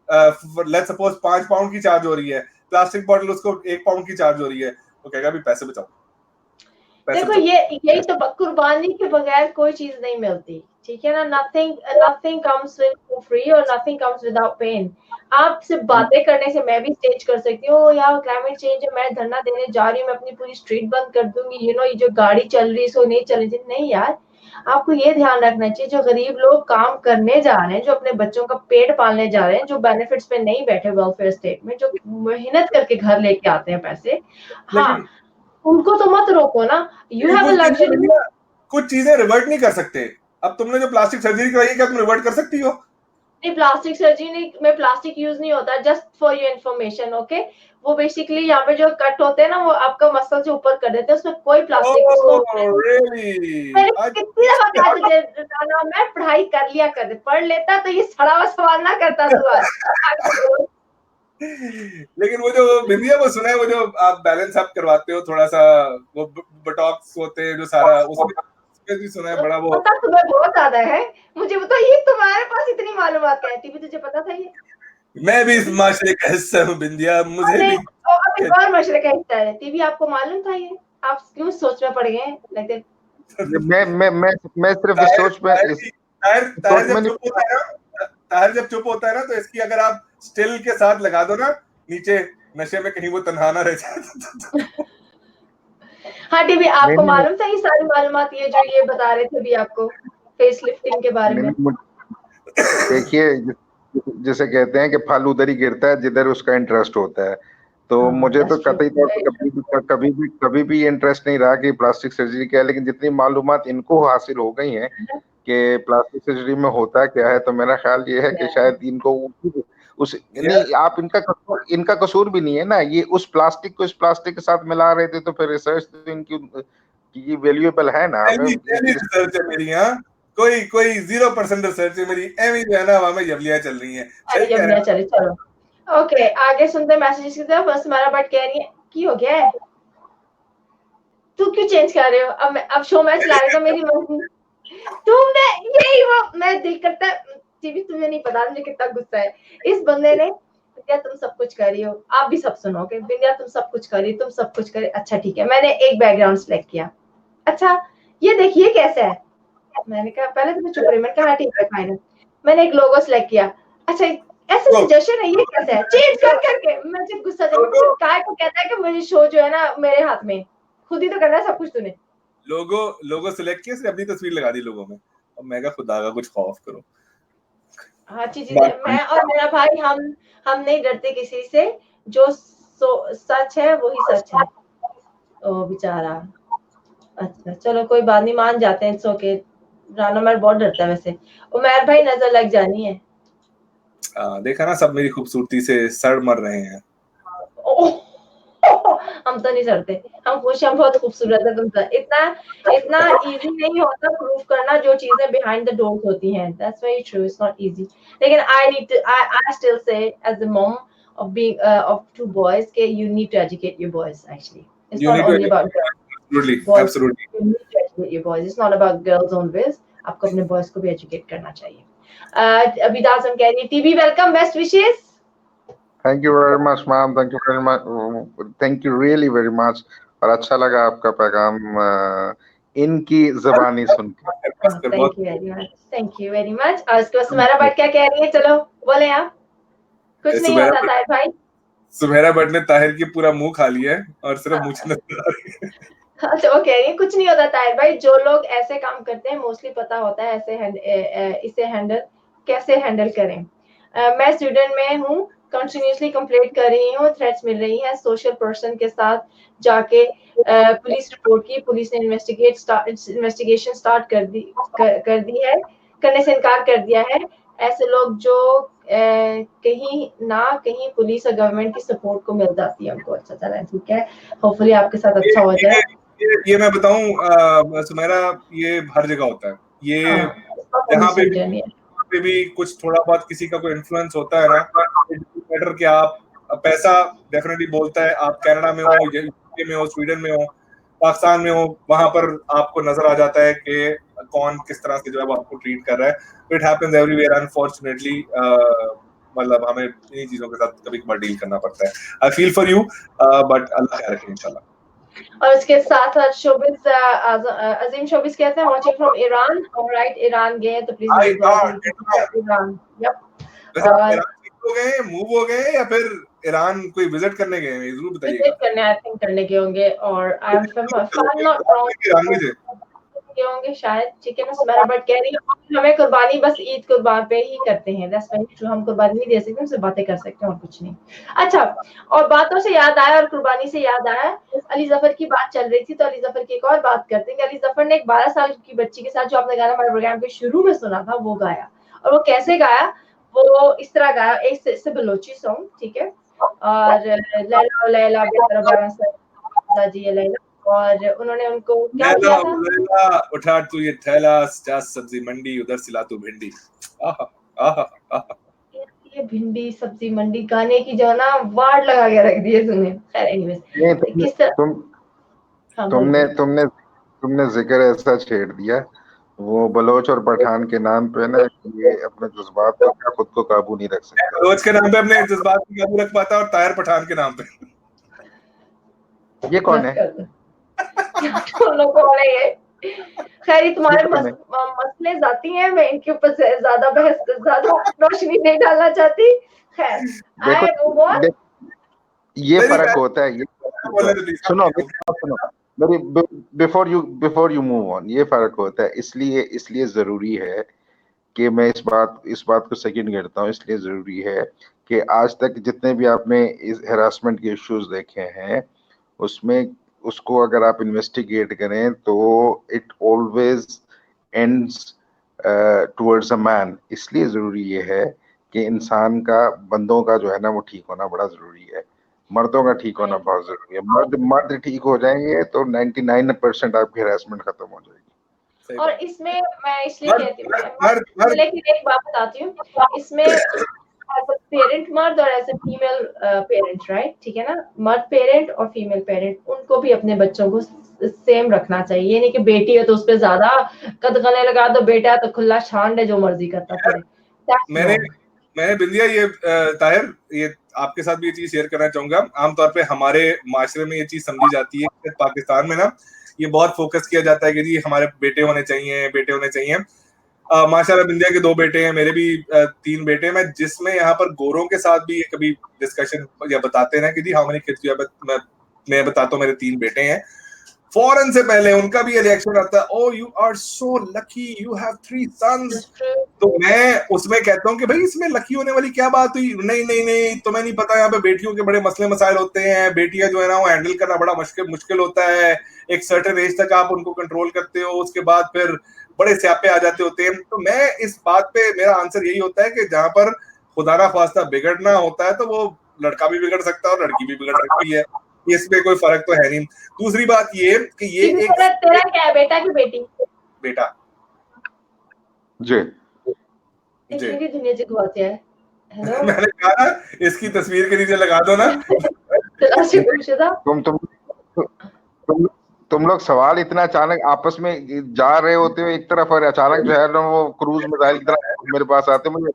लेट्स सपोज 5 पाउंड की चार्ज हो रही है, प्लास्टिक बोतल उसको 1 पाउंड की चार्ज हो रही है, तो कहेगा भी पैसे बचाओ, देखो यही तो कुर्बानी के बगैर कोई चीज नहीं मिलती, ठीक है ना। नथिंग कम्स विद फ्री और नथिंग कम्स विदाउट पेन। आप सिर्फ बातें करने से मैं भी स्टेज कर सकती हूँ, यार क्लाइमेट चेंज है, मैं धरना देने जा रही हूँ, मैं अपनी पूरी स्ट्रीट बंद कर दूंगी, ये जो गाड़ी चल रही है इसको नहीं चलनी चाहिए। नहीं यार, आपको ये ध्यान रखना चाहिए जो गरीब लोग काम करने जा रहे हैं, जो अपने बच्चों का पेट पालने जा रहे हैं, जो बेनिफिट्स पे नहीं बैठे वेलफेयर स्टेट में, जो मेहनत करके घर लेके आते हैं पैसे, हाँ उनको तो मत रोको ना। You have a luxury. कुछ चीजें रिवर्ट नहीं कर सकते। अब तुमने जो प्लास्टिक सर्जरी कराई, क्या तुम रिवर्ट कर सकती हो? नहीं, प्लास्टिक सर्जरी में प्लास्टिक यूज नहीं होता, just for your information, okay. वो बेसिकली यहाँ पे जो कट होते हैं ना, वो आपका मसल से ऊपर कर देते हैं, उसमें कोई प्लास्टिक मैंने कितनी दफा कहा तुझे राना, मैं पढ़ाई कर लिया कर, पढ़ लेता तो ये सड़ा हुआ सवाल ना करता तू आज। लेकिन वो जो बिंदिया, वो सुना है, वो जो आप बैलेंस अप करवाते हो थोड़ा सा, वो बोटॉक्स होते हैं जो सारा, उसमें भी सुना है बड़ा वो। पता तुम्हें बहुत ज्यादा है, मुझे बताइए तुम्हारे पास इतनी मालूमात है, टीवी तुझे पता था ये? मैं भी इस माशरे का हिस्सा हूँ बिंदिया, मुझे भी। अब एक और माशरे का हिस्सा है, टीवी आपको मालूम था ये? आप क्यों सोच में पड़ गए हैं लगते? मैं सिर्फ इस सोच में ताहिर जब चुप होता है ना, तो इसकी अगर आप स्टिल के साथ लगा दो ना नीचे, नशे में कहीं वो तन्हा ना रह जाए। हाँ टीवी, आपको मालूम था ये सारी मालूमात, ये जो ये बता रहे थे भी आपको फेस लिफ्टिंग के बारे में? देखिए, जिसे कहते हैं कि फल उधर ही गिरता है जिधर उसका इंटरेस्ट होता है। तो मुझे तो कतई तौर पर कभी भी इंटरेस्ट नहीं रहा कि प्लास्टिक सर्जरी क्या है, लेकिन जितनी मालूमात इनको हासिल हो गई हैं कि प्लास्टिक सर्जरी में होता क्या है, तो मेरा ख्याल ये है कि शायद इनको नहीं, आप इनका कसूर भी नहीं है ना, ये उस प्लास्टिक को इस प्लास्टिक के साथ मिला रहे थे, तो फिर रिसर्च तो इनकी वैल्यूएबल है ना। रिसर्च है मेरी, हाँ कोई 0% रिसर्च है मेरी, एवं जो है ना हवा में जबलियां चल रही हैं। जबलियां चली, चलो ओके आगे सुनते हैं मैसेजेस की तरफ। बस हमारा बट कह रही है की हो गया है, तू क्यों चेंज कर रहे हो? अब शो मैच ला रहे हो मेरी मर्जी, तुमने यही वो मैं दिल करता है टीवी, तुम्हें नहीं पता मुझे कितना गुस्सा है इस बंदे ने। बिंदिया तुम सब कुछ कर रही हो, आप भी सब सुनोगे। बिंदिया तुम सब कुछ कर रही, तुम सब कुछ कर, अच्छा ठीक है, मैंने एक बैकग्राउंड सिलेक्ट किया, अच्छा ये देखिए कैसा है। मैंने कहा पहले तो मैं चुप रही, मैंने कहा ठीक है फाइन। मैंने एक लोगो सिलेक्ट किया, अच्छा ऐसे सजेशन है, ये कैसा है, चेंज कर करके मैं जब गुस्सा जब काय को कहता है कि मुझे शो जो है ना मेरे हाथ में, खुद ही तो करना है सब कुछ तूने। लोगो सिलेक्ट किया, सिर्फ अपनी तस्वीर लगा दी लोगो में, और मैं कहा खुदा का कुछ खौफ करो। हाँ चीज, मैं और मेरा भाई हम नहीं डरते किसी से, जो सच है वही सच है। ओ बेचारा, अच्छा चलो कोई बात नहीं, मान जाते हैं, इट्स ओके। राना मेरा बहुत डरता है वैसे, उमर भाई नजर लग जानी है। देखा ना, सब मेरी खूबसूरती से सड़ मर रहे हैं। हम तो नहीं सड़ते, हम खुश, हम बहुत खूबसूरत है। तुमसे इतना इजी नहीं होता प्रूफ करना जो चीजें बिहाइंड द डोर्स होती हैं। That's very true, it's not easy. लेकिन I still say as a mom of being of two boys, okay, you need to educate your boys actually. It's not only about girls. Absolutely. You need to educate your boys. It's not about girls always. आपको अपने boys को भी educate करना चाहिए। अभी दासम कह रही है TV welcome, best wishes. Thank you very much ma'am, thank you very much, thank you really very much. और अच्छा लगा आपका पैगाम इनकी ज़बानी सुन के। Thank you very much. और उसके बाद सुमेरा भट्ट क्या कह रही है, चलो बोले आप। कुछ नहीं होता ताहिर भाई। सुमेरा भट्ट ने ताहिर की पूरा मुंह खा लिया है और सिर्फ मुझे नजर आ रही है। अच्छा वो कह रही है कुछ नहीं होता ताहिर भाई, जो लोग ऐसे काम करते हैं मोस्टली पता होता है ऐसे इसे कैसे हैंडल करें। मैं स्वीडन में हूँ, कंटिन्यूअसली कंप्लेंट कर रही हूँ, थ्रेट्स मिल रही हैं, सोशल पर्सन के साथ जाके पुलिस रिपोर्ट की, पुलिस ने इन्वेस्टिगेशन स्टार्ट कर दी है, करने से इनकार कर दिया है। ऐसे लोग जो कहीं ना कहीं पुलिस और गवर्नमेंट की सपोर्ट को मिल जाती है उनको। अच्छा चला ठीक है, होपफुली आपके साथ अच्छा हो जाए। ये मैं बताऊं सुमेरा, ये हर जगह होता है ये। यहाँ पे भी कुछ थोड़ा बहुत किसी का कोई इन्फ्लुएंस होता है ना, बेटर कि आप पैसा डेफिनेटली बोलता है। आप कनाडा में हो, यूके में हो, स्वीडन में हो, पाकिस्तान में हो, वहां पर आपको नजर आ जाता है कि कौन किस तरह से जो है वो आपको ट्रीट कर रहा है। It happens everywhere unfortunately. मतलब हमें इन्हीं चीजों के साथ कभी कभार डील करना पड़ता है। I feel for you, but अल्लाह खैर रखे इंशाल्लाह। और उसके साथ साथ शोबिस अजीम शोबिस कहते हैं watching from Iran. Alright, Iran गए तो प्लीज मेरी दुआ कीजिए। Iran, yup. वैसे आप और ईरान शिफ्ट हो गए, मूव हो गए, या फिर ईरान कोई विजिट करने गए हैं, ये जरूर विजिट बताइएगा। करने आई थिंक करने के होंगे। और I am from not Iran में थे। रॉन्ग के होंगे शायद, ठीक है। मैं बट कह रही हूँ हमें कुर्बानी बस ईद कुर्बान पे ही करते हैं। दैट्स व्हाई जो हम कुर्बानी नहीं दे सकते, हमसे बातें कर सकते हैं और कुछ नहीं। अच्छा, और बातों से याद आया और कुर्बानी से याद आया, अली जफर की बात चल रही थी तो अली जफर की एक और बात करते हैं कि अली जफर ने एक 12 साल की बच्ची के साथ जो आपने गाना हमारे प्रोग्राम के शुरू में सुना था वो गाया। और वो कैसे गाया, वो इस तरह गाया, एक से बलोची सॉन्ग, ठीक है। और लैला ओ लैला बेतरा बारा सा जी ये लैला, और उन्होंने उनको क्या लैला किया था, ओ लैला उठा तू ये थैला, जा सब्जी मंडी उधर सिला तू भिंडी। आहा आहा आहा। ये भिंडी सब्जी मंडी गाने की जो है ना वार्ड लगा के रख दिए सुने। खैर एनीवेज, ये किस तरह, तुम हाँ तुमने बोलिए। तुमने तुमने जिक्र ऐसा छेड़ दिया, वो बलोच और पठान के नाम पे ना, ये अपने जज्बात पर क्या खुद को काबू नहीं रख सकते। बलोच के नाम पे अपने जज्बात को काबू रख पाता और ताहिर पठान के नाम पे। ये कौन बस है? कर दो, दोनों कौन है ये? खैर ये तुम्हारे ये कौन है? मसले जाती हैं, मैं इनके ऊपर ज्यादा बहस, ज्यादा रोशनी नहीं डालना चाहती। खैर देखो, आई मूव ऑन। ये फर्क होता है, ये बोले तो प्लीज सुनो मेरी बात सुनो, मेरी बिफोर यू मूव ऑन, ये फर्क होता है। इसलिए जरूरी है कि मैं इस बात को सेकंड करता हूँ। इसलिए जरूरी है कि आज तक जितने भी आपने इस हेरासमेंट के इश्यूज देखे हैं, उसमें उसको अगर आप इन्वेस्टिगेट करें तो it always ends towards a man. इसलिए जरूरी ये है कि इंसान का, बंदों का जो है ना, वो ठीक होना बड़ा जरूरी है। मर्दों का ठीक होना बहुत जरूरी है। मर्द ठीक हो जाएंगे तो 99% आपकी हेरासमेंट खत्म हो जाएगी। और इसमें मैं इसलिए कहती हूँ, मर्द लेकिन एक बात बताती हूँ, इसमें एज अ पेरेंट मर्द और as a female parent, right, ठीक है ना, मर्द पेरेंट और फीमेल पेरेंट उनको भी अपने बच्चों को सेम रखना चाहिए। ये नहीं कि बेटी है तो उस पर ज्यादा कदगने लगा दो, बेटा है तो खुला छांड है जो मर्जी करता फिरे। मैंने बिंदिया ये ताहिर, ये आपके साथ भी ये चीज शेयर करना चाहूंगा। आमतौर पे हमारे माशरे में ये चीज समझी जाती है कि पाकिस्तान में ना ये बहुत फोकस किया जाता है कि जी हमारे बेटे होने चाहिए, बेटे होने चाहिए। माशाल्लाह बिंदिया के 2 बेटे हैं, मेरे भी 3 बेटे हैं। मैं जिसमें यहाँ पर गोरों के साथ भी कभी डिस्कशन या बताते हैं ना कि जी how many kids you have, मैं बताता हूँ मेरे 3 बेटे हैं, फौरन से पहले उनका भी रिएक्शन आता है, oh you are so lucky you have 3 sons. तो मैं उसमें कहता हूँ कि भाई इसमें लकी होने वाली क्या बात हुई? नहीं नहीं नहीं, तुम्हें नहीं पता, यहाँ पे बेटियों के बड़े मसले मसाइल होते हैं। बेटियां जो है ना वो हैंडल करना बड़ा मुश्किल होता है। एक सर्टेन एज तक आप उनको कंट्रोल करते हो, उसके बाद फिर बड़े स्यापे आ जाते होते हैं। तो मैं इस बात पे मेरा आंसर यही होता है कि जहां पर खुदा ना ख्वास्ता बिगड़ना होता है तो वो लड़का भी बिगड़ सकता है और लड़की भी बिगड़ सकती है, इसमें कोई फर्क तो है नहीं। दूसरी बात ये कि ये एक तेरा क्या है, बेटा की बेटी? बेटा जी जी दुनिया से गुआते हैं। हेलो मैंने कहा ना इसकी तस्वीर के नीचे लगा दो ना। तुम लोग सवाल इतना अचानक आपस में जा रहे होते हो एक तरफ, और अचानक जो है ना वो क्रूज मिसाइल की तरह मेरे पास आते। मुझे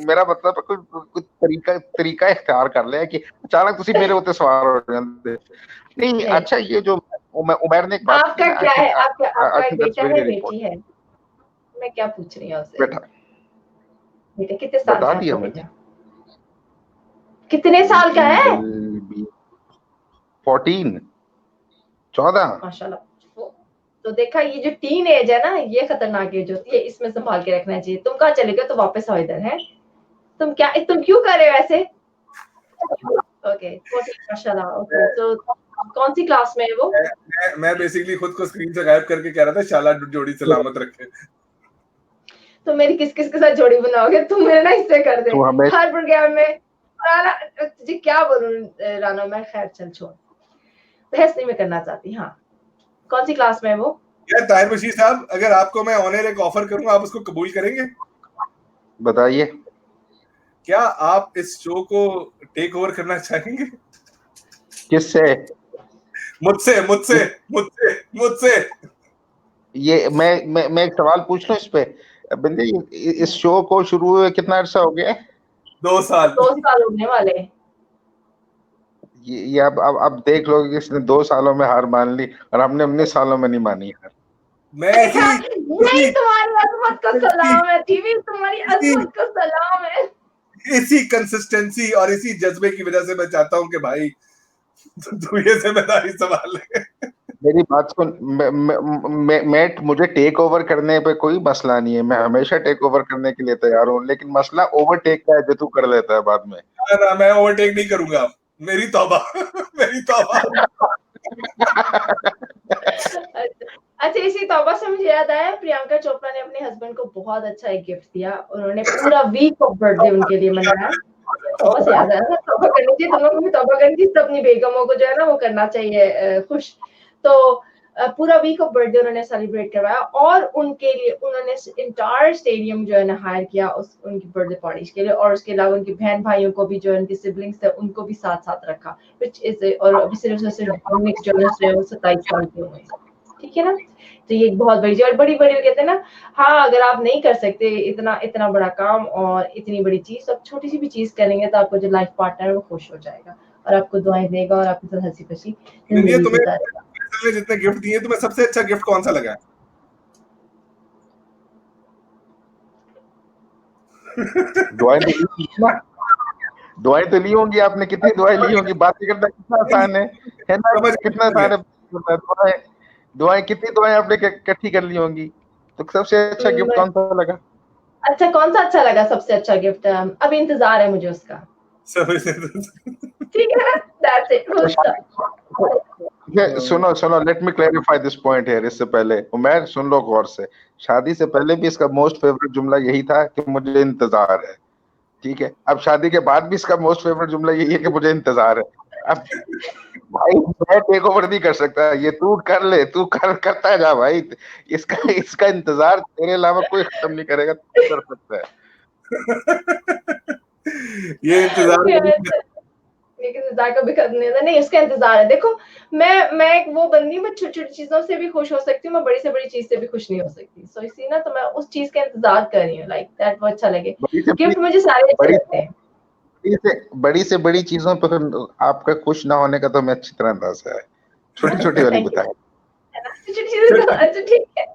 मेरा मतलब कुछ तरीका इख्तियार कर लिया कि अचानक तुसी मेरे होते सवाल हो जाते नहीं। अच्छा, ये जो उमर ने एक बात आपका क्या है, आपका एक बेटा है, बेटी है? मैं क्या पूछ रही हूँ आपसे? बेटा कितने साल का है बेटा? कितने साल का है? 14 माशाल्लाह। तो देखा, ये जो टीन एज है ना, ये खतरनाक एज होती है, इसमें संभाल के रखना चाहिए। तुम कहाँ चले गए तो वापस आओ इधर है। तुम क्यों कर रहे हो ऐसे? ओके 14 माशाल्लाह। ओके तो कौन सी क्लास में है वो? मैं बेसिकली खुद को स्क्रीन से गायब करके कह रहा था शाला जोड़ी सलामत रखे। तो मेरी किस के साथ जोड़ी बनाओगे? तुम मेरे ना इससे कर दे हर प्रोग्राम में। जी क्या बोलूं राना, मैं खैर चल छोड़, बहस नहीं मैं करना चाहती। हाँ, कौन सी क्लास में है वो? यार ताहिर बशीर साहब, अगर आपको मैं ऑन एयर एक ऑफर करूं, आप उसको कबूल करेंगे? बताइए। क्या आप इस शो को टेक ओवर करना चाहेंगे? किससे? मुझसे मुझसे मुझसे मुझसे ये मैं एक सवाल पूछ लूं इस पे बंदे, इस शो को शुरू हुए कितना अर्सा हो गया है? 2 साल 2 साल होने वाले। ये अब देख लो कि इसने 2 सालों में हार मान ली और हमने 19 सालों में नहीं मानी हार। मैं ऐसी नहीं, तुम्हारी अजमत को सलाम है टीवी, तुम्हारी इसी अजमत को सलाम है। इसी कंसिस्टेंसी और इसी जज्बे की वजह से मैं चाहता हूँ कि भाई तू ये जिम्मेदारी संभाल ले। मेरी बात सुन, मुझे टेक ओवर करने पे कोई मसला नहीं है, मैं हमेशा टेक ओवर करने के लिए तैयार हूँ, लेकिन मसला ओवरटेक का है जो तू कर लेता है बाद में। ना, मैं ओवरटेक नहीं करूंगा, मेरी तौबा मेरी तौबा। अच्छा, इसी तौबा से मुझे याद आया, प्रियंका चोपड़ा ने अपने हस्बैंड को बहुत अच्छा एक गिफ्ट दिया। उन्होंने पूरा वीक ऑफ बर्थडे उनके लिए मनाया। तौबा से याद आया ना, तौबा करनी चाहिए, तुम लोग भी तौबा करनी चाहिए, अपनी बेगमों को जो है ना वो करना चाहिए खुश। तो पूरा वीक ऑफ बर्थडे उन्होंने सेलिब्रेट करवाया और उनके लिए उन्होंने इंटायर स्टेडियम जो है ना हायर किया उस उनकी बर्थडे पार्टी के लिए, और उसके अलावा उनकी बहन भाइयों को भी, जो उनके सिबलिंग्स थे उनको भी साथ साथ रखा, व्हिच इज, और अभी सिर्फ नेक्स्ट जो है 27 साल के हुए, ठीक है ना। तो ये एक बहुत बड़ी चीज, और बड़ी बड़ी कहते हैं ना, हाँ अगर आप नहीं कर सकते इतना इतना बड़ा काम और इतनी बड़ी चीज, तो आप छोटी सी भी चीज करेंगे तो आपको जो लाइफ पार्टनर है वो खुश हो जाएगा और आपको दुआएं देगा और आपके साथ हंसी खुशी जिंदगी गुजारेगा। तुम्हें जितने गिफ्ट दिए, तुम्हें सबसे अच्छा गिफ्ट कौन सा लगा? दुआएं तो ली होंगी आपने, कितनी दुआएं ली होंगी, बातें करना कितना आसान है ना, कितना आसान है। दुआएं कितनी दुआएं आपने इकट्ठी कर ली होंगी, तो सबसे अच्छा गिफ्ट कौन सा लगा? अच्छा, कौन सा अच्छा लगा सबसे अच्छा गिफ्ट? अभी इंतजार है मुझे उसका, ठीक है ना, दैट्स इट। सुनो, let me clarify this point here. इससे पहले उमर सुन लो गौर से, शादी से पहले भी इसका मोस्ट फेवरेट जुमला यही था कि मुझे इंतजार है, ठीक है। अब शादी के बाद भी इसका मोस्ट फेवरेट जुमला यही है कि मुझे इंतजार है। अब भाई मैं टेक ओवर नहीं कर सकता, ये तू कर ले, तू करता जा भाई, इसका इंतजार तेरे अलावा कोई खत्म नहीं करेगा, तू कर सकता है। ये इंतजार लेकिन इंतजार कभी खत्म नहीं होता, नहीं इसका इंतजार है। देखो मैं वो बंदी, मैं छोटी छोटी चीजों से भी खुश हो सकती हूँ, मैं बड़ी से बड़ी चीज से भी खुश नहीं हो सकती, सो इसी ना, तो मैं उस चीज का इंतजार कर रही हूँ, लाइक दैट, वो अच्छा लगे। गिफ्ट मुझे सारे अच्छे लगते हैं। बड़ी चीजों पर आपका खुश ना होने का तो मैं अच्छी तरह अंदाजा है, छोटी छोटी वाली बताएं। छोटी चीजें तो अच्छा ठीक है,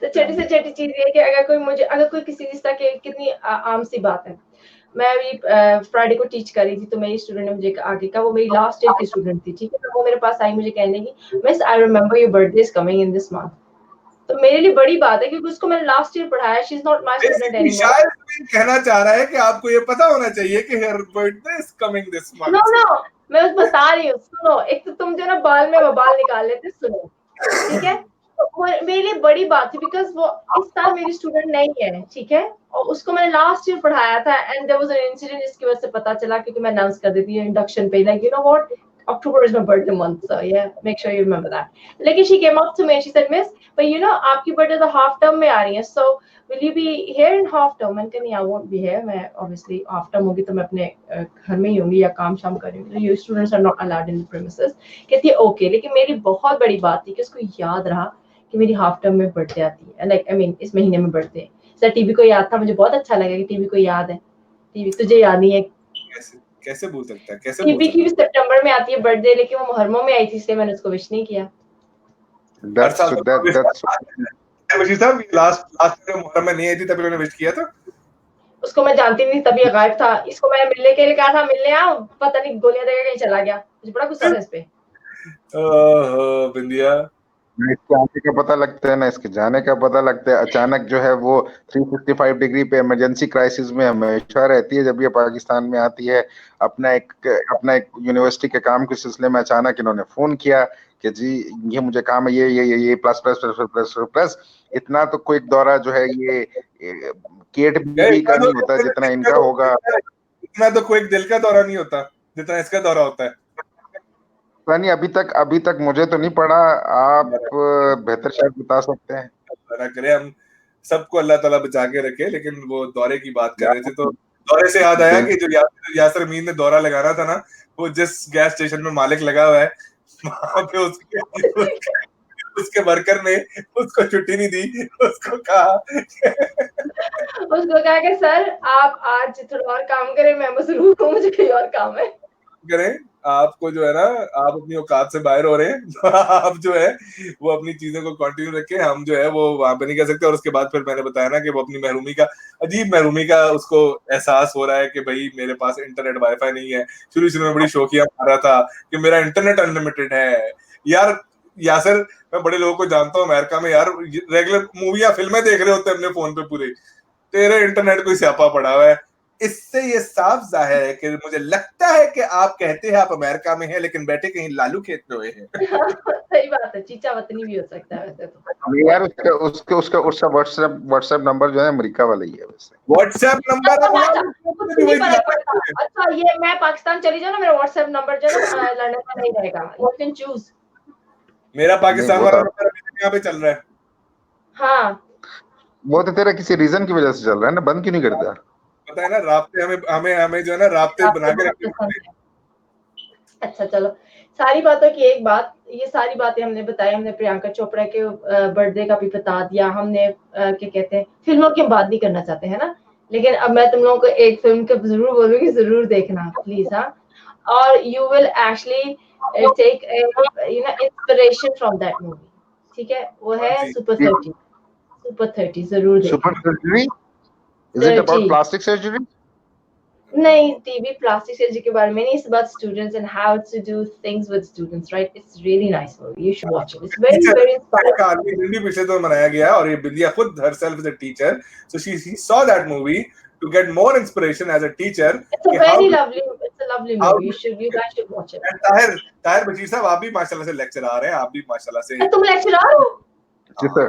तो छोटी से छोटी चीज ये कि अगर कोई किसी चीज तक, कितनी आम सी बात है, मैं अभी फ्राइडे को टीच कर रही थी, तो मेरी स्टूडेंट ने मुझे आगे का, वो मेरी लास्ट ईयर की स्टूडेंट थी, ठीक है, तो वो मेरे पास आई, मुझे कहने की, miss I remember your birthday is coming in this month. तो मेरे लिए बड़ी बात है क्योंकि उसको मैंने लास्ट ईयर पढ़ाया, she is not my student anymore. शायद कहना चाह रहा है कि आपको ये पता होना चाहिए कि her birthday is coming this month. No मैं बस बता रही हूँ, सुनो, एक तो तुम जो ना बाल में बबाल निकाल लेते, सुनो, ठीक है। तो मेरे लिए बड़ी बात थी बिकॉज वो इस साल मेरी स्टूडेंट नहीं है, ठीक है, और उसको मैंने लास्ट ईयर पढ़ाया था, and there was an incident जिसकी वजह से पता चला, क्योंकि मैं अनाउंस कर देती हूँ इंडक्शन पे, like you know what, October is my birthday month, so yeah, make sure you remember that. Like she came up to me and she said, Miss, but you know, आपकी birthday तो half term में आ रही है, so will you be here in half term? मैंने कहा नहीं, I won't be here, मैं obviously half term होगी तो मैं अपने घर में ही होंगी या काम शाम करूंगी, you students are not allowed in the premises। कहती है ओके, लेकिन मेरी बहुत बड़ी बात थी कि उसको याद रहा कि मेरी हाफ टर्म में बर्थडे आती है, लाइक आई मीन इस महीने में बर्थडे। सर टीवी को याद था, मुझे बहुत अच्छा लगा कि टीवी को याद है, टीवी तुझे याद नहीं है, कैसे बोल सकता है, कैसे टीवी की भी सितंबर में आती है बर्थडे, लेकिन वो मुहर्रम में आई थी, इसलिए मैंने उसको विश नहीं किया। वशी साहब लास्ट मुहर्रम में नहीं आई थी, तभी मैंने विश किया था। उसको मैं जानती नहीं, तभी गायब था, इसको मैंने मिलने के लिए कहा था, मिलने आओ, पता नहीं गोलियां देकर कहीं चला गया, मुझे बड़ा गुस्सा था इस पे। ओहो बिंदिया, इसके आने का पता लगता है ना, इसके जाने का पता लगता है, अचानक जो है वो 365 डिग्री पे इमरजेंसी क्राइसिस में हमेशा रहती है जब ये पाकिस्तान में आती है। अपना एक यूनिवर्सिटी के काम के सिलसिले में अचानक इन्होंने फोन किया कि जी ये मुझे काम है, ये plus plus plus plus plus plus, इतना तो कोई दौरा जो है ये केट भी का नहीं होता जितना इनका होगा, इतना तो कोई दिल का दौरा नहीं होता जितना इसका दौरा होता है। नहीं अभी तक मुझे तो नहीं पड़ा, आप बेहतर शायद बता सकते हैं। करे हम सबको अल्लाह ताला बचा के रखे, लेकिन वो दौरे की बात कर रहे थे तो दौरे से याद आया कि जो यासर अमीन ने दौरा लगाना था ना, वो जिस गैस स्टेशन में मालिक लगा हुआ है वहां पे उसके वर्कर ने उसको छुट्टी नहीं दी, उसको कहा कि सर आप आज थोड़ा और काम करें, मैं मसरूफ हूँ, मुझे कोई और काम है। करें, आपको जो है ना, आप अपनी औकात से बाहर हो रहे हैं, तो आप जो है वो अपनी चीजों को कंटिन्यू रखें, हम जो है वो वहां पे नहीं कर सकते। और उसके बाद फिर मैंने बताया ना कि वो अपनी महरूमी का, अजीब महरूमी का उसको एहसास हो रहा है कि भाई मेरे पास इंटरनेट वाईफाई नहीं है। शुरू शुरू में बड़ी शौकिया मार रहा था कि मेरा इंटरनेट अनलिमिटेड है। यार यासर, मैं बड़े लोगों को जानता हूँ अमेरिका में, यार रेगुलर मूवियां फिल्में देख रहे होते हैं अपने फोन पे पूरे, तेरे इंटरनेट कोई स्यापा पड़ा हुआ है। इससे ये साफ जाहिर है कि मुझे लगता है कि आप कहते हैं आप अमेरिका में हैं लेकिन बैठे कहीं लालू खेत में हुए हैं। सही बात है, चीचा वतनी भी हो सकता है वैसे तो। यार उसका व्हाट्सएप नंबर जो है अमेरिका वाला ही है वैसे। व्हाट्सएप नंबर कुछ नहीं फर्क पड़ता। अच्छा ये मैं पाकिस्तान चली जाऊँ ना, मेरा व्हाट्सएप नंबर जो है ना लंदन का नहीं रहेगा, यू कैन चूज। मेरा पाकिस्तान वाला नंबर अभी यहाँ पे चल रहा है। हाँ वो तो तेरा किसी रीजन की वजह से चल रहा है ना, बंद क्यों नहीं करता? पता है ना, राब्ते हमें हमें हमें जो है ना राब्ते बना के रखने। अच्छा चलो, सारी बातों की एक बात, ये सारी बातें हमने बताई, हमने प्रियंका चोपड़ा के बर्थडे का भी बता दिया हमने, क्या कहते हैं, फिल्मों की बात नहीं करना चाहते हैं ना, लेकिन अब मैं तुम लोगों को एक फिल्म के जरूर बोलूंगी, जरूर देखना प्लीज। हाँ, और you will actually take inspiration from that movie, ठीक है? वो है सुपर 30। सुपर 30 जरूर देखना। Super surgery? Is it about plastic surgery? नहीं, टीवी प्लास्टिक सर्जरी के बारे में नहीं, it's about students and how to do things with students, right? It's really nice movie, you should watch it, it's very very inspiring. Hindi पिछले तो मनाया गया है और ये बिंदिया खुद herself is a teacher, so she saw that movie to get more inspiration as a teacher. It's a very lovely, it's a lovely movie, you guys should watch it. Tahir Bashir साहब, आप भी माशाल्लाह से लेक्चरर हैं, आप भी माशाल्लाह से। तुम लेक्चरर हो? जी सर।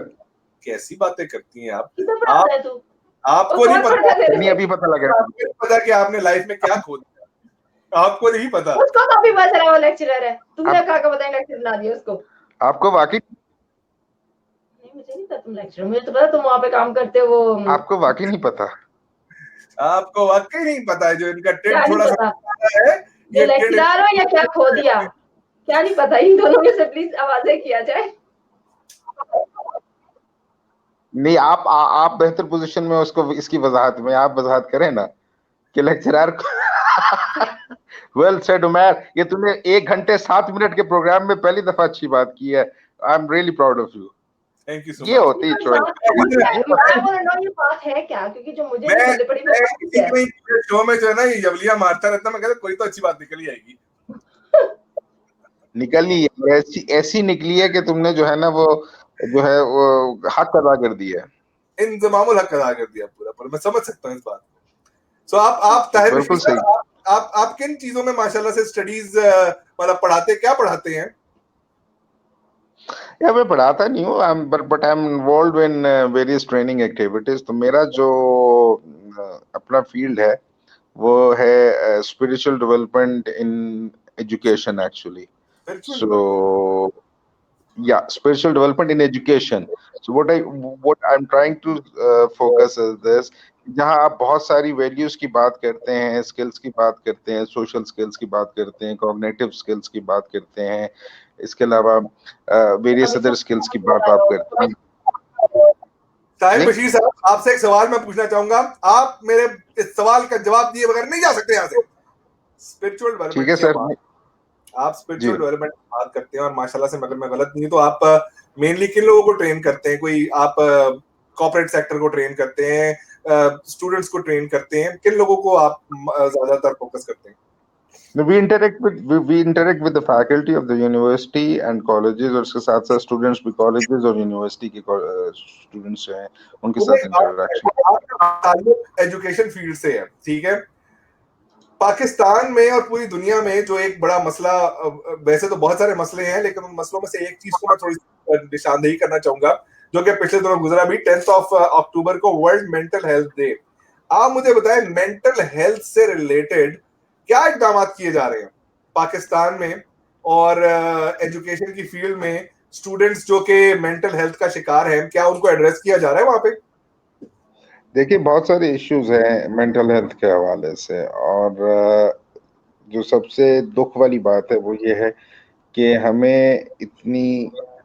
कैसी बातें करती हैं आप? कितना पढ़ाता है तू? आपको नहीं पता, नहीं अभी पता लगा, आपको पता कि आपने लाइफ में क्या खो दिया, आपको नहीं पता। उसको तो अभी पता चला वो लेक्चरर है, तुमने कहा का बताया लेक्चर बना दिया उसको। आपको वाकई नहीं, मुझे नहीं पता तुम लेक्चरर, मुझे तो पता तुम वहां पे काम करते हो। वो आपको वाकई नहीं पता? आपको वाकई नहीं पता है, जो इनका टेंट थोड़ा सा है, ये लेक्चरर हो या क्या खो दिया, क्या नहीं पता? इन दोनों में से प्लीज आवाजें किया जाए। नहीं, आप बेहतर पोजीशन में उसको इसकी वजाहत में आप वजाहत करें ना कि लेक्चरर वेल सेड उमर, ये तूने 1 घंटे 7 मिनट के प्रोग्राम में पहली दफा अच्छी बात की है। I am really proud of you. Thank you so much. ये होती है चॉइस। मैं बोल रहा हूं ये बात है क्या, क्योंकि जो मुझे नहीं पड़ी मैं शो में जो है ना ये जवलियां मारता रहता, मैं कहता कोई तो अच्छी बात निकल ही आएगी। निकलनी है, ऐसी निकली है कि तुमने जो है ना वो जो है वो हक अदा कर दिया है, इंतजामुल हक अदा कर दिया पूरा, पर मैं समझ सकता हूँ इस बात को। सो आप ताहिर बिल्कुल सही। आप किन चीजों में माशाल्लाह से स्टडीज मतलब पढ़ाते, क्या पढ़ाते हैं? या मैं पढ़ाता नहीं हूँ, but I am involve in various training activities. तो मेरा जो अपना फील्ड है वो है spiritual development in education actually. So yeah, spiritual development in education. So what I'm trying to focus is this, जहाँ आप बहुत सारी वैल्यूज की बात करते हैं, स्किल्स की बात करते हैं, सोशल स्किल्स की बात करते हैं, कॉग्निटिव स्किल्स की बात करते हैं, इसके अलावा वेरियस अदर स्किल्स की बात आप करते हैं। ताहिर बशीर साहब, आपसे एक सवाल मैं पूछना चाहूंगा, आप मेरे इस सवाल का जवाब दिए बगैर नहीं जा सकते यहाँ से। स्पिरिचुअल डेवलपमेंट, ठीक है सर, आप स्पिरिचुअल डेवलपमेंट की बात करते हैं और माशाल्लाह से, मगर मैं गलत नहीं तो आप मेनली किन लोगों को ट्रेन करते हैं? कोई आप कॉर्पोरेट सेक्टर को ट्रेन करते हैं, स्टूडेंट्स को ट्रेन करते हैं, किन लोगों को आप ज्यादातर फोकस करते हैं? We interact with the faculty of the university and colleges, और उसके साथ साथ स्टूडेंट्स भी कॉलेजेस और यूनिवर्सिटी के स्टूडेंट्स हैं, उनके साथ इंटरेक्शन एजुकेशन फील्ड से है, ठीक है? पाकिस्तान में और पूरी दुनिया में जो एक बड़ा मसला, वैसे तो बहुत सारे मसले हैं, लेकिन उन मसलों में से एक चीज को मैं थोड़ी निशानदेही करना चाहूंगा, जो कि पिछले दिनों गुजरा भी, 10 अक्टूबर को वर्ल्ड मेंटल हेल्थ डे। आप मुझे बताएं, मेंटल हेल्थ से रिलेटेड क्या इकदाम किए जा रहे हैं पाकिस्तान में और एजुकेशन की फील्ड में? स्टूडेंट्स जो कि मेंटल हेल्थ का शिकार हैं, क्या उनको एड्रेस किया जा रहा है वहां पे? देखिए, बहुत सारे इश्यूज हैं मेंटल हेल्थ के हवाले से, और जो सबसे दुख वाली बात है वो ये है कि हमें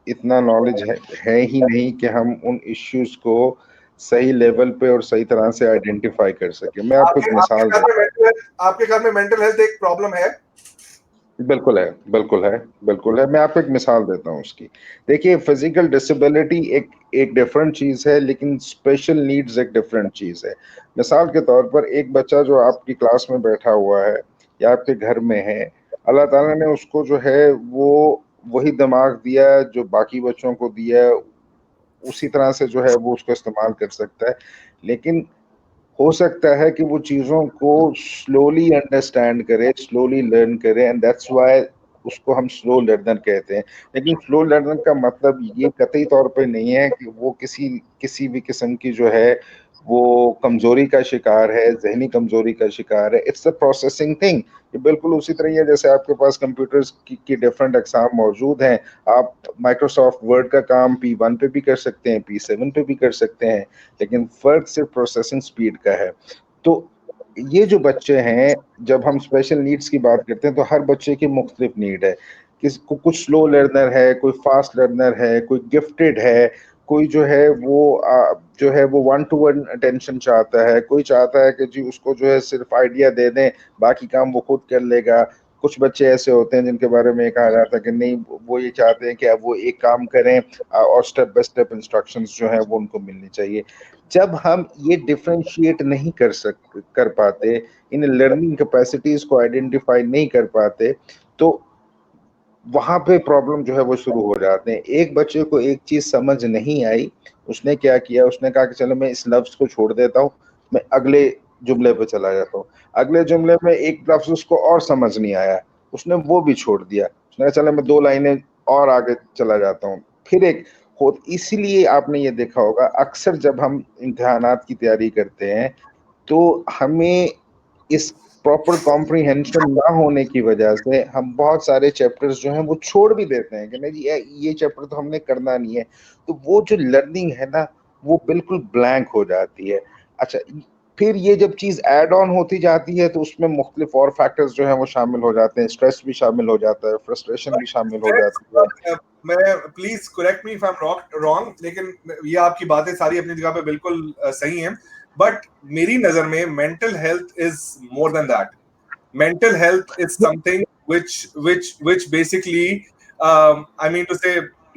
इतना नॉलेज है ही नहीं कि हम उन इश्यूज को सही लेवल पे और सही तरह से आइडेंटिफाई कर सके। मैं आपको एक मिसाल दूं। आपके घर में मेंटल हेल्थ एक प्रॉब्लम है? बिल्कुल है, बिल्कुल है, बिल्कुल है। मैं आपको एक मिसाल देता हूँ उसकी। देखिए, फिजिकल डिसेबिलिटी एक डिफरेंट चीज है, लेकिन स्पेशल नीड्स एक डिफरेंट चीज है। मिसाल के तौर पर एक बच्चा जो आपकी क्लास में बैठा हुआ है या आपके घर में है, अल्लाह ताला ने उसको जो है वो वही दिमाग दिया जो बाकी बच्चों को दिया है, उसी तरह से जो है वो उसको इस्तेमाल कर सकता है। लेकिन हो सकता है कि वो चीज़ों को स्लोली अंडरस्टैंड करे, स्लोली लर्न करे, एंड दैट्स व्हाई उसको हम स्लो लर्नर कहते हैं। लेकिन स्लो लर्नर का मतलब ये कतई तौर पे नहीं है कि वो किसी भी किस्म की जो है वो कमजोरी का शिकार है, ज़हनी कमजोरी का शिकार है। It's a processing thing. ये बिल्कुल उसी तरह ही है जैसे आपके पास कंप्यूटर्स की डिफरेंट अक़साम मौजूद हैं। आप माइक्रोसॉफ्ट वर्ड का काम P1 पे भी कर सकते हैं, P7 पे भी कर सकते हैं, लेकिन फ़र्क सिर्फ प्रोसेसिंग स्पीड का है। तो ये जो बच्चे हैं, जब हम स्पेशल नीड्स की बात करते हैं, तो हर बच्चे की मुख्तलिफ नीड है। कुछ स्लो लर्नर है, कोई फास्ट लर्नर है, कोई गिफ्टेड है, कोई जो है वो वन टू वन अटेंशन चाहता है, कोई चाहता है कि जी उसको जो है सिर्फ आइडिया दे दें, बाकी काम वो खुद कर लेगा। कुछ बच्चे ऐसे होते हैं जिनके बारे में कहा जाता है कि नहीं, वो ये चाहते हैं कि अब वो एक काम करें और स्टेप बाय स्टेप इंस्ट्रक्शंस जो है वो उनको मिलनी चाहिए। जब हम ये डिफरेंशिएट नहीं कर पाते, इन लर्निंग कैपेसिटीज को आइडेंटिफाई नहीं कर पाते, तो वहां पे प्रॉब्लम जो है वो शुरू हो जाते हैं। एक बच्चे को एक चीज समझ नहीं आई, उसने क्या किया, उसने कहा कि चलो मैं इस लफ्ज को छोड़ देता हूँ, मैं अगले जुमले पे चला जाता हूँ। अगले जुमले में एक लफ्ज उसको और समझ नहीं आया, उसने वो भी छोड़ दिया। उसने कहा चलो मैं 2 लाइनें और आगे चला जाता हूँ। फिर एक हो इसीलिए आपने ये देखा होगा, अक्सर जब हम इम्तिहानात की तैयारी करते हैं, तो हमें इस प्रॉपर कॉम्प्रिहेंशन ना होने की वजह से हम बहुत सारे चैप्टर्स जो हैं वो छोड़ भी देते हैं कि नहीं जी ये चैप्टर तो हमने करना नहीं है। तो वो जो लर्निंग है ना, वो बिल्कुल ब्लैंक हो जाती है। अच्छा, फिर ये जब चीज़ ऐड ऑन होती जाती है तो उसमें मुख्तलिफ और फैक्टर्स जो हैं वो शामिल हो जाते हैं, स्ट्रेस भी शामिल हो जाता है, फ्रस्ट्रेशन भी शामिल हो जाती है। मैं please correct me if I am wrong, लेकिन ये आपकी बातें सारी अपनी जगह पे बिल्कुल सही हैं, बट मेरी नजर में mental health is more than that. Mental health is something which basically I mean to say,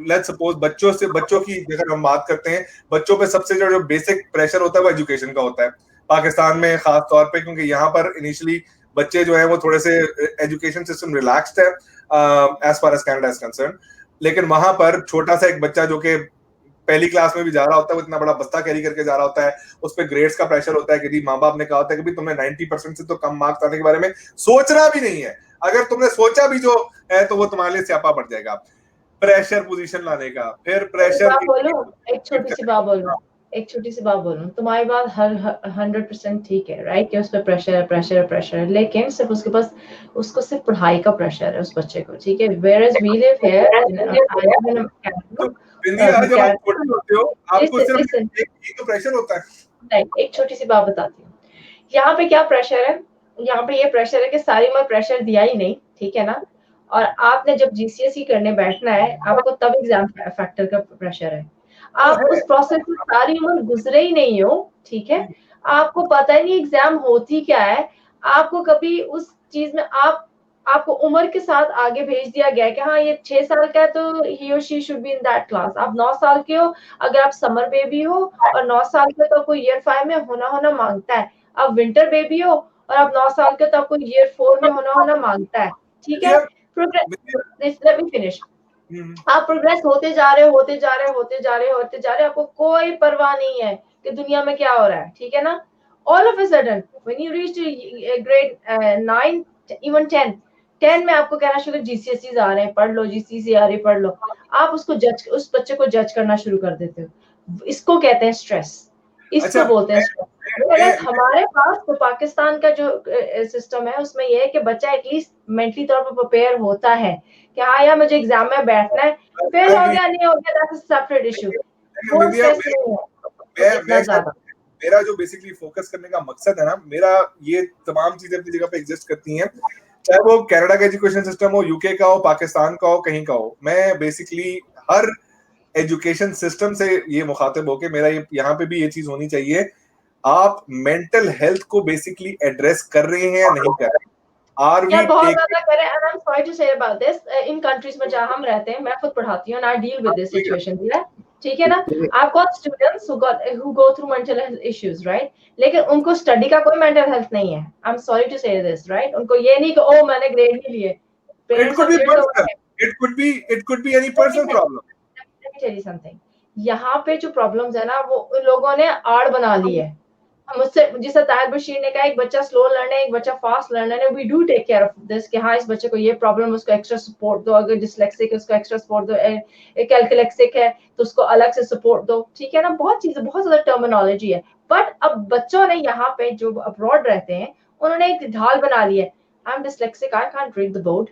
let's suppose बच्चों की अगर हम बात करते हैं, बच्चों पे सबसे जो बेसिक प्रेशर होता है वो एजुकेशन का होता है पाकिस्तान में खास तौर पे, क्योंकि यहाँ पर इनिशियली बच्चे जो है वो थोड़े से एजुकेशन सिस्टम रिलैक्स्ड है as far as Canada is concern. लेकिन वहां पर छोटा सा एक बच्चा जो कि पहली क्लास में भी जा रहा होता है, वो इतना बड़ा बस्ता कैरी करके जा रहा होता है, उस पर ग्रेड्स का प्रेशर होता है कि माँ बाप ने कहा होता है कि तुमने 90% से तो कम मार्क्स आने के बारे में सोचना भी नहीं है, अगर तुमने सोचा भी जो है तो वो तुम्हारे लिए स्यापा पड़ जाएगा. प्रेशर पोजीशन लाने का, फिर प्रेशर एक छोटी सी बात बोलूं, तुम्हारी बात 100% ठीक है, राइट, कि उस पर प्रेशर है, लेकिन सिर्फ उसको सिर्फ पढ़ाई का प्रेशर है उस बच्चे को, ठीक है. Where as we live here जब आप छोटे होते हो आपको सिर्फ एक तो प्रेशर होता है. नहीं, एक छोटी सी बात बताती हूँ. यहाँ पे क्या प्रेशर है, यहाँ पे ये प्रेशर है कि सारी उम्र प्रेशर दिया ही नहीं, ठीक है ना, और आपने जब GCSE करने बैठना है आपको तब एग्जाम फैक्टर का प्रेशर है. आप उस प्रोसेस में सारी उम्र गुजरे ही नहीं हो, ठीक है, आपको पता ही नहीं एग्जाम होती क्या है, आपको कभी उस चीज में आपको उम्र के साथ आगे भेज दिया गया है कि हाँ ये 6 साल का है तो ही और she should be in that class. आप 9 साल के हो, अगर आप समर बेबी हो और 9 साल के तो आपको ईयर 5 में होना मांगता है. आप विंटर बेबी हो और आप 9 साल के तो आपको ईयर 4 में होना मांगता है, ठीक है. Let me finish. आप प्रोग्रेस होते जा रहे, आपको कोई परवाह नहीं है कि दुनिया में क्या हो रहा है, ठीक है ना. All of a sudden when you reach grade 9 even 10 में आपको कहना शुरू GCSEs आ रहे हैं, पढ़ लो, GCSE आ रही पढ़ लो. आप उस बच्चे को जज करना शुरू कर देते हो. इसको कहते हैं स्ट्रेस, इसको बोलते हैं स्ट्रेस. हमारे पास तो पाकिस्तान का जो सिस्टम है उसमें यह है कि बच्चा एटलीस्ट मेंटली तौर पर प्रिपेयर होता है कि हाँ यार मुझे एग्जाम में बैठना है, फेल हो गया नहीं हो गया दैट्स अ सेपरेट इशू. वो स्ट्रेस नहीं है इतना ज्यादा. मेरा जो बेसिकली फोकस करने का मकसद है ना, मेरा ये तमाम चीजें अपनी जगह पे एग्जिस्ट करती हैं, चाहे वो कनाडा का एजुकेशन सिस्टम हो, यूके का हो, पाकिस्तान का हो, कहीं का हो. मैं बेसिकली हर एजुकेशन सिस्टम से ये मुखातिब हो के मेरा ये यहाँ पे भी ये चीज होनी चाहिए, आप मेंटल हेल्थ को बेसिकली एड्रेस कर रहे हैं या नहीं कर रहे हैं. Are we या बहुत taking ज्यादा करें, and I'm sorry to say about this, in countries में जहाँ हम रहते हैं, मैं खुद पढ़ाती हूँ and I deal with this situation, ठीक है ना? I've got students who go through mental health issues, right? लेकिन उनको स्टडी का कोई mental health नहीं है. I'm sorry to say this, right? उनको ये नहीं कि ओ मैंने ग्रेड नहीं लिए. it Parents could of be theirs are personal, it could be any personal problem. Let me tell you something. यहाँ पे जो प्रॉब्लम्स है ना वो उन लोगों ने आड़ बना ली है. मुझसे जिस ताहिर बशीर ने कहा एक बच्चा स्लो लर्नर है एक बच्चा फास्ट लर्नर है, we do take care of this कि हाँ इस बच्चे को ये प्रॉब्लम, उसको एक्स्ट्रा सपोर्ट दो, अगर डिसलेक्सिक है उसको एक्स्ट्रा सपोर्ट दो, कैलकुलेक्सिक है तो उसको अलग से सपोर्ट दो, ठीक है ना? बहुत चीजें, बहुत ज्यादा टर्मिनोलॉजी है. बट अब बच्चों ने यहाँ पे जो अब्रॉड रहते हैं उन्होंने एक ढाल बना ली है, I am dyslexic, I can't read the board.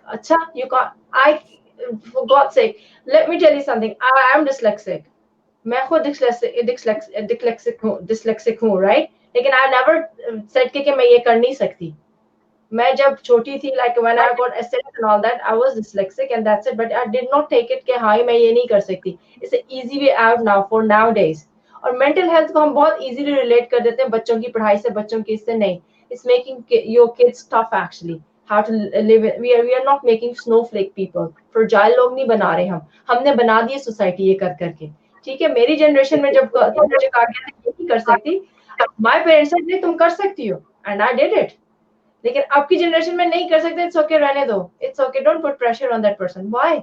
अच्छा, you can't, for God's sake, let me tell you something, I am dyslexic. मैं खुद dyslexic हूँ, right? लेकिन I never said कि मैं ये कर नहीं सकती. मैं जब छोटी थी, like when I got assessed and all that, I was dyslexic and that's it. But I did not take it कि हाँ मैं ये नहीं कर सकती. It's an easy way out now for nowadays. और mental health को हम बहुत easily relate कर देते हैं बच्चों की पढ़ाई से, बच्चों की इससे नहीं. It's making your kids tough actually. How to live it. We are not making snowflake people. Fragile लोग नहीं बना रहे हम. हमने बना दी सोसाइटी ये कर करके. ठीक है, मेरी जनरेशन में जब मुझे कहा गया था ये नहीं कर सकती, my parents said तुम कर सकती हो, and I did it. लेकिन आपकी जनरेशन में नहीं कर सकते, इट्स ओके, रहने दो, it's okay, don't put pressure on that person. Why?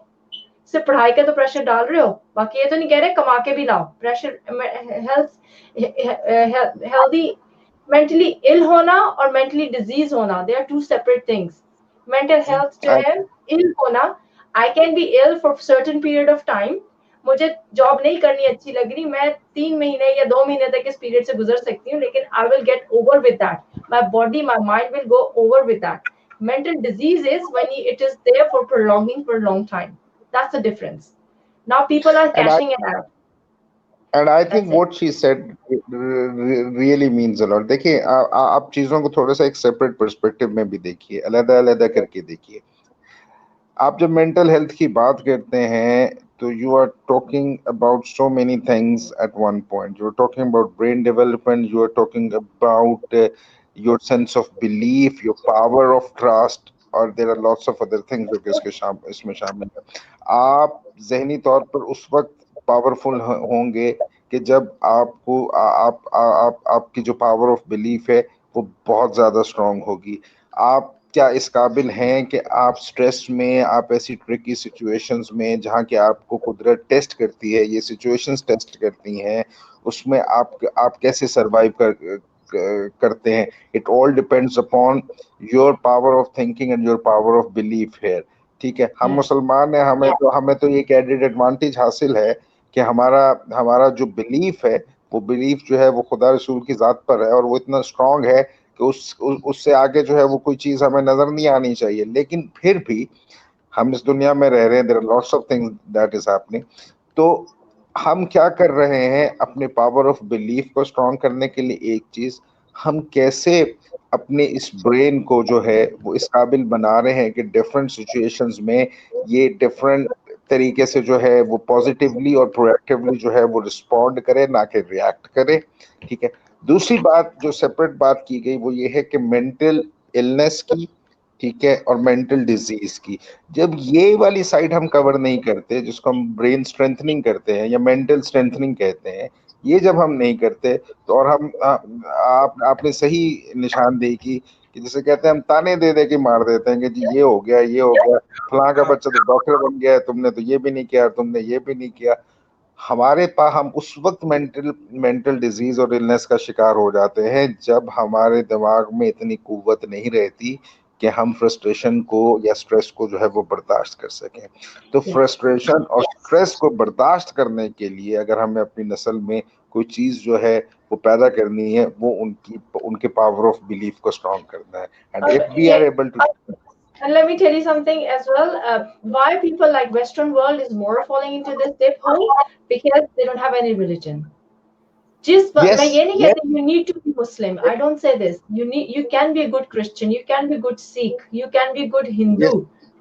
सिर्फ पढ़ाई का तो प्रेशर डाल रहे हो, बाकी ये तो नहीं कह रहे कमा के भी लाओ. प्रेशर, हेल्दी मेंटली इल होना और मेंटली डिजीज होना, they are two separate things. Mental health जो है, इल होना, I can be ill for certain period of time, मुझे जॉब नहीं करनी अच्छी लग रही, मैं 3 महीने या 2 महीने तक इस पीरियड से गुजर सकती हूँ, लेकिन I will get over with that. My body, my mind will go over with that. Mental disease is when it is there for prolonging for a long time. That's the difference. Now people are cashing it out. And I think That's it. what she said really means a lot. देखिए आप चीजों को थोड़ा सा एक separate perspective में भी देखिए, अलग-अलग करके देखिए. आप जब मेंटल हेल्थ की बात करते हैं तो you are talking about so many things at one point. You are talking about brain development, you are talking about your sense of belief, your power of trust, और there are lots of other things जो कि इसमें शामिल है. आप जहनी तौर पर उस वक्त पावरफुल होंगे कि जब आपको आपकी जो पावर ऑफ बिलीफ है वो बहुत ज्यादा स्ट्रांग होगी. आप क्या इस काबिल हैं कि आप स्ट्रेस में, आप ऐसी ट्रिकी सिचुएशंस में जहाँ कि आपको कुदरत टेस्ट करती है, ये सिचुएशंस टेस्ट करती हैं, उसमें आप कैसे सरवाइव करते हैं. It all depends upon your power of thinking and your power of belief है. ठीक है, हम मुसलमान हैं, हमें तो एक एडेड एडवांटेज हासिल है कि हमारा जो बिलीफ है वो बिलीफ जो है वो खुदा रसूल की जात पर है, और वो इतना स्ट्रांग है कि उससे आगे जो है वो कोई चीज हमें नजर नहीं आनी चाहिए. लेकिन फिर भी हम इस दुनिया में रह रहे हैं, there are lots of things that is happening. तो हम क्या कर रहे हैं अपने पावर ऑफ बिलीफ को स्ट्रांग करने के लिए? एक चीज, हम कैसे अपने इस ब्रेन को जो है वो इस काबिल बना रहे हैं कि डिफरेंट सिचुएशंस में ये डिफरेंट तरीके से जो है वो पॉजिटिवली और प्रोएक्टिवली जो है वो रिस्पॉन्ड करे, ना कि रिएक्ट करे. ठीक है. दूसरी बात जो सेपरेट बात की गई वो ये है कि मेंटल इलनेस की, ठीक है, और मेंटल डिजीज की. जब ये वाली साइड हम कवर नहीं करते, जिसको हम ब्रेन स्ट्रेंथनिंग करते हैं या मेंटल स्ट्रेंथनिंग कहते हैं, ये जब हम नहीं करते तो, और हम आपने सही निशानदेही की कि जिसे कहते हैं हम ताने दे दे के मार देते हैं कि जी ये हो गया, फलां का बच्चा तो डॉक्टर बन गया है, तुमने तो ये भी नहीं किया, तुमने ये भी नहीं किया. हमारे पास हम उस वक्त मेंटल डिजीज और इलनेस का शिकार हो जाते हैं जब हमारे दिमाग में इतनी कुव्वत नहीं रहती कि हम फ्रस्ट्रेशन को या स्ट्रेस को जो है वो बर्दाश्त कर सकें. तो फ्रस्ट्रेशन और स्ट्रेस को बर्दाश्त करने के लिए अगर हमें अपनी नस्ल में कोई चीज जो है वो पैदा करनी है, वो उनके पावर ऑफ बिलीफ को स्ट्रांग करना है. And if we are able to, and let me tell you something as well, why people like Western world is more falling into this dip hole, because they don't have any religion. Just मैं ये नहीं कहती you need to be Muslim. I don't say this. You can be a good Christian, you can be good Sikh, you can be good Hindu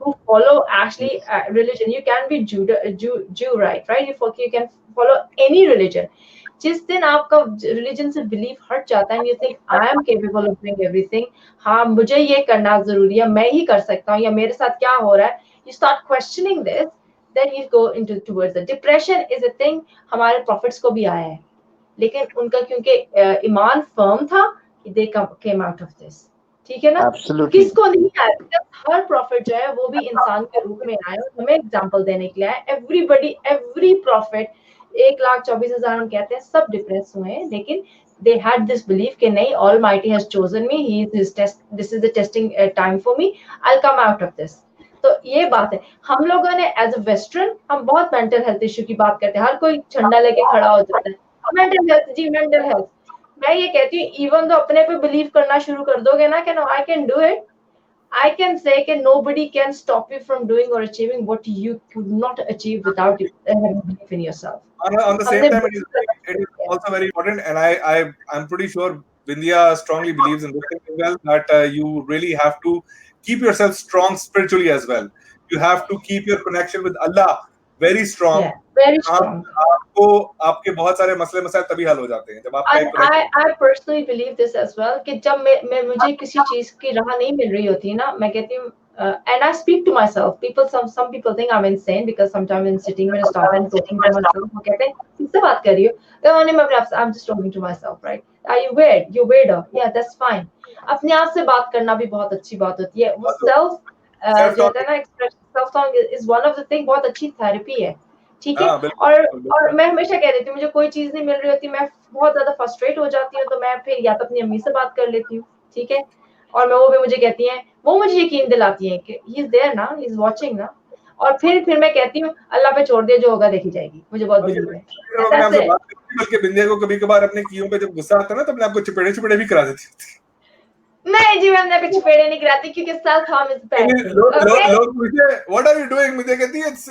who follow actually religion. You can be Jew, right? You can follow any religion. जिस दिन आपका religion से belief हट जाता है, you think I am capable of doing everything, हाँ मुझे ये करना जरूरी है, मैं ही कर सकता हूँ, या मेरे साथ क्या हो रहा है, you start questioning this, then you go into towards the depression is a thing. हमारे प्रॉफिट्स को भी आया है, लेकिन उनका क्योंकि ईमान फर्म था, दे केम आउट ऑफ दिस, ठीक है ना। एब्सोल्युटली किसको नहीं आया, हर प्रॉफिट जो है वो भी इंसान के रूप में आया, हमें एग्जांपल देने के लिए आया। एवरीबॉडी, एवरी प्रॉफिट, 1,24,000 हम कहते हैं, सब डिप्रेस हुए हैं, लेकिन they had this belief कि नहीं, Almighty has chosen me, he is his test, this is the testing time for me, I'll come out of this। तो ये बात है, हम लोगों ने एज अ वेस्टर्न हम बहुत मेंटल हेल्थ इश्यू की बात करते हैं, हर कोई झंडा लेके खड़ा हो जाता है, मेंटल हेल्थ जी, मेंटल हेल्थ। मैं ये कहती हूँ, इवन तो अपने पे बिलीव करना शुरू कर दोगे ना कि no I can do it, I can say that nobody can stop you from doing or achieving what you could not achieve without having belief in yourself. On the same time, it is also very important, and I'm pretty sure Vindhya strongly believes in this thing as well, that you really have to keep yourself strong spiritually as well. You have to keep your connection with Allah very strong. Yeah, very strong. आपको आपके बहुत सारे मसले मसाइल तभी हल हो जाते हैं जब आपका I personally believe this as well कि जब मैं मुझे किसी चीज की राह नहीं मिल रही होती ना, मैं कहती हूँ and I speak to myself. Some people think I'm insane because sometimes when sitting when I stop and talking to myself, वो कहते हैं किससे बात कर रही हो? तो मैं अपने आप से I'm just talking to myself, right? Are you weird? You're weirdo. Yeah, that's fine. अपने आप से बात करना भी बहुत अच्छी बात होती है। वो self जो होता है ना, expression, self talk is one of the thing, बहुत अच्छी therapy है, ठीक है। और मैं हमेशा कह देती हूँ, मुझे कोई चीज नहीं मिल रही होती, मैं बहुत ज्यादा फ्रस्ट्रेट हो जाती हूँ, तो मैं फिर या तो अपनी अम्मी से बात कर लेती हूँ, ठीक है, और वो भी मुझे कहती हैं, वो मुझे यकीन दिलाती हैं कि ही इज देयर ना, ही इज वाचिंग ना, और फिर मैं कहती हूँ अल्लाह पे छोड़ दे, जो होगा देखी जाएगी, मुझे बहुत बिलीव है। बल्कि बिंदिया को कभी कभार अपने कियों पे जब गुस्सा आता है ना, तो अपने आपको चिपड़े भी करा देती है। नहीं जी, मैं अपने कुछ पेड़े नहीं कराती, क्योंकि सेल्फ हार्म इज बैड। लोग मुझे व्हाट आर यू डूइंग, मुझे कहती है it's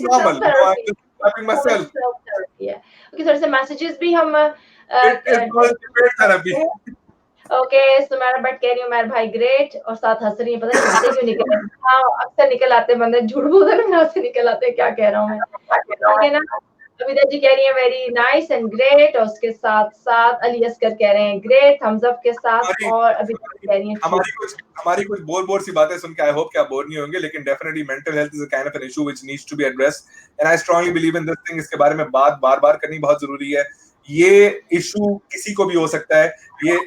normal, I am just happen my self. Okay, थोड़े से मैसेजेस भी हम थेरेपी। ओके, सुमेरा बट कह रही हूँ मेरा भाई ग्रेट, और साथ हंस रही है, पता नहीं हंसते क्यों निकल, हाँ अक्सर निकल आते बंदे, झूठ बोलते हैं ना, से निकल आते हैं, क्या कह रहा हूँ मैं, ठीक है ना। अविदा जी कह रही है वेरी नाइस एंड ग्रेट, और उसके साथ साथ अली असगर कह रहे हैं ग्रेट, थम्स अप के साथ, और अविदा जी कह रही हैं हमारी कुछ बोर सी बातें सुन के आई होप कि आप बोर नहीं होंगे, लेकिन definitely mental health is a kind of an issue which needs to be addressed, and I strongly believe in this thing. इसके बारे में बात बार-बार करनी बहुत जरूरी है। ये इशू किसी को भी हो सकता है, ये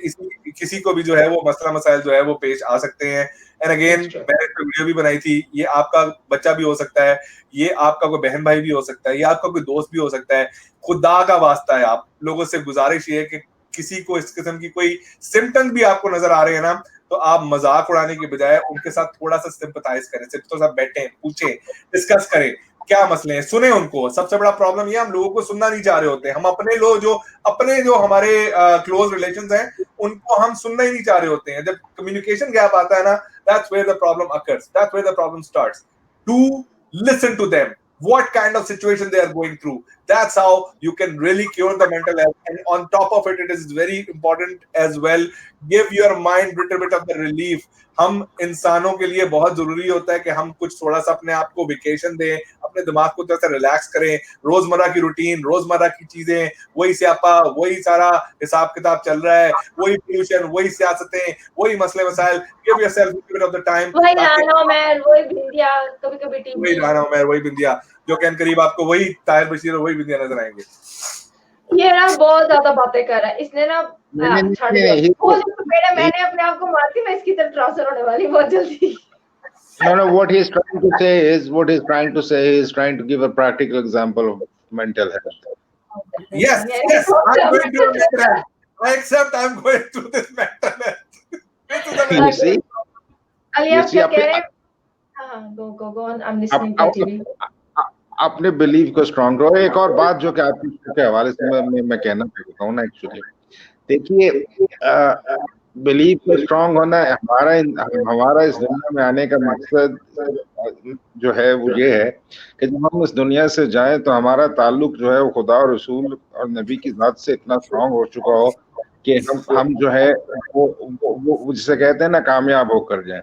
किसी को भी जो है वो मसला मसाइल जो है वो पेश आ सकते हैं। एंड अगेन मैंने एक वीडियो भी बनाई थी, ये आपका बच्चा भी हो सकता है, ये आपका कोई बहन भाई भी हो सकता है, ये आपका कोई दोस्त भी हो सकता है। खुदा का वास्ता है, आप लोगों से गुजारिश ये है कि किसी को इस किस्म की कोई सिम्टम भी आपको नजर आ रहे हैं ना, तो आप मजाक उड़ाने के बजाय उनके साथ थोड़ा सा सिंपैथाइज करें, सिर्फ थोड़ा सा बैठें, पूछें, डिस्कस करें क्या मसले हैं, सुने उनको। सबसे बड़ा प्रॉब्लम ये हम लोगों को सुनना नहीं चाह रहे होते, हम अपने जो हमारे क्लोज रिलेशंस हैं उनको हम सुनना ही नहीं चाह रहे होते हैं। जब कम्युनिकेशन गैप आता है ना, that's where the problem occurs, that's where the problem starts. Do listen to them, what kind of situation they are going through. That's how you can really cure the mental health. And on top of it, it is very important as well, give your mind little bit of the relief. हम इंसानों के लिए बहुत जरूरी होता है कि हम कुछ थोड़ा सा अपने आप को वेकेशन दें, अपने दिमाग को थोड़ा सा रिलैक्स करें। रोजमर्रा की रूटीन, रोजमर्रा की चीजें, वही स्यापा, वही सारा हिसाब किताब चल रहा है, वही पोल्यूशन, वही सियासतें, वही मसले मसाइल। Give yourself a bit of the time, वही राना उमर, वही बिंदिया, कभी-कभी टीवी, वही राना उमर, वही बिंदिया, जो कैन करीब आपको वही ताहिर बशीर और वही बिंदिया नजर आएंगे। ये ना बहुत ज्यादा बातें कर रहा है, इसने ना छड़ दिया। मैंने अपने आप को मारती, मैं इसकी तरफ ट्रांसफर होने वाली बहुत जल्दी। No, what he's trying to say is trying to give a practical example of mental health. Yes, I'm going through mental health. I accept I'm going through this mental health. You see? अलिया क्या कह रहे हैं? हाँ, go on, I'm listening to TV. अपने believe को strong करो। एक और बात जो कि आपके हवाले से मैं कहना चाहता हूँ ना, एक्चुअली देखिए, बिलीव को स्ट्रॉन्ग होना हमारा इस दुनिया में आने का मकसद जो है वो ये है कि जब हम इस दुनिया से जाएं तो हमारा ताल्लुक जो है वो खुदा और रसूल और नबी की जात से इतना स्ट्रॉन्ग हो चुका हो कि हम जो है वो जिसे कहते हैं ना, कामयाब होकर जाएं।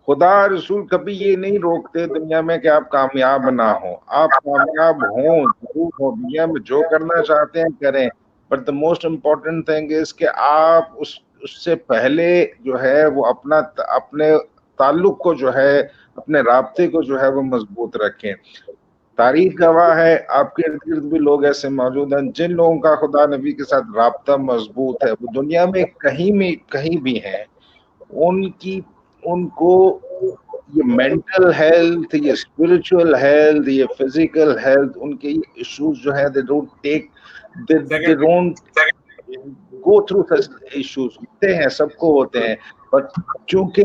खुदा रसूल कभी ये नहीं रोकते दुनिया में कि आप कामयाब ना हो, आप कामयाब हो, जरूर हो, दुनिया में जो करना चाहते हैं करें, but the most important thing is कि आप उससे पहले जो है वो अपने ताल्लुक को जो है, अपने राब्ते को जो है वो मजबूत रखें। तारीख गवाह है, आपके इर्द गिर्द भी लोग ऐसे मौजूद हैं जिन लोगों का खुदा नबी के साथ राब्ता मजबूत है, वो दुनिया में कहीं भी हैं, उनको ये मेंटल हेल्थ, ये स्पिरिचुअल हेल्थ, ये फिजिकल हेल्थ, उनके ये इश्यूज जो है, they don't go through such issues, होते हैं, सबको होते हैं, बट चूंकि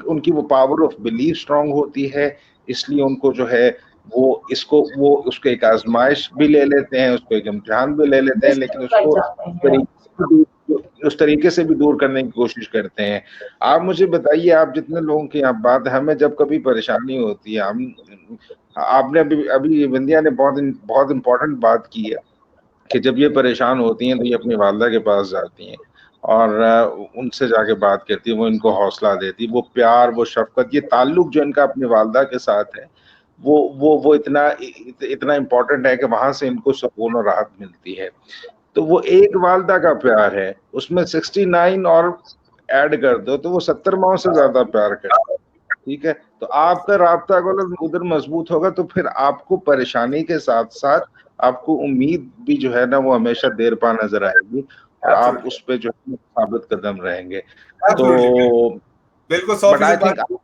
उनकी वो पावर ऑफ बिलीफ स्ट्रांग होती है, इसलिए उनको जो है वो उसको एक आजमाइश भी ले लेते हैं, उसको एक इम्तिहान भी ले लेते हैं, लेकिन उसको उस तरीके से भी दूर करने की कोशिश करते हैं। आप मुझे बताइए, आप जितने लोगों की यहाँ बात है, हमें जब कभी परेशानी होती है, आपने अभी विंध्या ने बहुत इम्पोर्टेंट बात की है कि जब ये परेशान होती हैं तो ये अपनी वालदा के पास जाती हैं और उनसे जाके बात करती है, वो इनको हौसला देती, वो प्यार, वो शफकत, ये ताल्लुक जो इनका अपनी वालदा के साथ है, वो इतना इम्पोर्टेंट है कि वहां से इनको सुकून और राहत मिलती है। तो वो एक वालदा का प्यार है, उसमें 69 और ऐड कर दो तो वो 70 माओं से ज्यादा प्यार करते हैं, ठीक है। तो आपका राब्ता अगर उधर मजबूत होगा तो फिर आपको परेशानी के साथ साथ आपको उम्मीद भी जो है ना वो हमेशा देर पा नजर आएगी और आप उस पे जो है साबित कदम रहेंगे। तो बिल्कुल 100%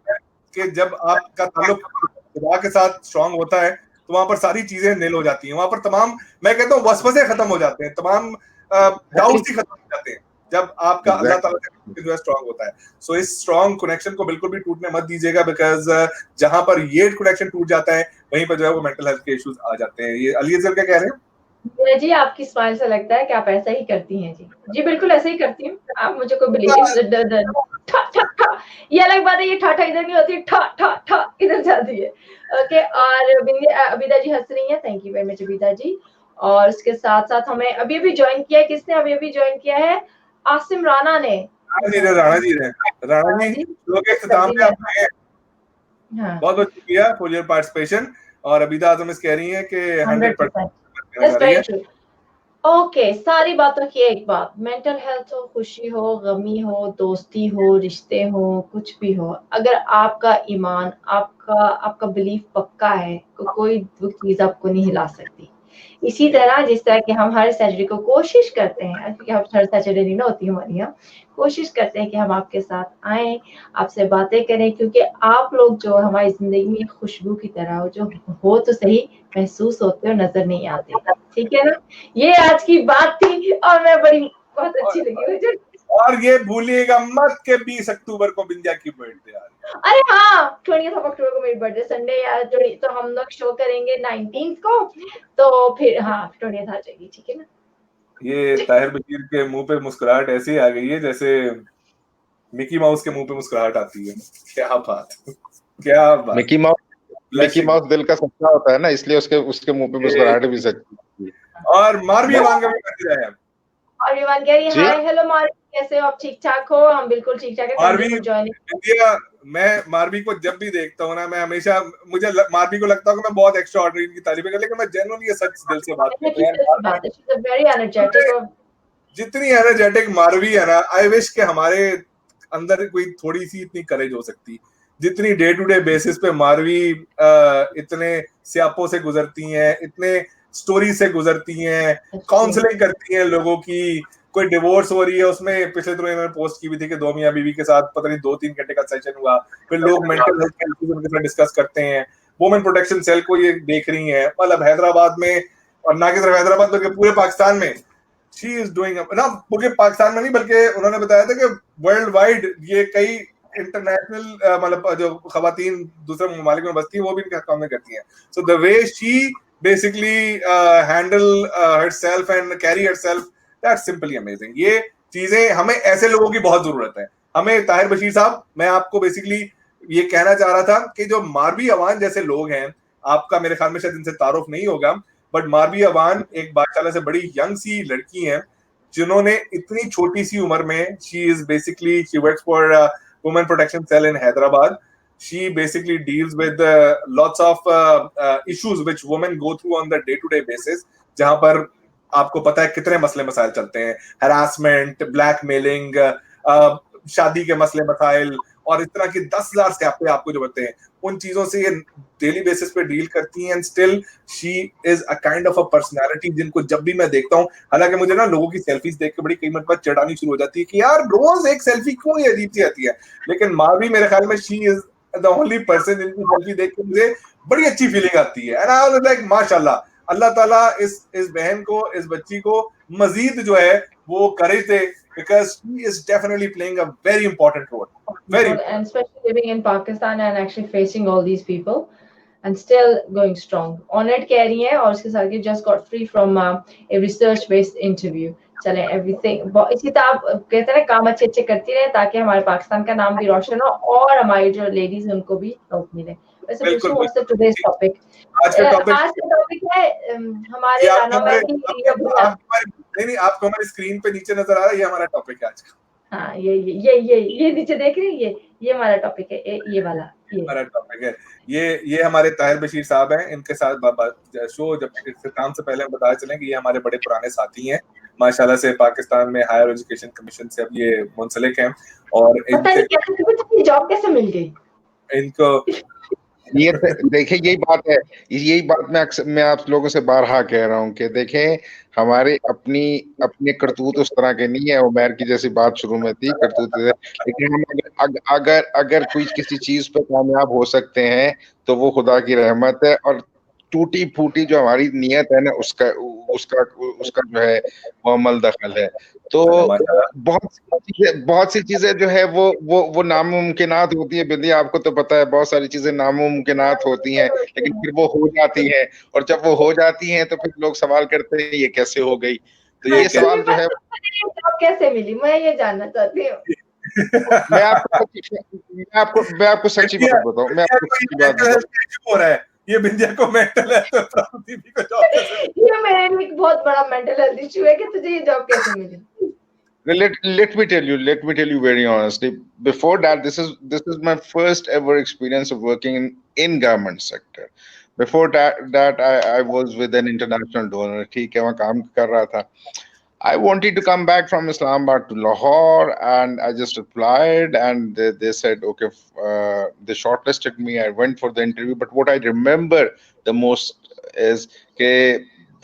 कि जब आपका ताल्लुक खुदा के साथ स्ट्रांग होता है तो वहां पर सारी चीजें नील हो जाती हैं, वहां पर तमाम, मैं कहता हूँ, वसवसे खत्म हो जाते हैं, तमाम डाउट्स ही खत्म हो जाते हैं जब आपका अल्लाह ताला से जो है स्ट्रांग होता है। सो इस स्ट्रांग कनेक्शन को बिल्कुल भी टूटने मत दीजिएगा, बिकॉज जहां पर ये कनेक्शन टूट जाता है वहीं पर जो है वो मेंटल हेल्थ के इश्यूज आ जाते हैं। ये अली अजहर क्या कह रहे हैं? जी, आपकी स्माइल से लगता है कि आप ऐसा ही करती हैं। जी बिल्कुल ऐसे ही करती हूँ। आप मुझे कोई बिलीव ये अलग बात है, ये ठा इधर नहीं होती, ठा इधर जाती है। ओके, और अबीदा जी हंस रही हैं, थैंक यू वेरी मच अबीदा जी। और उसके साथ साथ हमें अभी ज्वाइन किया है, किसने अभी ज्वाइन किया है? आसिम राणा ने। राणा जी लोग इख्तिताम पे आप आए। बहुत बहुत शुक्रिया फॉर योर पार्टिसिपेशन। और अबीदा आजम कह रही हैं कि 100% ओके, सारी बातों की एक बात, मेंटल हेल्थ हो, खुशी हो, गमी हो, दोस्ती हो, रिश्ते हो, कुछ भी हो, अगर आपका ईमान, आपका बिलीफ पक्का है तो कोई वो चीज आपको नहीं हिला सकती। इसी तरह जिस तरह कि हम हर सैटरडे को कोशिश करते हैं, क्योंकि हम हर सैटरडे नहीं ना होती हमारी यहाँ, कोशिश करते हैं कि हम आपके साथ आए, आपसे बातें करें, क्योंकि आप लोग जो हमारी जिंदगी में खुशबू की तरह हो, जो हो तो सही, महसूस होते हो, नजर नहीं आते, ठीक है ना। ये आज की बात थी और मैं बहुत अच्छी लगी मुझे। और ये भूलिएगा मत के 20 अक्टूबर को विंध्या की बर्थडे आ रही है। अरे हाँ, 20 अक्टूबर को मेरी बर्थडे, संडे यार, तो हम लोग शो करेंगे 19 को, तो फिर हाँ 20 आ जाएगी, ठीक है ना। ये ताहिर बशीर के मुंह पे मुस्कुराहट ऐसी आ गई है जैसे मिकी माउस के मुंह पे मुस्कुराहट आती है। क्या बात, क्या बात। मिकी माउस दिल का सच्चा होता है ना, इसलिए उसके मुंह पे मुस्कुराहट भी सच्ची। और मारवी अवान का भी बर्थडे है। और विवान कह रही है हाय हेलो मारवी, कैसे हो आप? ठीक ठाक हो? हम बिल्कुल ठीक ठाक है। मैं मारवी को जब भी देखता हूँ ना, मैं हमेशा, मुझे मारवी को लगता है कि मैं बहुत एक्स्ट्राऑर्डिनरी की तारीफ कर, लेकिन मैं जेन्युइनली ये सच दिल से बात करता हूँ। जितनी एनर्जेटिक मारवी है ना, आई विश के हमारे अंदर कोई थोड़ी सी इतनी करेज हो सकती, जितनी डे टू डे बेसिस पे मारवी इतने स्यापों से गुजरती हैं, इतने स्टोरी से गुजरती हैं, काउंसलिंग करती हैं लोगों की। कोई डिवोर्स हो रही है, उसमें पिछले दिनों इन्होंने पोस्ट की भी थी कि 2 मियां बीवी के साथ पता नहीं 2-3 घंटे का सेशन हुआ, फिर लोग मेंटल हेल्थ के इश्यूज उनके साथ डिस्कस करते हैं। वुमेन प्रोटेक्शन सेल को ये देख रही हैं, मतलब हैदराबाद में, और ना कि सिर्फ हैदराबाद बल्कि पूरे पाकिस्तान में शी इज डूइंग ना, पूरे पाकिस्तान में नहीं बल्कि उन्होंने बताया था कि वर्ल्ड वाइड ये कई इंटरनेशनल मतलब जो खवातीन दूसरे ममालिक में बसती है वो भी इनके काम में करती हैं। So the way she basically handle herself and carry herself, that's simply amazing। ये चीजें हमें ऐसे लोगों की बहुत जरूरत है। हमें ताहिर बशीर साहब, मैं आपको बेसिकली ये कहना चाह रहा था कि जो मारवी अवान जैसे लोग हैं, आपका मेरे ख्याल में शायद इनसे तारुफ नहीं होगा, बट मारवी अवान एक बादशाह से बड़ी यंग सी लड़की है जिन्होंने इतनी छोटी सी उम्र में, she is basically she works for women protection cell in Hyderabad. She basically deals with lots of issues which women go through on the day-to-day basis, जहां पर आपको पता है कितने मसले मसाइल चलते हैं, harassment, blackmailing, शादी के मसले मसाइल और इस तरह की 10,000 स्टेप आपको जो बताते हैं, उन चीजों से ये डेली बेसिस पे डील करती हैं. And still she is a kind of a personality जिनको जब भी मैं देखता हूँ, हालांकि मुझे ना लोगों की सेल्फीज देख के बड़ी कई बार चिढ़ानी शुरू हो जाती है कि यार रोज एक सेल्फी क्यों ये अजीब सी आती है, लेकिन माँ भी मेरे ख्याल में she is the only person जिनकी सेल्फी देख के मुझे बड़ी अच्छी फीलिंग आती है. एंड आई वाज लाइक माशाल्लाह, अल्लाह ताला इस बहन को, इस बच्ची को मजीद जो है वो करेज दे, because she is definitely playing a very important role. And especially living in Pakistan and actually facing all these people and still going strong. Honored कह रही है, और उसके साथ ही just got free from a research based interview. चले everything इसी तरह आप कहते हैं ना, काम अच्छे अच्छे करती रहे ताकि हमारे पाकिस्तान का नाम भी रोशन हो और हमारी जो लेडीज हैं उनको भी हेल्प मिले. वैसे पूछूं व्हाट्स द टुडेस टॉपिक. आज का टॉपिक है हमारे राना नहीं आपको हमारी स्क्रीन पे नीचे नजर आ रहा है, ये हमारा टॉपिक है आज का. हाँ, ये नीचे देख रही है, ये हमारा टॉपिक है, ये वाला हमारा टॉपिक है. ये हमारे ताहिर बशीर साहब हैं. इनके साथ शो जब इख्तिताम से पहले हम बताया चलें कि ये हमारे बड़े पुराने साथी हैं. माशाल्लाह से पाकिस्तान में हायर एजुकेशन कमीशन से अब ये मुंसलिक हैं और इनसे जॉब कैसे मिल गई इनको. ये देखिए, यही बात मैं आप लोगों से बारहा कह रहा हूँ कि देखें, हमारे अपने करतूत उस तरह के नहीं है. उमर की जैसी बात शुरू में थी, करतूत, लेकिन हम अगर कोई किसी चीज पे कामयाब हो सकते हैं तो वो खुदा की रहमत है. और टूटी फूटी जो हमारी नियत है ना, उसका जो है वो अमल दखल है. तो बहुत सी चीजें जो है वो नामुमकिनात होती है. बिंदी, आपको तो पता है बहुत सारी चीजें नामुमकिनात होती हैं, लेकिन फिर वो हो जाती हैं. और जब वो हो जाती हैं तो फिर लोग सवाल करते हैं ये कैसे हो गई. तो ये सवाल जो है कैसे मिली, मैं ये जानना चाहती हूँ. मैं आपको सच्ची बात बताऊं. मैं आपको सच्ची बात बताऊं, हो रहा है ये बिंदिया को मेंटल हेल्थ को जॉब कैसे, ये मेरे लिए एक बहुत बड़ा मेंटल हेल्थ इशू है कि तुझे ये जॉब कैसे मिली. Let me tell you very honestly. Before that, this is my first ever experience of working in government sector. Before that I was with an international donor. ठीक है, वहाँ काम कर रहा था. I wanted to come back from Islamabad to Lahore, and I just applied, and they said, okay, they shortlisted me. I went for the interview, but what I remember the most is कि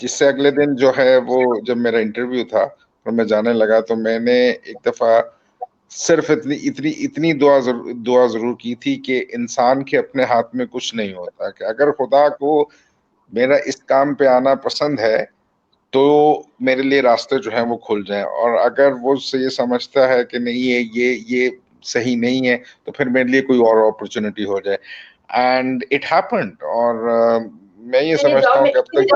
जिससे अगले दिन जो है वो जब मेरा interview था और मैं जाने लगा, तो मैंने एक दफा सिर्फ इतनी दुआ जरूर की थी कि इंसान के अपने हाथ में कुछ नहीं होता, कि अगर खुदा को मेरा इस काम पे आना पसंद है तो मेरे लिए रास्ते जो हैं वो खुल जाएं, और अगर वो ये समझता है कि नहीं ये सही नहीं है तो फिर मेरे लिए कोई और अपॉर्चुनिटी हो जाए. And it happened. और मैं ये समझता हूँ कि अब तक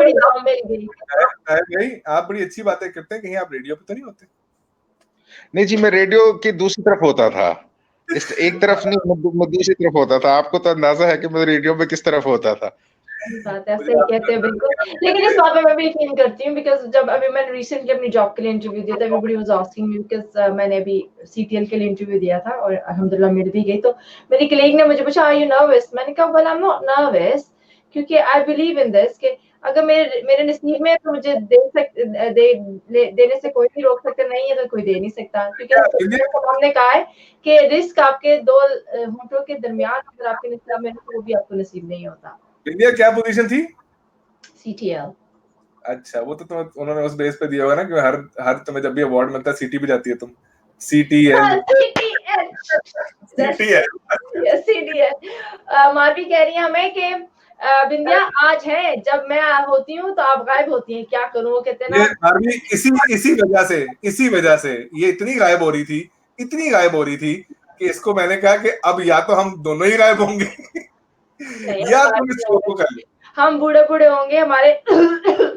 आप बड़ी अच्छी बातें करते हैं. कहीं आप रेडियो पे तो नहीं होते? नहीं जी, मैं रेडियो की दूसरी तरफ होता था. इस एक तरफ नहीं, दूसरी तरफ होता था. आपको तो अंदाजा है कि मैं रेडियो में किस तरफ होता था. बात है, सही कहते हैं बिल्कुल. लेकिन इस बात में मैं भी यकीन करती हूँ, बिकॉज जब अभी मैंने रिसेंटली अपनी जॉब के लिए इंटरव्यू दिया था, everybody was asking me, because मैंने अभी सीटीएल के लिए इंटरव्यू दिया था और अल्हम्दुलिल्लाह मिल भी गई. तो मेरी कलीग ने मुझे पूछा, आर यू नर्वस? मैंने कहा, well I am not nervous, क्योंकि आई बिलीव इन दिस कि अगर मेरे नसीब में तो मुझे देने से कोई नहीं रोक सकता, नहीं है तो कोई दे नहीं सकता. क्योंकि हमने कहा है कि रिस्क आपके दो होंठों के दरमियान अगर आपके नसीब में तो वो भी आपको नसीब नहीं होता. इंडिया क्या पोजीशन थी? CTL. अच्छा, वो तो उन्होंने उस बेस पे दिया होगा ना कि हर तुम्हें जब भी अवार्ड मिलता है सीटी पे जाती है तुम. CTL. मार्वी कह रही है हमें कि बिंदिया आज है, जब मैं होती हूँ तो आप गायब होती हैं, क्या करूँ? कहते हैं ना, मार्वी इसी वजह से ये इतनी गायब हो रही थी कि इसको मैंने कहा कि अब या तो हम दोनों ही गायब होंगे या तुम इस शो को कर लो. हम बूढ़े होंगे, हमारे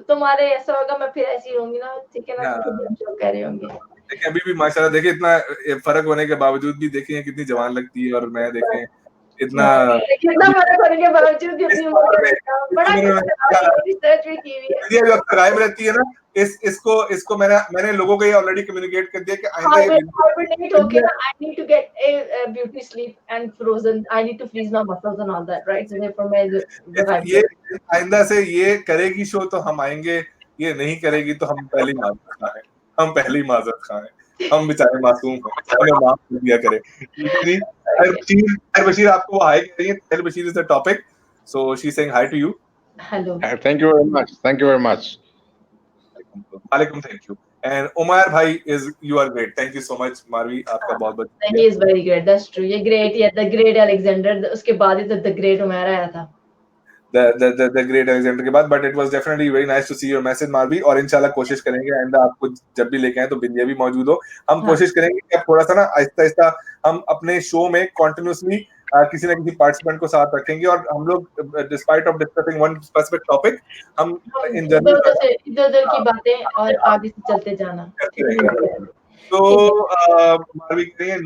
तुम्हारे ऐसा होगा, मैं फिर ऐसी होंगी ना. ठीक है ना, जो कह रहे होंगे. देखिए अभी भी माशाल्लाह, देखिए इतना फर्क होने के बावजूद भी देखिए कितनी जवान लगती है. और मैं देखें इतना कितना फर्क होने के बावजूद भी अपनी उम्र का बड़ा रिसर्च भी की हुई है। ये जो क्राइम रहती है ना, इसको मैंने लोगों को ये ऑलरेडी कम्युनिकेट कर दिया कि आइंदा ये hibernate होके ना I need to get a beauty sleep and frozen. I need to freeze my muscles and all that, right? So therefore मैं ये आइंदा से ये करेगी शो तो हम आएंगे, ये नहीं करेगी तो हम पहले ही माजरत खाएं, हम पहले ही माजरत खाएं, हम बेचारे मासूम हैं, हमें माफ कर दिया करें। जी ताहिर बशीर आपको हाय कह रही है। Tahir Bashir is the topic, so she is saying hi to you. Hello. Thank you very much. Thank you very much. वालेकुम, थैंक यू। एंड उमर भाई is you are great, thank you so much Marvi, आपका बहुत-बहुत He is very great. That's true. ये great है, the great Alexander. उसके बाद ही तो the great Umar आया था। the great Alexander के बाद, but it was definitely very nice to see your message मारवी, और इंशाल्लाह कोशिश करेंगे आइंदा आपको जब भी लेके आए तो बिंदिया भी मौजूद हो। हम कोशिश करेंगे कि थोड़ा सा ना आहिस्ता-आहिस्ता हम अपने शो में कंटिन्यूअसली किसी ना किसी पार्टिसिपेंट को साथ रखेंगे, और हम लोग despite of discussing one specific topic, हम इन जनरल इधर की बातें और आगे से चलते जाना। तो मारवी कह रही है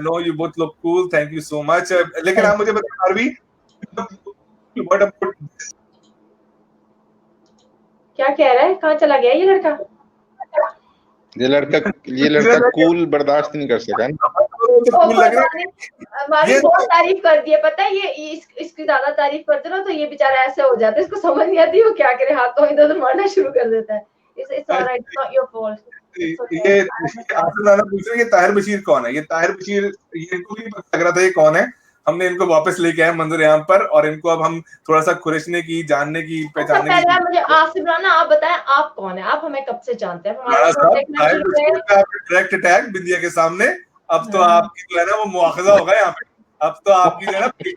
no you both look cool, thank you so much. लेकिन आप मुझे बताइए मारवी, what about क्या कह रहा है, कहाँ चला गया ये लड़का? ये लड़का कूल बर्दाश्त नहीं कर सका ना। मारी बहुत तारीफ कर दी है, पता है ये इसकी ज्यादा तारीफ करते ना तो ये बेचारा ऐसे हो जाता है, इसको समझ नहीं आती वो क्या करे, हाथों इधर मारना शुरू कर देता है। It's all right, it's not your fault. ये पूछ रहे ये ताहिर बशीर कौन है? ये ताहिर बशीर, ये इनको भी पता लग रहा था ये कौन है। हमने इनको वापस लेके आए मंजर यहाँ पर, और इनको अब हम थोड़ा सा खुरशने की, जानने की, पहचानने की। पहले मुझे आसिफ राना आप बताएं, आप कौन है? आप हमें कब से जानते हैं? डायरेक्ट अटैक बिंदिया के सामने। अब तो आपकी जो है ना वो मुआखजा होगा यहाँ पे, अब तो आपकी जो है ना होगी।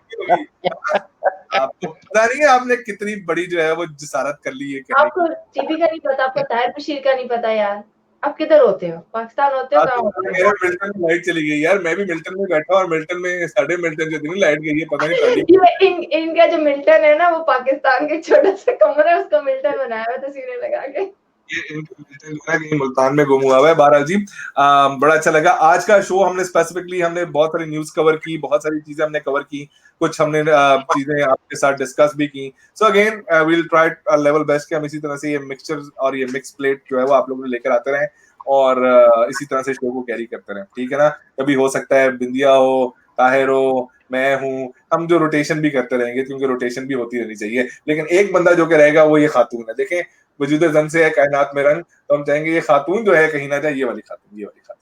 आपको पता नहीं है आपने कितनी बड़ी जो है वो जिसारत कर ली है। आपको टीवी का नहीं पता, आपको ताहिर बशीर का नहीं पता यार। आप किधर होते हो? पाकिस्तान होते हो? कहाँ होते हो? मेरे मिल्टन में लाइट चली गई यार, मैं भी मिल्टन में बैठा और मिल्टन में साढ़े मिल्टन जो दिन लाइट गई है, पता नहीं इनका जो मिल्टन है ना वो पाकिस्तान के छोटा सा कमरा है, उसका मिल्टन बनाया हुआ तस्वीरें लगा के। ये मुल्तान में गुम हुआ है। बहरहाल जी बड़ा अच्छा लगा आज का शो। हमने स्पेसिफिकली हमने बहुत सारी न्यूज कवर की, बहुत सारी चीजें हमने कवर की, कुछ हमने चीजें आपके साथ डिस्कस भी की। So again we will try level best कि हम इसी तरह से ये मिक्सचर और ये मिक्स प्लेट जो है वो आप लोगों ने लेकर आते रहें, और इसी तरह से शो को कैरी करते रहें, ठीक है ना। कभी हो सकता है बिंदिया हो, ताहिर हो, मैं हूँ, हम जो रोटेशन भी करते रहेंगे, क्योंकि रोटेशन भी होती रहनी चाहिए। लेकिन एक बंदा जो कि रहेगा वो ये खातून है। देखें वजूद जन से है कायनात में रंग, तो हम चाहेंगे ये खातून जो है कहीं ना जाए, ये वाली खातून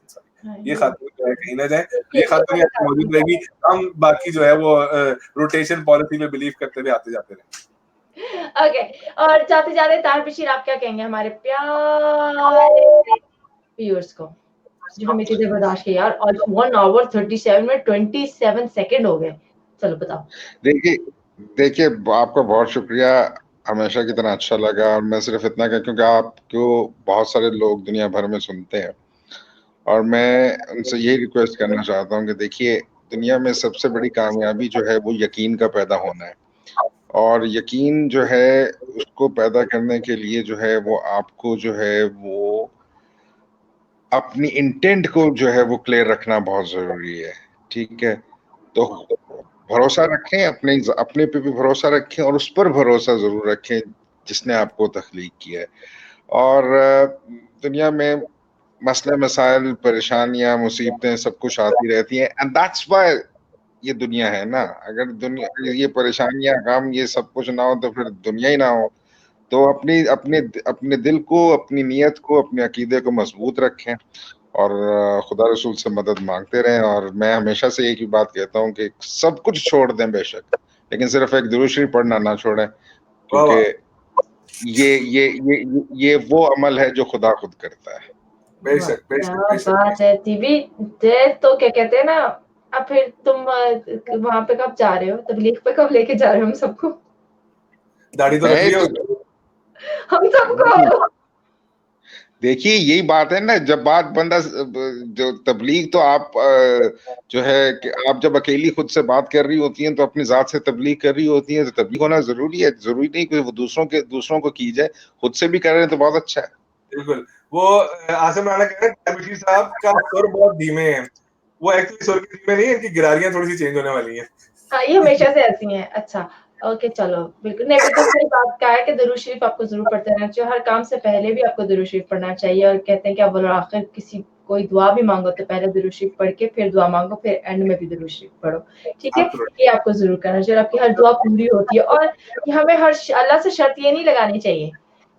सॉरी, ये खातून जो है कहीं ना जाए, ये खातून मौजूद रहेगी। हम बाकी जो है वो रोटेशन पॉलिसी में बिलीव करते हुए आते जाते रहेंगे। ओके, और जाते जाते ताहिर बशीर आप क्या कहेंगे हमारे प्यारे व्यूअर्स को, जो हमें कितने बर्दाश्त किया यार, आज 1 आवर 37 मिनट 27 सेकंड हो गए। चलो बताओ। देखिए आपका बहुत शुक्रिया, हमेशा की तरह अच्छा लगा। और मैं सिर्फ इतना कह, क्योंकि आपको बहुत सारे लोग दुनिया भर में सुनते हैं, और मैं उनसे यही रिक्वेस्ट करना चाहता हूँ कि देखिए दुनिया में सबसे बड़ी कामयाबी जो है वो यकीन का पैदा होना है, और यकीन जो है उसको पैदा करने के लिए जो है वो आपको जो है वो अपनी इंटेंट को जो है वो क्लियर रखना बहुत जरूरी है, ठीक है। तो भरोसा रखें, अपने पे भी भरोसा रखें, और उस पर भरोसा जरूर रखें जिसने आपको तख्लीक किया है। और दुनिया में मसले मसाइल, परेशानियां, मुसीबतें सब कुछ आती रहती हैं, एंड दैट्स व्हाई ये दुनिया है ना। अगर दुनिया ये परेशानियां, गम, ये सब कुछ ना हो तो फिर दुनिया ही ना हो। तो अपने दिल को, अपनी नीयत को, अपने अकीदे को मजबूत रखें, और खुदा रसूल से मदद मांगते रहें। और मैं हमेशा से एक ही बात कहता हूँ कि सब कुछ छोड़ दें बेशक, लेकिन सिर्फ एक दुरूद शरीफ पढ़ना ना छोड़ें, क्योंकि ये वो अमल है जो खुदा खुद करता है। बेशक बात है। टीवी तो क्या कहते हैं ना, अब फिर तुम वहां पे कब जा रहे हो, तबलीग पे कब लेके जा रहे हो हम सबको? दाढ़ी तो रख लियो हम सबको। देखिए यही बात है ना, जब बात बंदा जो तबलीग, तो आप जो है कि आप जब अकेली खुद से बात कर रही होती हैं तो अपनी जात से तबलीग कर रही होती हैं, तो तबलीग होना जरूरी है। जरूरी नहीं कि वो दूसरों को की जाए, खुद से भी कर रहे हैं तो बहुत अच्छा है। बिल्कुल। वो आसिम राणा कह रहे हैं बशीर साहब का सुर बहुत धीमे है। वो एक्चुअली सुर के धीमे नहीं है, इनकी गिरारियां थोड़ी सी चेंज होने वाली हैं। हाँ, ये हमेशा से ऐसी हैं। अच्छा, ओके चलो, बिल्कुल नहीं बिल्कुल सही बात कहा है कि दुरूद शरीफ आपको ज़रूर पढ़ते रहना चाहिए। हर काम से पहले भी आपको दुरूद शरीफ पढ़ना चाहिए और कहते हैं कि अव्वल और आखिर किसी कोई दुआ भी माँगो तो पहले दुरूद शरीफ पढ़ के फिर दुआ माँगो, फिर एंड में भी दुरूद शरीफ पढ़ो। ठीक है? Absolutely. ये आपको ज़रूर करना चाहिए और आपकी हर दुआ पूरी होती है और हमें अल्लाह से शर्त ये नहीं लगानी चाहिए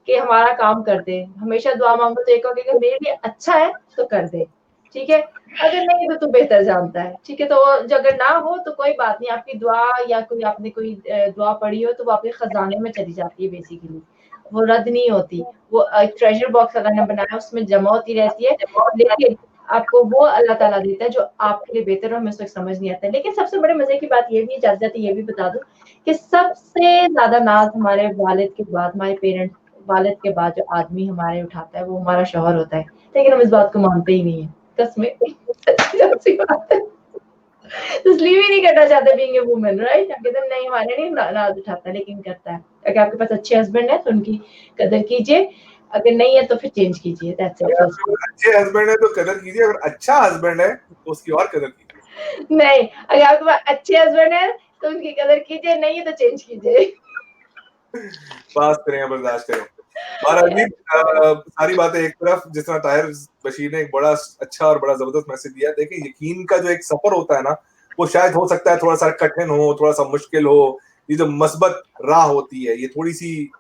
कि हमारा काम कर दे। हमेशा दुआ माँगो तो ये कहो कि मेरे लिए अच्छा है तो कर दे। ठीक है? अगर नहीं तो तू बेहतर जानता है, ठीक है? तो अगर ना हो तो कोई बात नहीं, आपकी दुआ या कोई आपने कोई दुआ पढ़ी हो तो वो आपके खजाने में चली जाती है बेसिकली, वो रद्द नहीं होती। वो एक ट्रेजर बॉक्स अल्लाह ने बनाया उसमें जमा होती रहती है, लेकिन आपको वो अल्लाह ताला देता है जो आपके लिए बेहतर हो, हमें उस वक़्त समझ नहीं आता है। लेकिन सबसे बड़े मज़े की बात ये भी है, जाते-जाते ये भी बता दूँ कि सबसे ज़्यादा नाज़ हमारे वालिद के बाद, हमारे पेरेंट्स वालिद के बाद जो आदमी हमारे उठाता है वो हमारा शौहर होता है, लेकिन हम इस बात को मानते ही नहीं है। कसमें सच्ची बात है। तस्लीम ही नहीं करना चाहते बीइंग ए वुमन, राइट? आप कहते हैं नहीं हमारे नहीं नाज़ उठाता, लेकिन करता है। अगर आपके पास अच्छे हस्बैंड है तो उनकी कदर कीजिए, अगर नहीं है तो फिर चेंज कीजिए, दैट्स इट। अगर आपके पास अच्छे हस्बैंड है तो कदर कीजिए, अगर अच्छा हस्बैंड है तो उसकी और कदर कीजिए। नहीं, अगर आपके पास अच्छे हस्बैंड है तो उनकी कदर कीजिए, नहीं है तो चेंज कीजिए। पास करें या बर्दाश्त करें। महाराज जी, सारी बातें एक तरफ, जिस तरह ताहिर बशीर ने एक बड़ा अच्छा और बड़ा जबरदस्त मैसेज दिया। देखिए, यकीन का जो एक सफर होता है ना, वो शायद हो सकता है थोड़ा सा कठिन हो, थोड़ा सा मुश्किल हो। ये जो मस्बत राह होती है, ये थोड़ी सी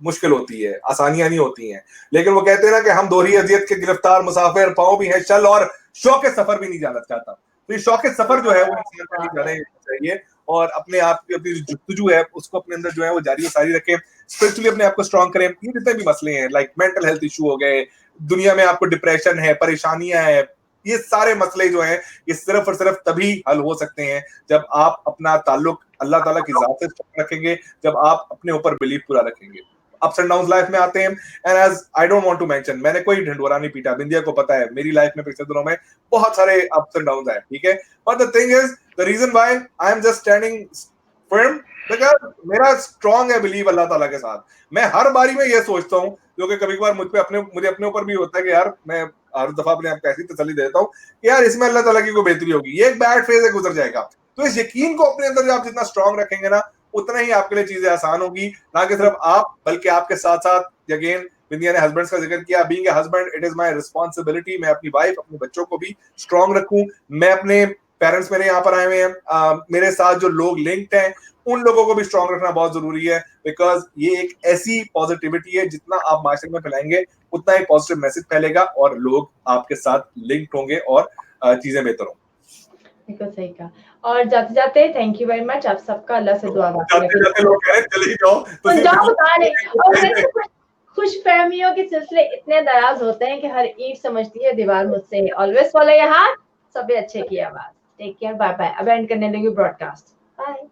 मुश्किल होती है, आसानियां नहीं होती हैं। लेकिन वो कहते हैं ना कि हम दोहरी अजियत के गिरफ्तार मुसाफिर, पाँव भी है चल और शौक सफर भी नहीं जाना चाहता। तो ये शौक सफर जो है वो इंसान का नहीं जाना चाहिए, और अपने आप की अपनी जुस्तजू है उसको अपने अंदर जो है वो जारी और सारी रखें। स्पिरिचुअली अपने आप को स्ट्रॉन्ग करें। ये जितने भी मसले हैं, लाइक मेंटल हेल्थ इशू हो गए, दुनिया में आपको डिप्रेशन है, परेशानियां हैं, ये सारे मसले जो हैं ये सिर्फ और सिर्फ तभी हल हो सकते हैं जब आप अपना ताल्लुक अल्लाह ताला की जात से स्ट्रॉन्ग रखेंगे, जब आप अपने ऊपर बिलीव पूरा रखेंगे। अप्स एंड डाउन लाइफ में आते हैं, and as I don't want to mention, मैंने कोई ढिंढोरा नहीं पीटा, बिंदिया को पता है मेरी लाइफ में पिछले दिनों में बहुत सारे अप्स एंड डाउन आए, ठीक है। But the thing is, the reason why I am just standing firm, because मेरा स्ट्रॉन्ग है बिलीव अल्लाह ताला के साथ। मैं हर बारी में ये सोचता हूँ, जो कि कभी कभार मुझे अपने ऊपर भी होता है कि यार मैं हर दफा अपने आप को ऐसी तसल्ली देता हूँ कि यार इसमें अल्लाह ताला की कोई बेहतरी होगी, ये एक बैड फेज है, गुजर जाएगा। तो इस यकीन को अपने अंदर आप जितना स्ट्रॉन्ग रखेंगे ना, उतना ही आपके लिए चीजें आसान होगी। ना कि सिर्फ आप, बल्कि आपके साथ साथ, अगेन बिंदिया ने हस्बैंड्स का जिक्र किया, being a husband it is my responsibility, मैं अपनी वाइफ, अपने बच्चों को भी स्ट्रॉन्ग रखूं। मैं अपने पेरेंट्स मेरे यहाँ पर आए हुए हैं, मेरे साथ जो लोग लिंक्ड हैं उन लोगों को भी स्ट्रॉन्ग रखना बहुत जरूरी है, बिकॉज ये एक ऐसी पॉजिटिविटी है, जितना आप माशरे में फैलाएंगे उतना ही पॉजिटिव मैसेज फैलेगा और लोग आपके साथ लिंक्ड होंगे और चीजें बेहतर होंगी। बिल्कुल सही कहा। और जाते-जाते थैंक यू वेरी मच, आप सबका अल्लाह से दुआ मांगते जाते जाते लोग कह रहे हैं चले ही जाओ, तो हैं। जाओ बता रहे और सिर्फ वैसे कुछ खुशफहमियों के सिलसिले इतने दराज होते हैं कि हर ईंट समझती है दीवार मुझसे है। ऑलवेज फॉलो योर हार्ट, सबसे अच्छे की आवाज। Take care, bye bye. अब एंड करने लगी ब्रॉडकास्ट। बाय।